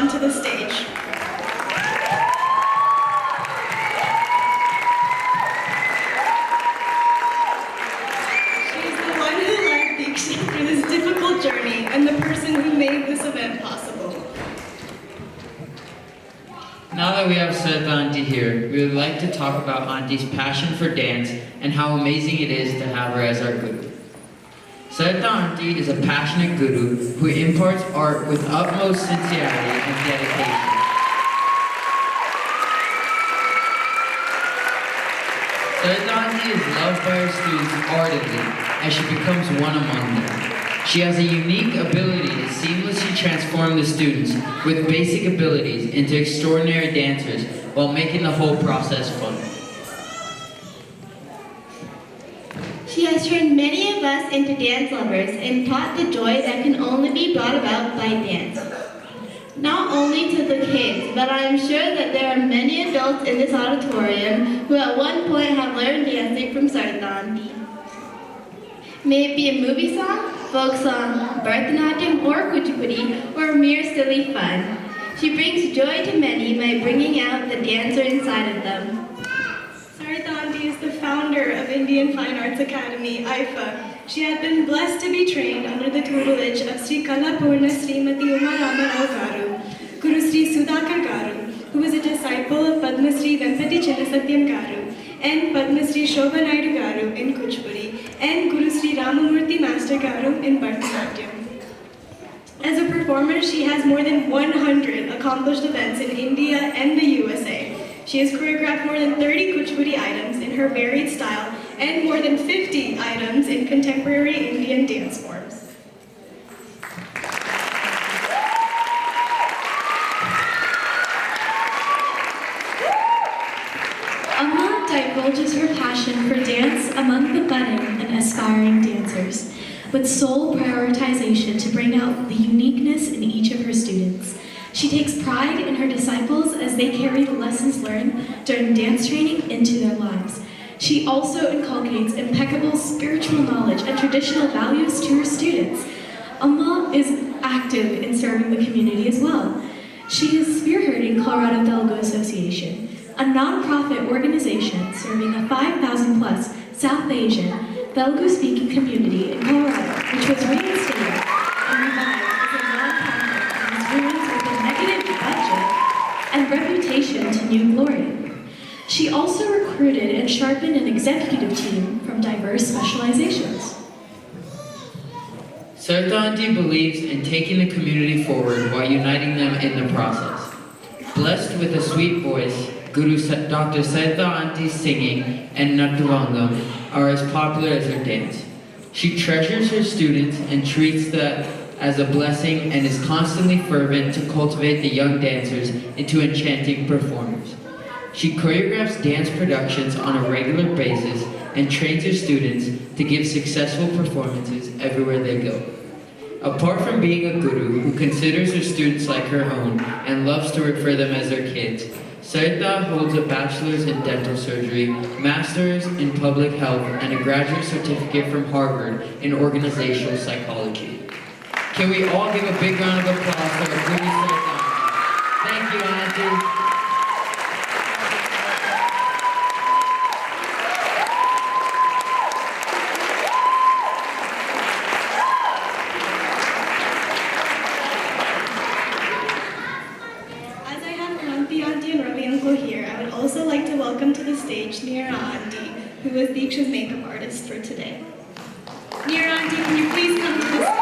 onto the stage. She's the one who led Deeksha through this difficult journey and the person who made this event possible. Now that we have Sarita Auntie here, we would like to talk about Auntie's passion for dance and how amazing it is to have her as our guru. Sarita Auntie is a passionate guru who imparts art with utmost sincerity and dedication. Sarita Auntie is loved by her students ardently as she becomes one among them. She has a unique ability to seamlessly transform the students with basic abilities into extraordinary dancers while making the whole process fun. She has turned many of us into dance lovers and taught the joy that can only be brought about by dance. Not only to the kids, but I am sure that there are many adults in this auditorium who at one point have learned dancing from Sarita Auntie. May it be a movie song, folk song, Bharatanatyam or Kuchipudi, or mere silly fun. She brings joy to many by bringing out the dancer inside of them. Sarita Auntie is the founder of Indian Fine Arts Academy, IFA. She had been blessed to be trained under the tutelage of Sri Kalapurna Srimati Uma Ramarao Garu, Guru Sri Sudhakar Garu, who was a disciple of Padma Sri Vempati Chinnasatyam Garu, and Padma Sri Shobha Naidu Garu in Kuchipudi, and Guru Sri Ramamurthy Master Garu in Bharatanatyam. As a performer, she has more than 100 accomplished events in India and the USA. She has choreographed more than 30 Kuchipudi items in her varied style and more than 50 items in contemporary Indian dance forms. Amma divulges her passion for dance among the budding and aspiring dancers, with sole prioritization to bring out the uniqueness in each of her students. She takes pride in her disciples as they carry the lessons learned during dance training into their lives. She also inculcates impeccable spiritual knowledge and traditional values to her students. Amma is active in serving the community as well. She is spearheading Colorado Telugu Association, a non-profit organization serving a 5,000 plus South Asian Telugu-speaking community in Colorado, which was reinstated and revived as a non-profit and is ruined with a negative budget and reputation to new glory. She also recruited and sharpened an executive team from diverse specializations. Sarita Auntie believes in taking the community forward while uniting them in the process. Blessed with a sweet voice, Guru Dr. Sarita Auntie's singing and Natuvangam are as popular as her dance. She treasures her students and treats that as a blessing and is constantly fervent to cultivate the young dancers into enchanting performers. She choreographs dance productions on a regular basis and trains her students to give successful performances everywhere they go. Apart from being a guru who considers her students like her own and loves to refer them as her kids, Sarita holds a bachelor's in dental surgery, master's in public health, and a graduate certificate from Harvard in organizational psychology. Can we all give a big round of applause for our guru Sarita? Thank you, Auntie. Here, I would also like to welcome to the stage Neera Auntie, who was Deeksha's makeup artist for today. Neera Auntie, can you please come to the stage?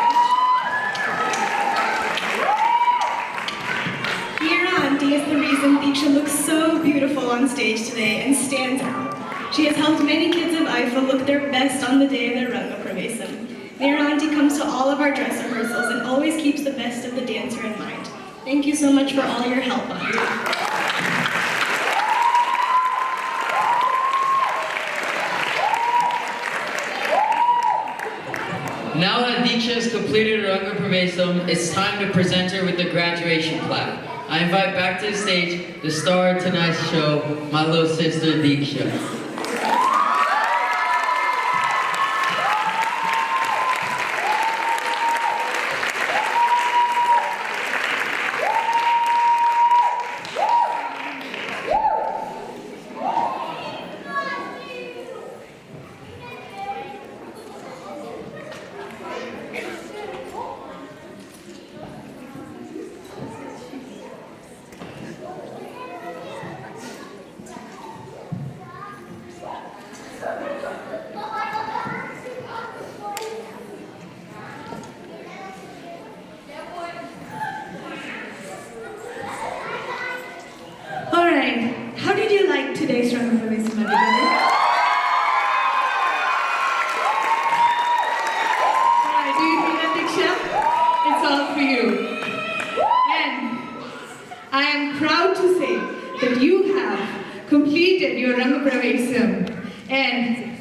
Neera Auntie is the reason Deeksha looks so beautiful on stage today and stands out. She has helped many kids of IFA look their best on the day of their Rangapravesam. Neera Auntie comes to all of our dress rehearsals and always keeps the best of the dancer in mind. Thank you so much for all your help, Auntie. Now that Deeksha has completed her Rangapravesam, it's time to present her with the graduation plaque. I invite back to the stage the star of tonight's show, my little sister Deeksha. everybody. Alright, do you hear that, Deeksha? It's all for you. And I am proud to say that you have completed your Rangapravesam, and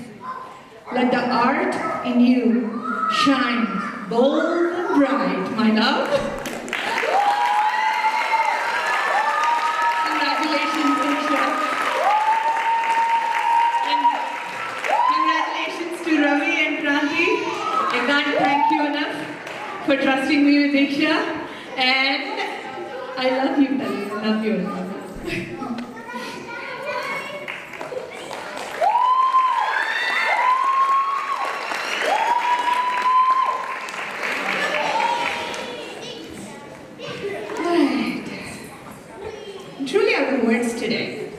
let the art in you shine bold and bright, my love. Congratulations, Deeksha. And congratulations to Ravi and Kranti. I can't thank you enough for trusting me with Deeksha. And I love you, Tali. I love you. Truly out of words today.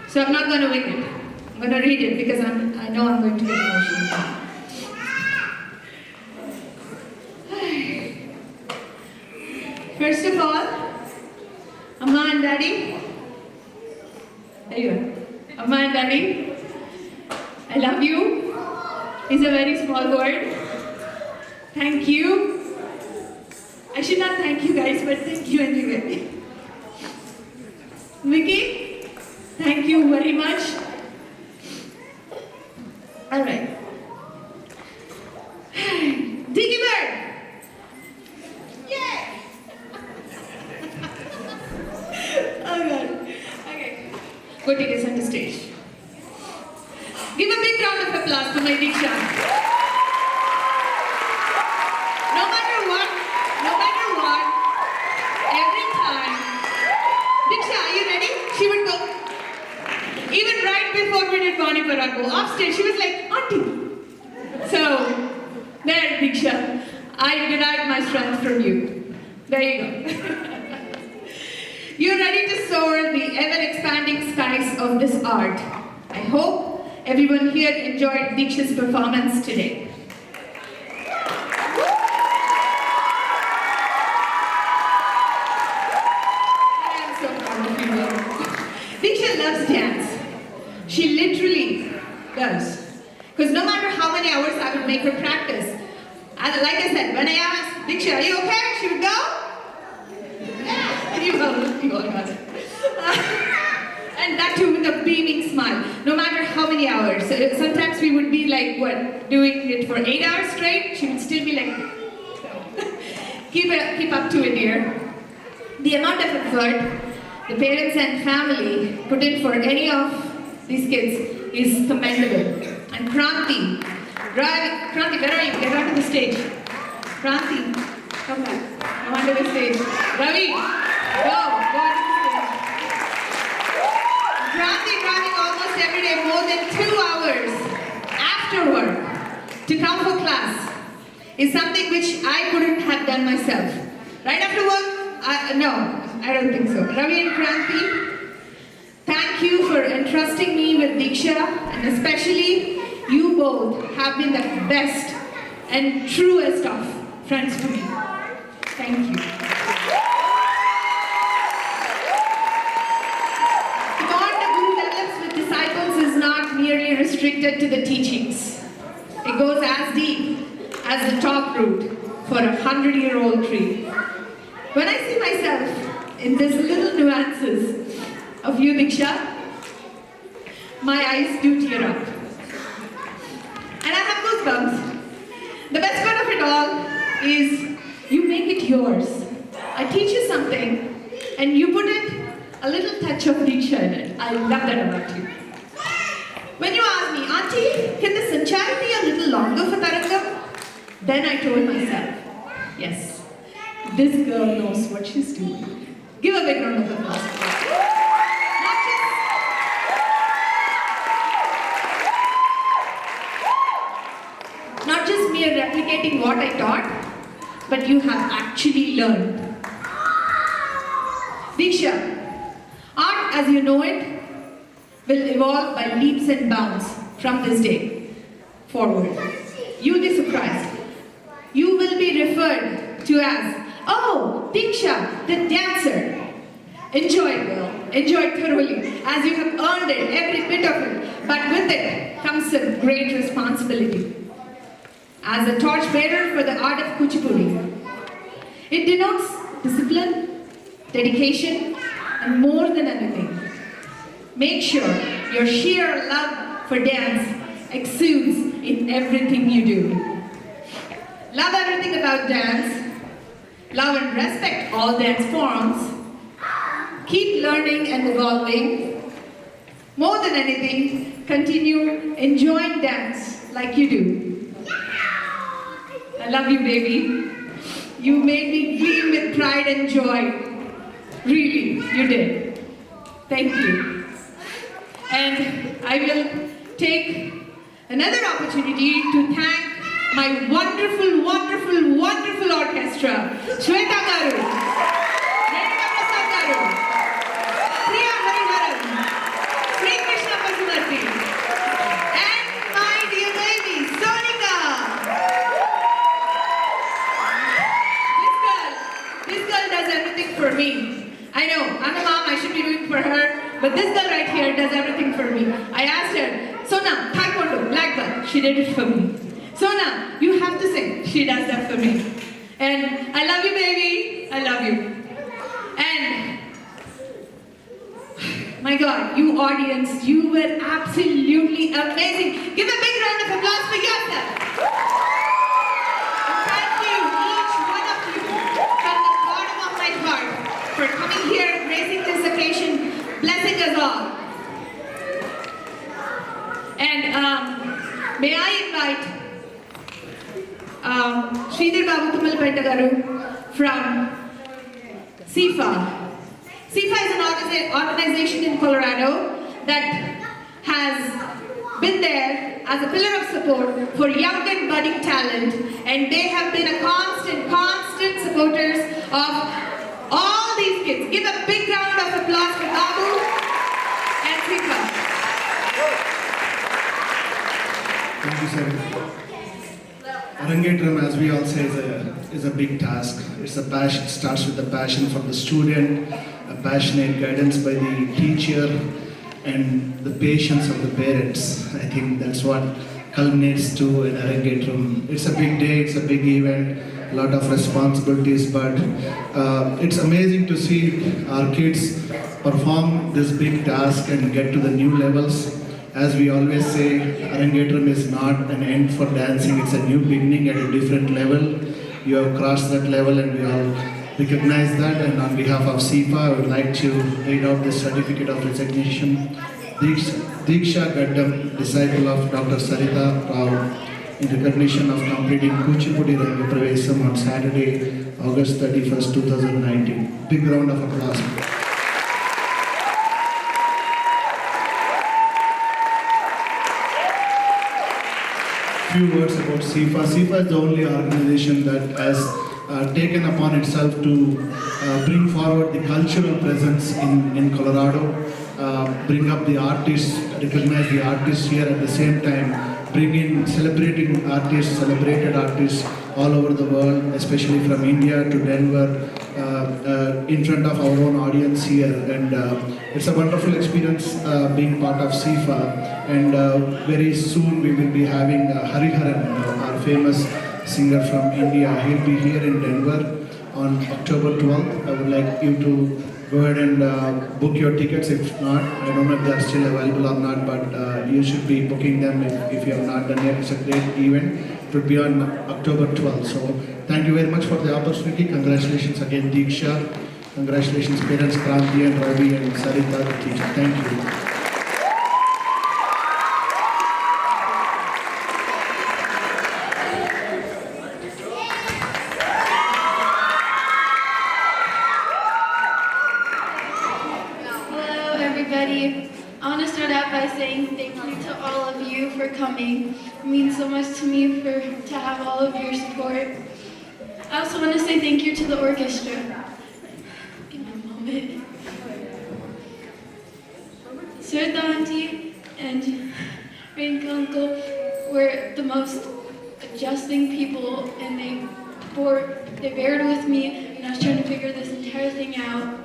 So I'm not going to wing it. I'm going to read it because I know I'm going to get emotional. First of all, Amma and Daddy. There you are. Amma and Daddy, I love you. It's a very small word. Thank you. I should not thank you guys, but thank you anyway. Vicky, thank you very much. All right. Diggy Bird. Yay! Oh God. Okay. Go take us on the stage. Give a big round of applause to my Deeksha. No matter what, every time. Deeksha, are you ready? She would go. Even right before we did Vani Parago, upstairs, she was like, Auntie. So, there, Deeksha, I derived my strength from you. There you go. You're ready to soar the ever-expanding skies of this art. I hope everyone here enjoyed Deeksha's performance today. Deeksha loves dance. She literally does. Because no matter how many hours I would make her practice, like I said, when I asked, Deeksha, are you okay? She would go, yeah, you all got it. And that too with a beaming smile, no matter how many hours. Sometimes we would be like, doing it for 8 hours straight, she would still be like, keep up to it, dear. The amount of effort the parents and family put in for any of these kids is commendable. And Kranti, where are you? Get onto the stage. Kranti, come back. Come onto the stage. Ravi, go onto the stage. Kranti driving almost every day, more than 2 hours after work to come for class is something which I couldn't have done myself. Right after work? No. I don't think so. Ravi and Kranti, thank you for entrusting me with Deeksha, and especially you both have been the best and truest of friends for me. Thank you. The bond the Guru develops with disciples is not merely restricted to the teachings. It goes as deep as the top root for a 100-year-old tree. When I see myself in these little nuances of you, Deeksha, my eyes do tear up. And I have goosebumps. The best part of it all is you make it yours. I teach you something and you put it a little touch of Deeksha in it. I love that about you. When you asked me, Auntie, can the Sanchari be a little longer for Tarangam? Then I told myself, yes, this girl knows what she's doing. Give a big round of applause. Not just mere replicating what I taught, but you have actually learned. Deeksha, art as you know it will evolve by leaps and bounds from this day forward. You'll be surprised. You will be referred to as, oh, Deeksha, the dancer. Enjoy it, girl. Enjoy it thoroughly, as you have earned it, every bit of it. But with it comes a great responsibility. As a torchbearer for the art of Kuchipudi, it denotes discipline, dedication, and more than anything, make sure your sheer love for dance exudes in everything you do. Love everything about dance. Love and respect all dance forms. Keep learning and evolving. More than anything, continue enjoying dance like you do. I love you, baby. You made me gleam with pride and joy. Really, you did. Thank you. And I will take another opportunity to thank my wonderful, wonderful, wonderful orchestra. Shweta Garu, Rangapravesam Garu, Priya Hariharan, Sri Krishna Pasumarthi, and my dear baby, Sonika. This girl does everything for me. I know, I'm a mom, I should be doing for her, but this girl right here does everything for me. I asked her, Sona, Taekwondo, black belt. She did it for me. Sona, you have to sing. She does that for me. And I love you, baby. I love you. And my God, you audience, you were absolutely amazing. Give a big round of applause for yourself. And thank you, each one of you, from the bottom of my heart, for coming here, gracing this occasion, blessing us all. And may I invite Sridhar Babu Tumalpenta Garu from CIFA. CIFA is an organization in Colorado that has been there as a pillar of support for young and budding talent, and they have been a constant supporters of all these kids. Give a big round of applause for Babu and CIFA. Thank you, sir. Rangapravesam, as we all say, is a big task. It's a passion. It starts with the passion from the student, a passionate guidance by the teacher, and the patience of the parents. I think that's what culminates to an Rangapravesam. It's a big day. It's a big event. A lot of responsibilities, but it's amazing to see our kids perform this big task and get to the new levels. As we always say, Rangapravesam is not an end for dancing, it's a new beginning at a different level. You have crossed that level and we all recognize that, and on behalf of CIFA, I would like to read out the certificate of resignation. Deeksha Gaddam, disciple of Dr. Sarita Rao, in recognition of completing Kuchipudi Rangapravesam on Saturday, August 31st, 2019. Big round of applause. Few words about CIFA. CIFA is the only organization that has taken upon itself to bring forward the cultural presence in Colorado, bring up the artists, recognize the artists here, at the same time bring in celebrated artists all over the world, especially from India to Denver, in front of our own audience here. And it's a wonderful experience being part of CIFA. And very soon we will be having Hariharan, our famous singer from India. He'll be here in Denver on October 12th. I would like you to go ahead and book your tickets. If not, I don't know if they are still available or not, but you should be booking them if you have not done yet. It's a great event. It will be on October 12th. So thank you very much for the opportunity. Congratulations again, Deeksha. Congratulations, parents Kranti and Ravi and Sarita, the teacher. Thank you. I want to start out by saying thank you to all of you for coming. It means so much to me to have all of your support. I also want to say thank you to the orchestra. Give me a moment. Sir Auntie and Rank Uncle were the most adjusting people, and they bared with me, and I was trying to figure this entire thing out.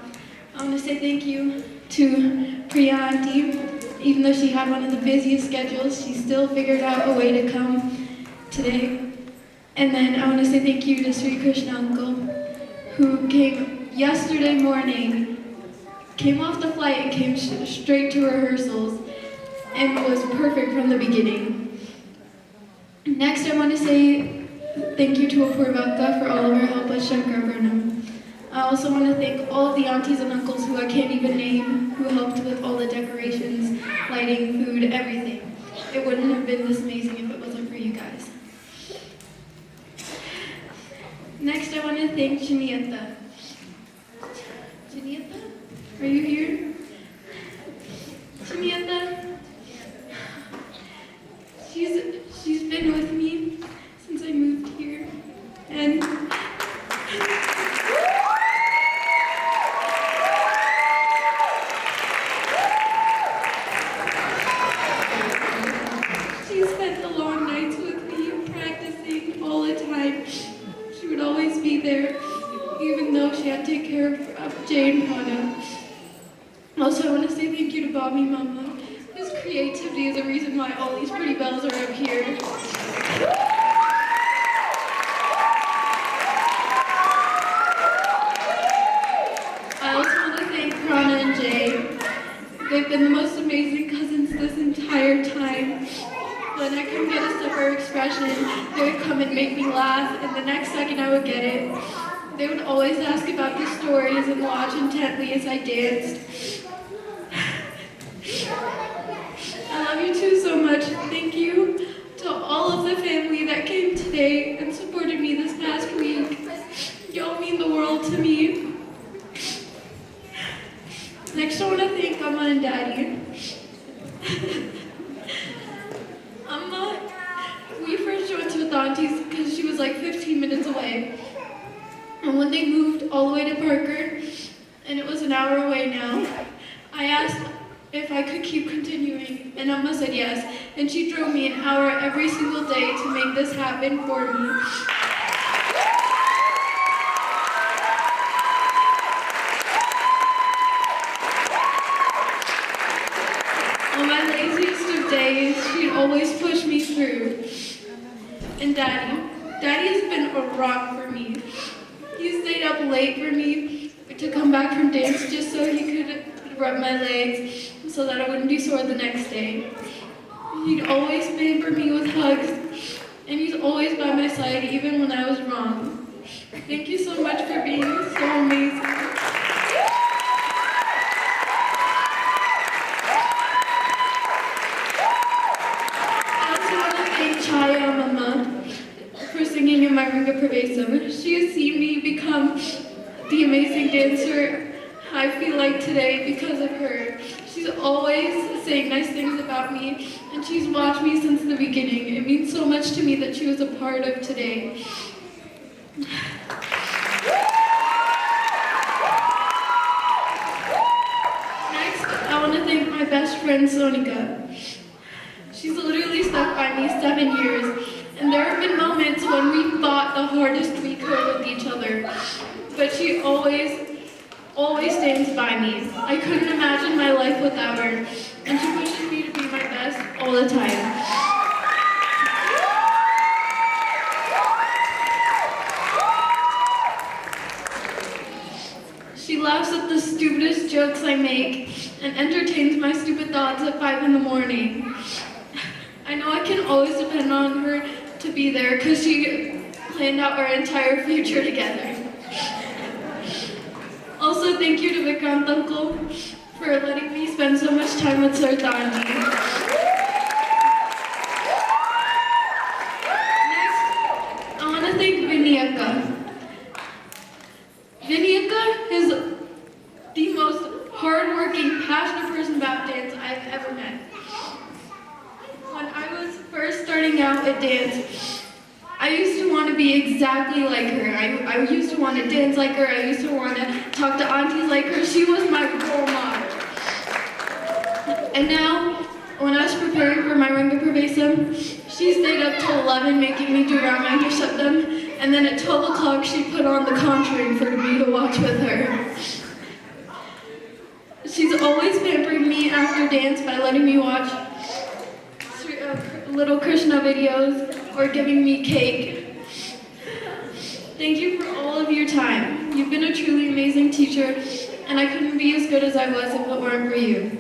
want to say thank you to Priya Auntie. Even though she had one of the busiest schedules, she still figured out a way to come today. And then I want to say thank you to Sri Krishna Uncle, who came yesterday morning, came off the flight and came straight to rehearsals, and was perfect from the beginning. Next, I want to say thank you to Apurvaka for all of her help at Shankarabharanam. I also want to thank all of the aunties and uncles who I can't even name, who helped with all the decorations, lighting, food, everything. It wouldn't have been this amazing if it wasn't for you guys. Next, I want to thank Chinietta. Chinietta, are you here? Chinietta, she's been with me since I moved here, and she spent the long nights with me, practicing all the time. She would always be there, even though she had to take care of Jay and Prana. Also, I want to say thank you to Bobby Mama, whose creativity is the reason why all these pretty bells are up here. I also want to thank Prana and Jay. They've been the most amazing cousins this entire time. When I couldn't get a separate expression, they would come and make me laugh, and the next second I would get it. They would always ask about the stories and watch intently as I danced. I love you two so much. Thank you to all of the family that came today and supported me this past week. Y'all mean the world to me. Next, I want to thank Amma and Daddy. Amma, we first went to the aunties because she was like 15 minutes away. And when they moved all the way to Parker, and it was an hour away now, I asked if I could keep continuing, and Amma said yes, and she drove me an hour every single day to make this happen for me. On my laziest of days, she'd always push me through. And Daddy has been a rock for me. He stayed up late for me to come back from dance just so he could rub my legs so that I wouldn't be sore the next day. He'd always pamper me with hugs, and he's always by my side even when I was wrong. Thank you so much for being so amazing. I also want to thank Chaya Mama for singing in my Rangapravesam. She has seen me become the amazing dancer I feel like today because of her. She's always saying nice things about me, and she's watched me since the beginning. It means so much to me that she was a part of today. Next, I want to thank my best friend Sonika. She's literally stuck by me 7 years, and there have been moments when we fought the hardest we could with each other, but she always stands by me. I couldn't imagine my life without her, and she pushes me to be my best all the time. She laughs at the stupidest jokes I make and entertains my stupid thoughts at 5 in the morning. I know I can always depend on her to be there because she planned out our entire future together. Also, thank you to Vikrant Uncle for letting me spend so much time with Sartani. Next, I want to thank Vinayaka. Vinayaka is the most hardworking, passionate person about dance I've ever met. When I was first starting out at dance, I used to want to be exactly like her. I used to want to dance like her. I used to want to talk to aunties like her. She was my role model. And now, when I was preparing for my Rangapravesam, she stayed up till 11 making me do Ramayana Shabdam, and then at 12 o'clock she put on the Conjuring for me to watch with her. She's always pampering me after dance by letting me watch little Krishna videos or giving me cake. Thank you for all of your time. You've been a truly amazing teacher, and I couldn't be as good as I was if it weren't for you.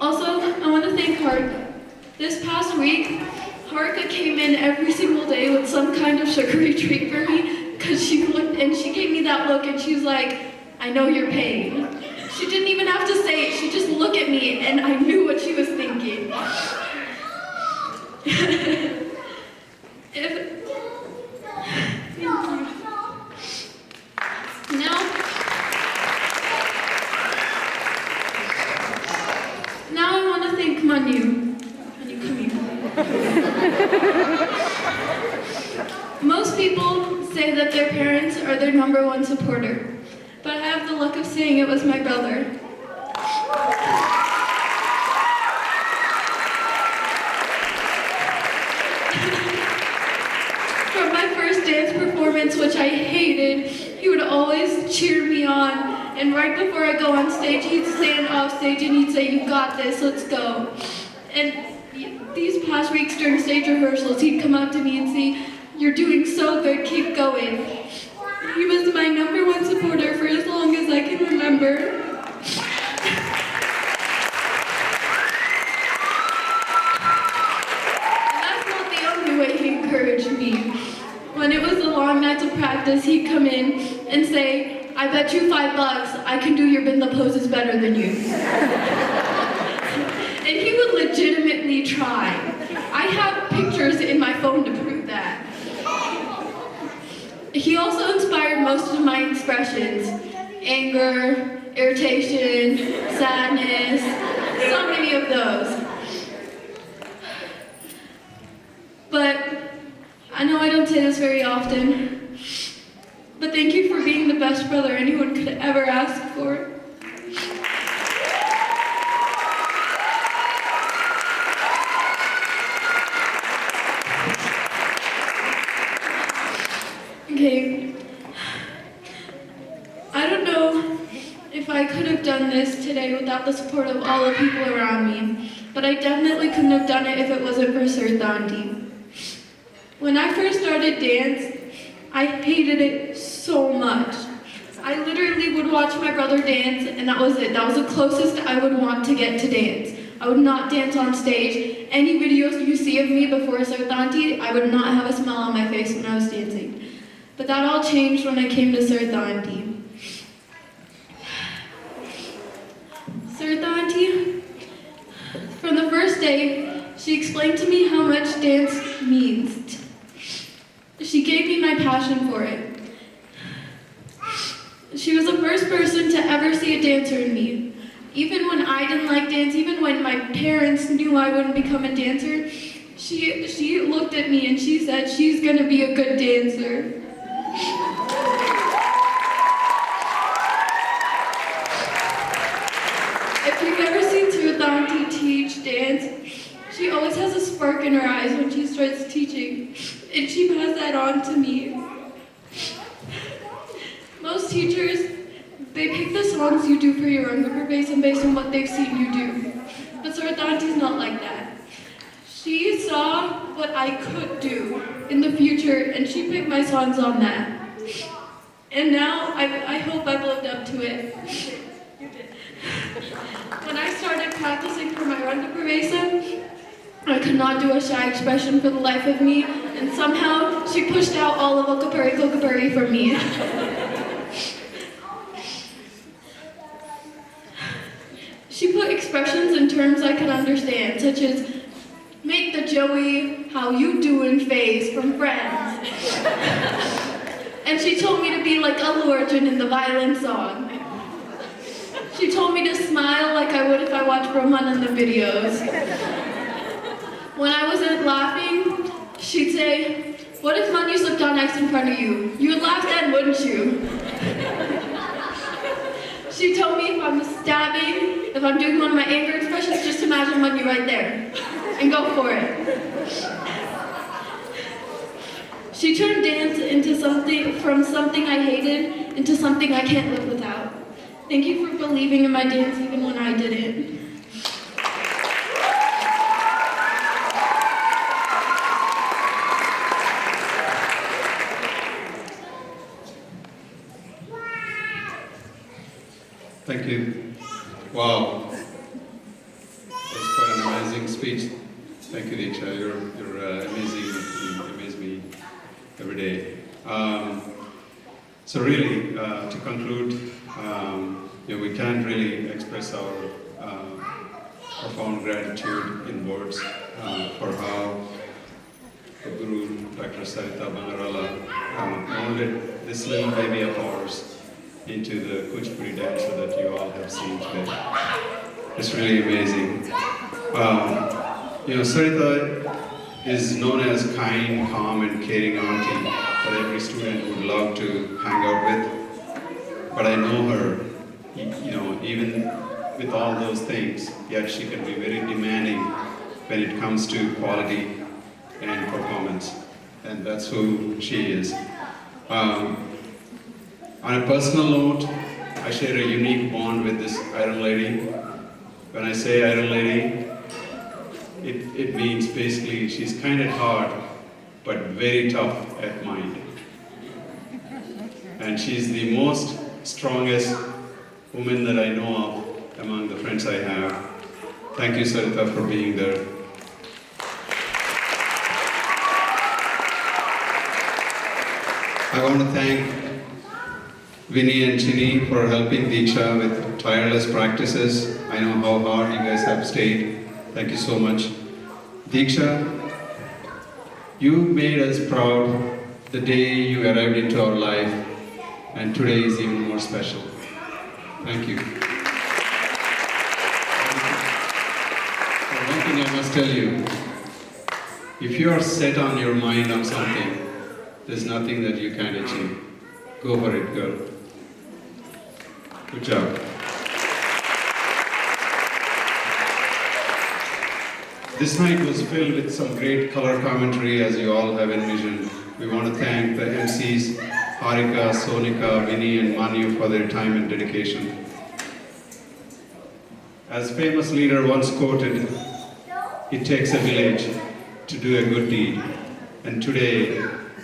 Also, I want to thank Harika. This past week, Harika came in every single day with some kind of sugary treat for me, because she looked and she gave me that look and she was like, I know your pain. She didn't even have to say it, she just looked at me and I knew what she was thinking. Now I want to thank Manu. Manu, come here. Most people say that their parents are their #1 supporter, but I have the luck of saying it was my brother. From my first dance performance, which I hated, he would always cheer me on. And right before I go on stage, he'd stand off stage and he'd say, you got this, let's go. And these past weeks during stage rehearsals, he'd come up to me and say, you're doing so good, keep going. He was my #1 supporter for as long as I can remember. And that's not the only way he encouraged me. When it was the long nights of practice, he'd come in and say, I bet you $5 I can do your binda poses better than you. And he would legitimately try. I have pictures in my phone to prove that. He also inspired most of my expressions. Anger, irritation, sadness, so many of those. But I know I don't say this very often, but thank you for being the best brother anyone could ever ask for. Okay, I don't know if I could have done this today without the support of all the people around me, but I definitely couldn't have done it if it wasn't for Sir Dante. When I first started dance, I hated it so much. I literally would watch my brother dance and that was it. That was the closest I would want to get to dance. I would not dance on stage. Any videos you see of me before Sir Dante, I would not have a smile on my face when I was dancing. But that all changed when I came to Sir Dante. Sir Dante, from the first day, she explained to me how much dance means. She gave me my passion for it. She was the first person to ever see a dancer in me. Even when I didn't like dance, even when my parents knew I wouldn't become a dancer, she looked at me and she said, she's gonna be a good dancer. If you've ever seen Sir Dante teach dance, she always has a spark in her eyes when she starts teaching, and she passed that on to me. Most teachers, they pick the songs you do for your Rangapravesam based on what they've seen you do. But Sir Dante's not like that. She saw what I could do in the future, and she picked my songs on that. And now, I hope I've lived up to it. When I started practicing for my Rangapravesam, I could not do a shy expression for the life of me, and somehow she pushed out all of Kokapuri for me. She put expressions in terms I could understand, such as, make the Joey how you doin' face from Friends. And she told me to be like Allu Arjun in the violin song. She told me to smile like I would if I watched Brahmananda videos. When I wasn't laughing, she'd say, what if Manu slipped on X in front of you? You would laugh then, wouldn't you? She told me if I'm stabbing, if I'm doing one of my anger expressions, just imagine Manu right there and go for it. She turned dance into from something I hated into something I can't live without. Thank you for believing in my dance even when I didn't. Thank you. Wow. That's quite an amazing speech. Thank you, Deeksha. You're amazing. You amaze me every day. So really, to conclude, we can't really express our profound gratitude in words for how the Guru, Dr. Sarita Bangarala, molded this little baby of ours into the Kuchipudi dancer that you all have seen today. It's really amazing. Sarita is known as kind, calm, and caring auntie that every student would love to hang out with. But I know her, even with all those things, yet she can be very demanding when it comes to quality and performance. And that's who she is. On a personal note, I share a unique bond with this Iron Lady. When I say Iron Lady, it means basically she's kind at heart, but very tough at mind. And she's the most strongest woman that I know of among the friends I have. Thank you, Sarita, for being there. I want to thank Vinny and Chini for helping Deeksha with tireless practices. I know how hard you guys have stayed. Thank you so much. Deeksha, you made us proud the day you arrived into our life, and today is even more special. Thank you. One thing I must tell you, if you are set on your mind on something, there's nothing that you can't achieve. Go for it, girl. Good job. This night was filled with some great color commentary, as you all have envisioned. We want to thank the MCs, Harika, Sonika, Vinny, and Manu for their time and dedication. As famous leader once quoted, it takes a village to do a good deed, and today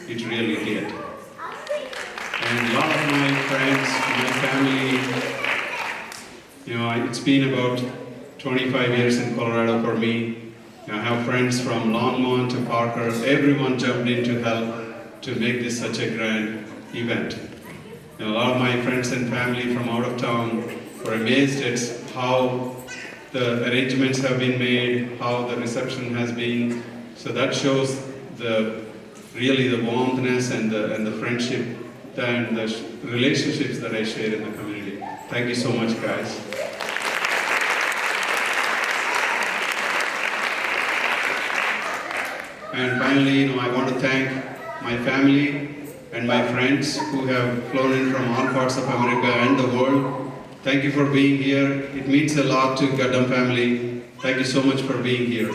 it really did. And a lot of my friends, my family, it's been about 25 years in Colorado for me. I have friends from Longmont to Parker. Everyone jumped in to help to make this such a grand event. A lot of my friends and family from out of town were amazed at how the arrangements have been made, how the reception has been. So that shows really the warmthness and the friendship and the relationships that I share in the community. Thank you so much, guys. And finally, I want to thank my family and my friends who have flown in from all parts of America and the world. Thank you for being here. It means a lot to Gaddam family. Thank you so much for being here.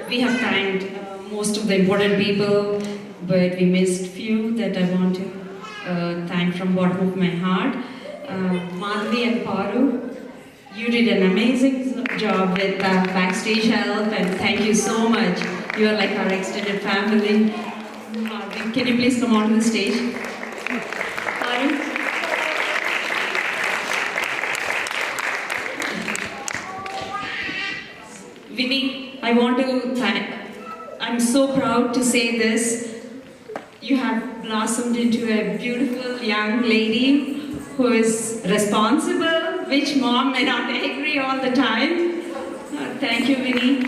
We have thanked most of the important people, but we missed few that I want to thank from bottom of my heart. Madhavi and Paru, you did an amazing job with backstage help, and thank you so much. You are like our extended family. Madhavi, can you please come onto the stage? Paru? Vinny, I want to thank, I'm so proud to say this. You have blossomed into a beautiful young lady who is responsible, which mom may not agree all the time. Thank you, Vinny.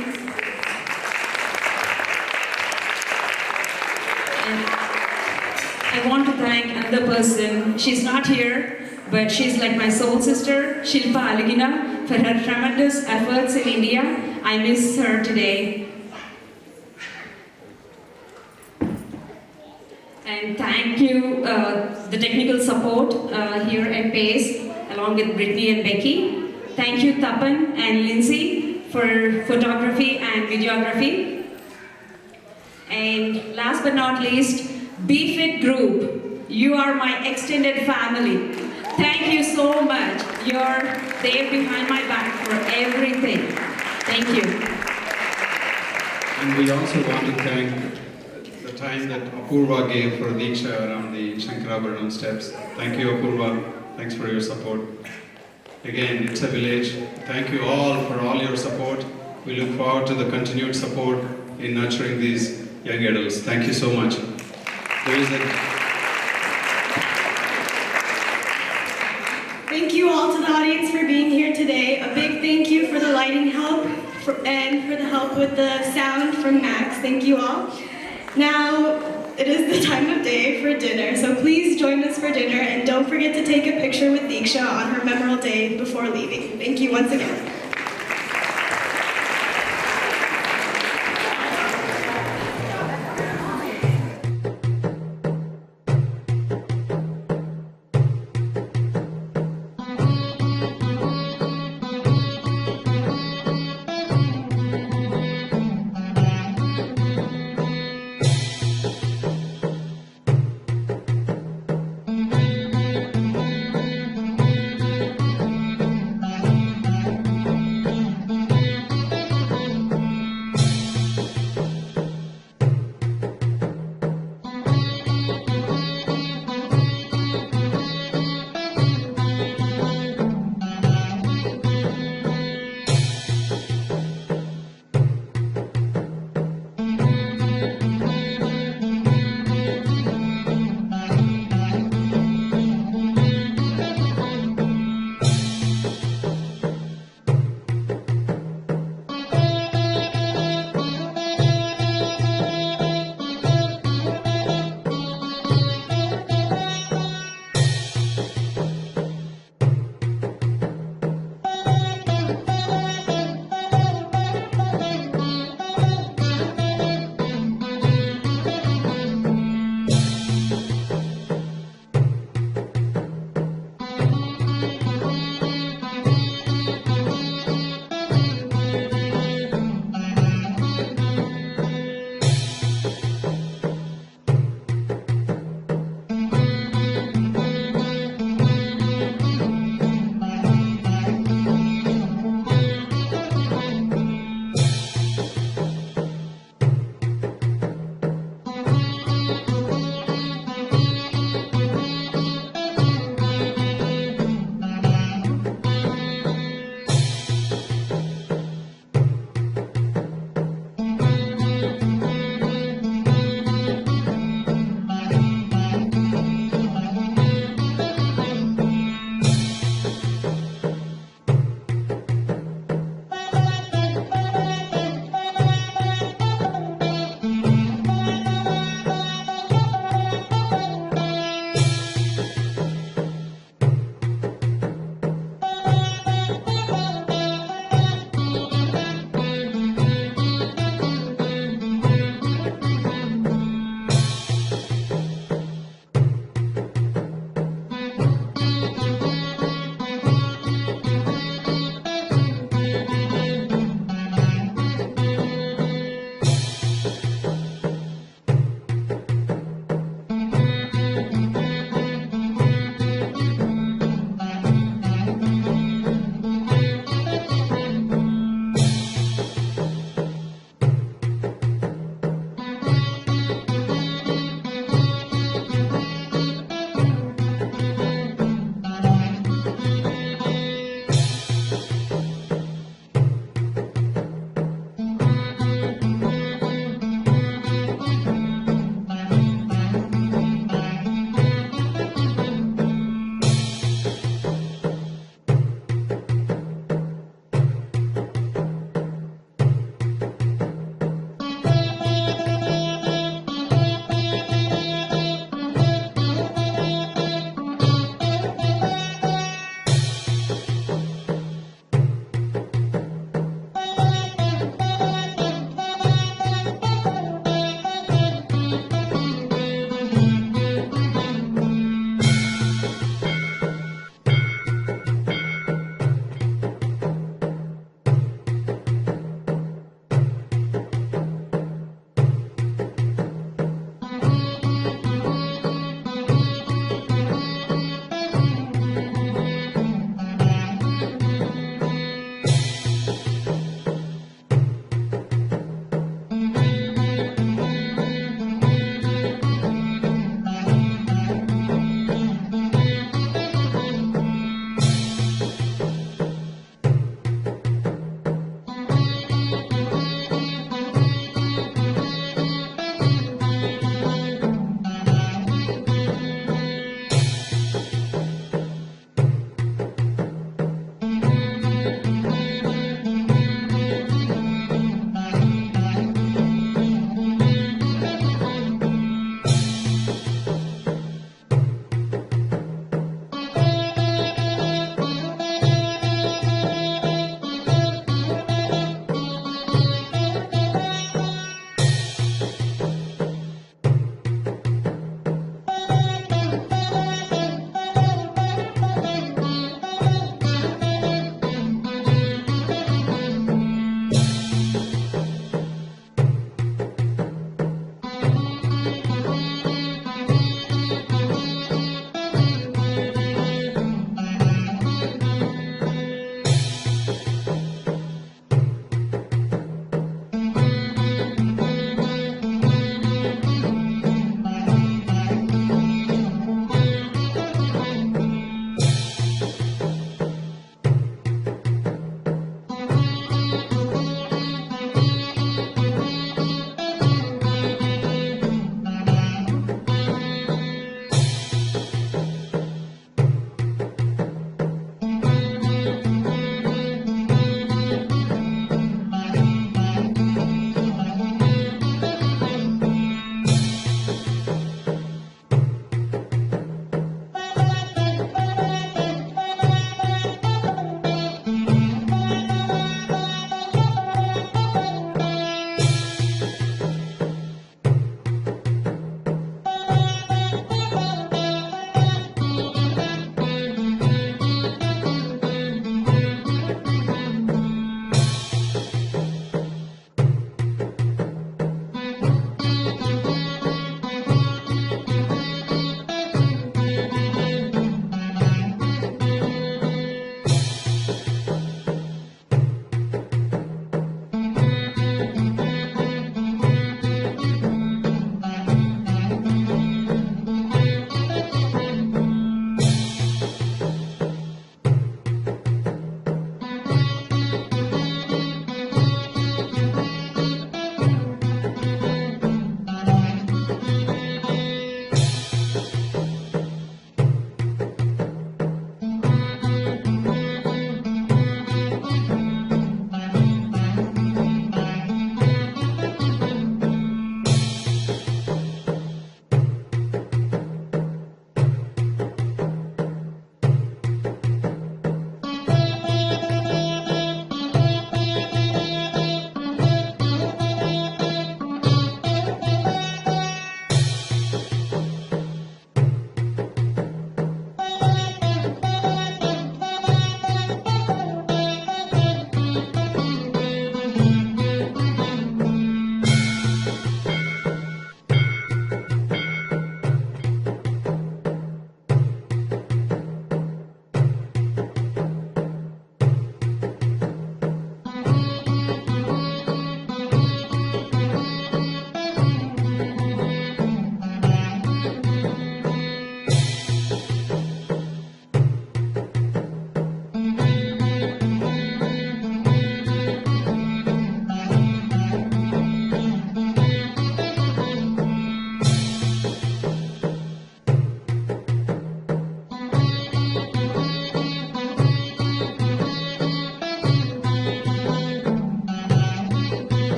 And I want to thank another person. She's not here, but she's like my soul sister, Shilpa Aligina, for her tremendous efforts in India. I miss her today. And thank you, the technical support here at PACE, along with Brittany and Becky. Thank you, Tapan and Lindsay, for photography and videography. And last but not least, BFIT group, you are my extended family. Thank you so much. You're there behind my back for everything. Thank you. And we also want to thank the time that Apurva gave for Deeksha around the Shankarabharanam steps. Thank you, Apurva. Thanks for your support. Again, it's a village. Thank you all for all your support. We look forward to the continued support in nurturing these young adults. Thank you so much. Thank you all to the audience for being here today. A big thank you for the lighting help and for the help with the sound from Max. Thank you all. Now, it is the time of day for dinner, so please join us for dinner and don't forget to take a picture with Deeksha on her memorable day before leaving. Thank you once again.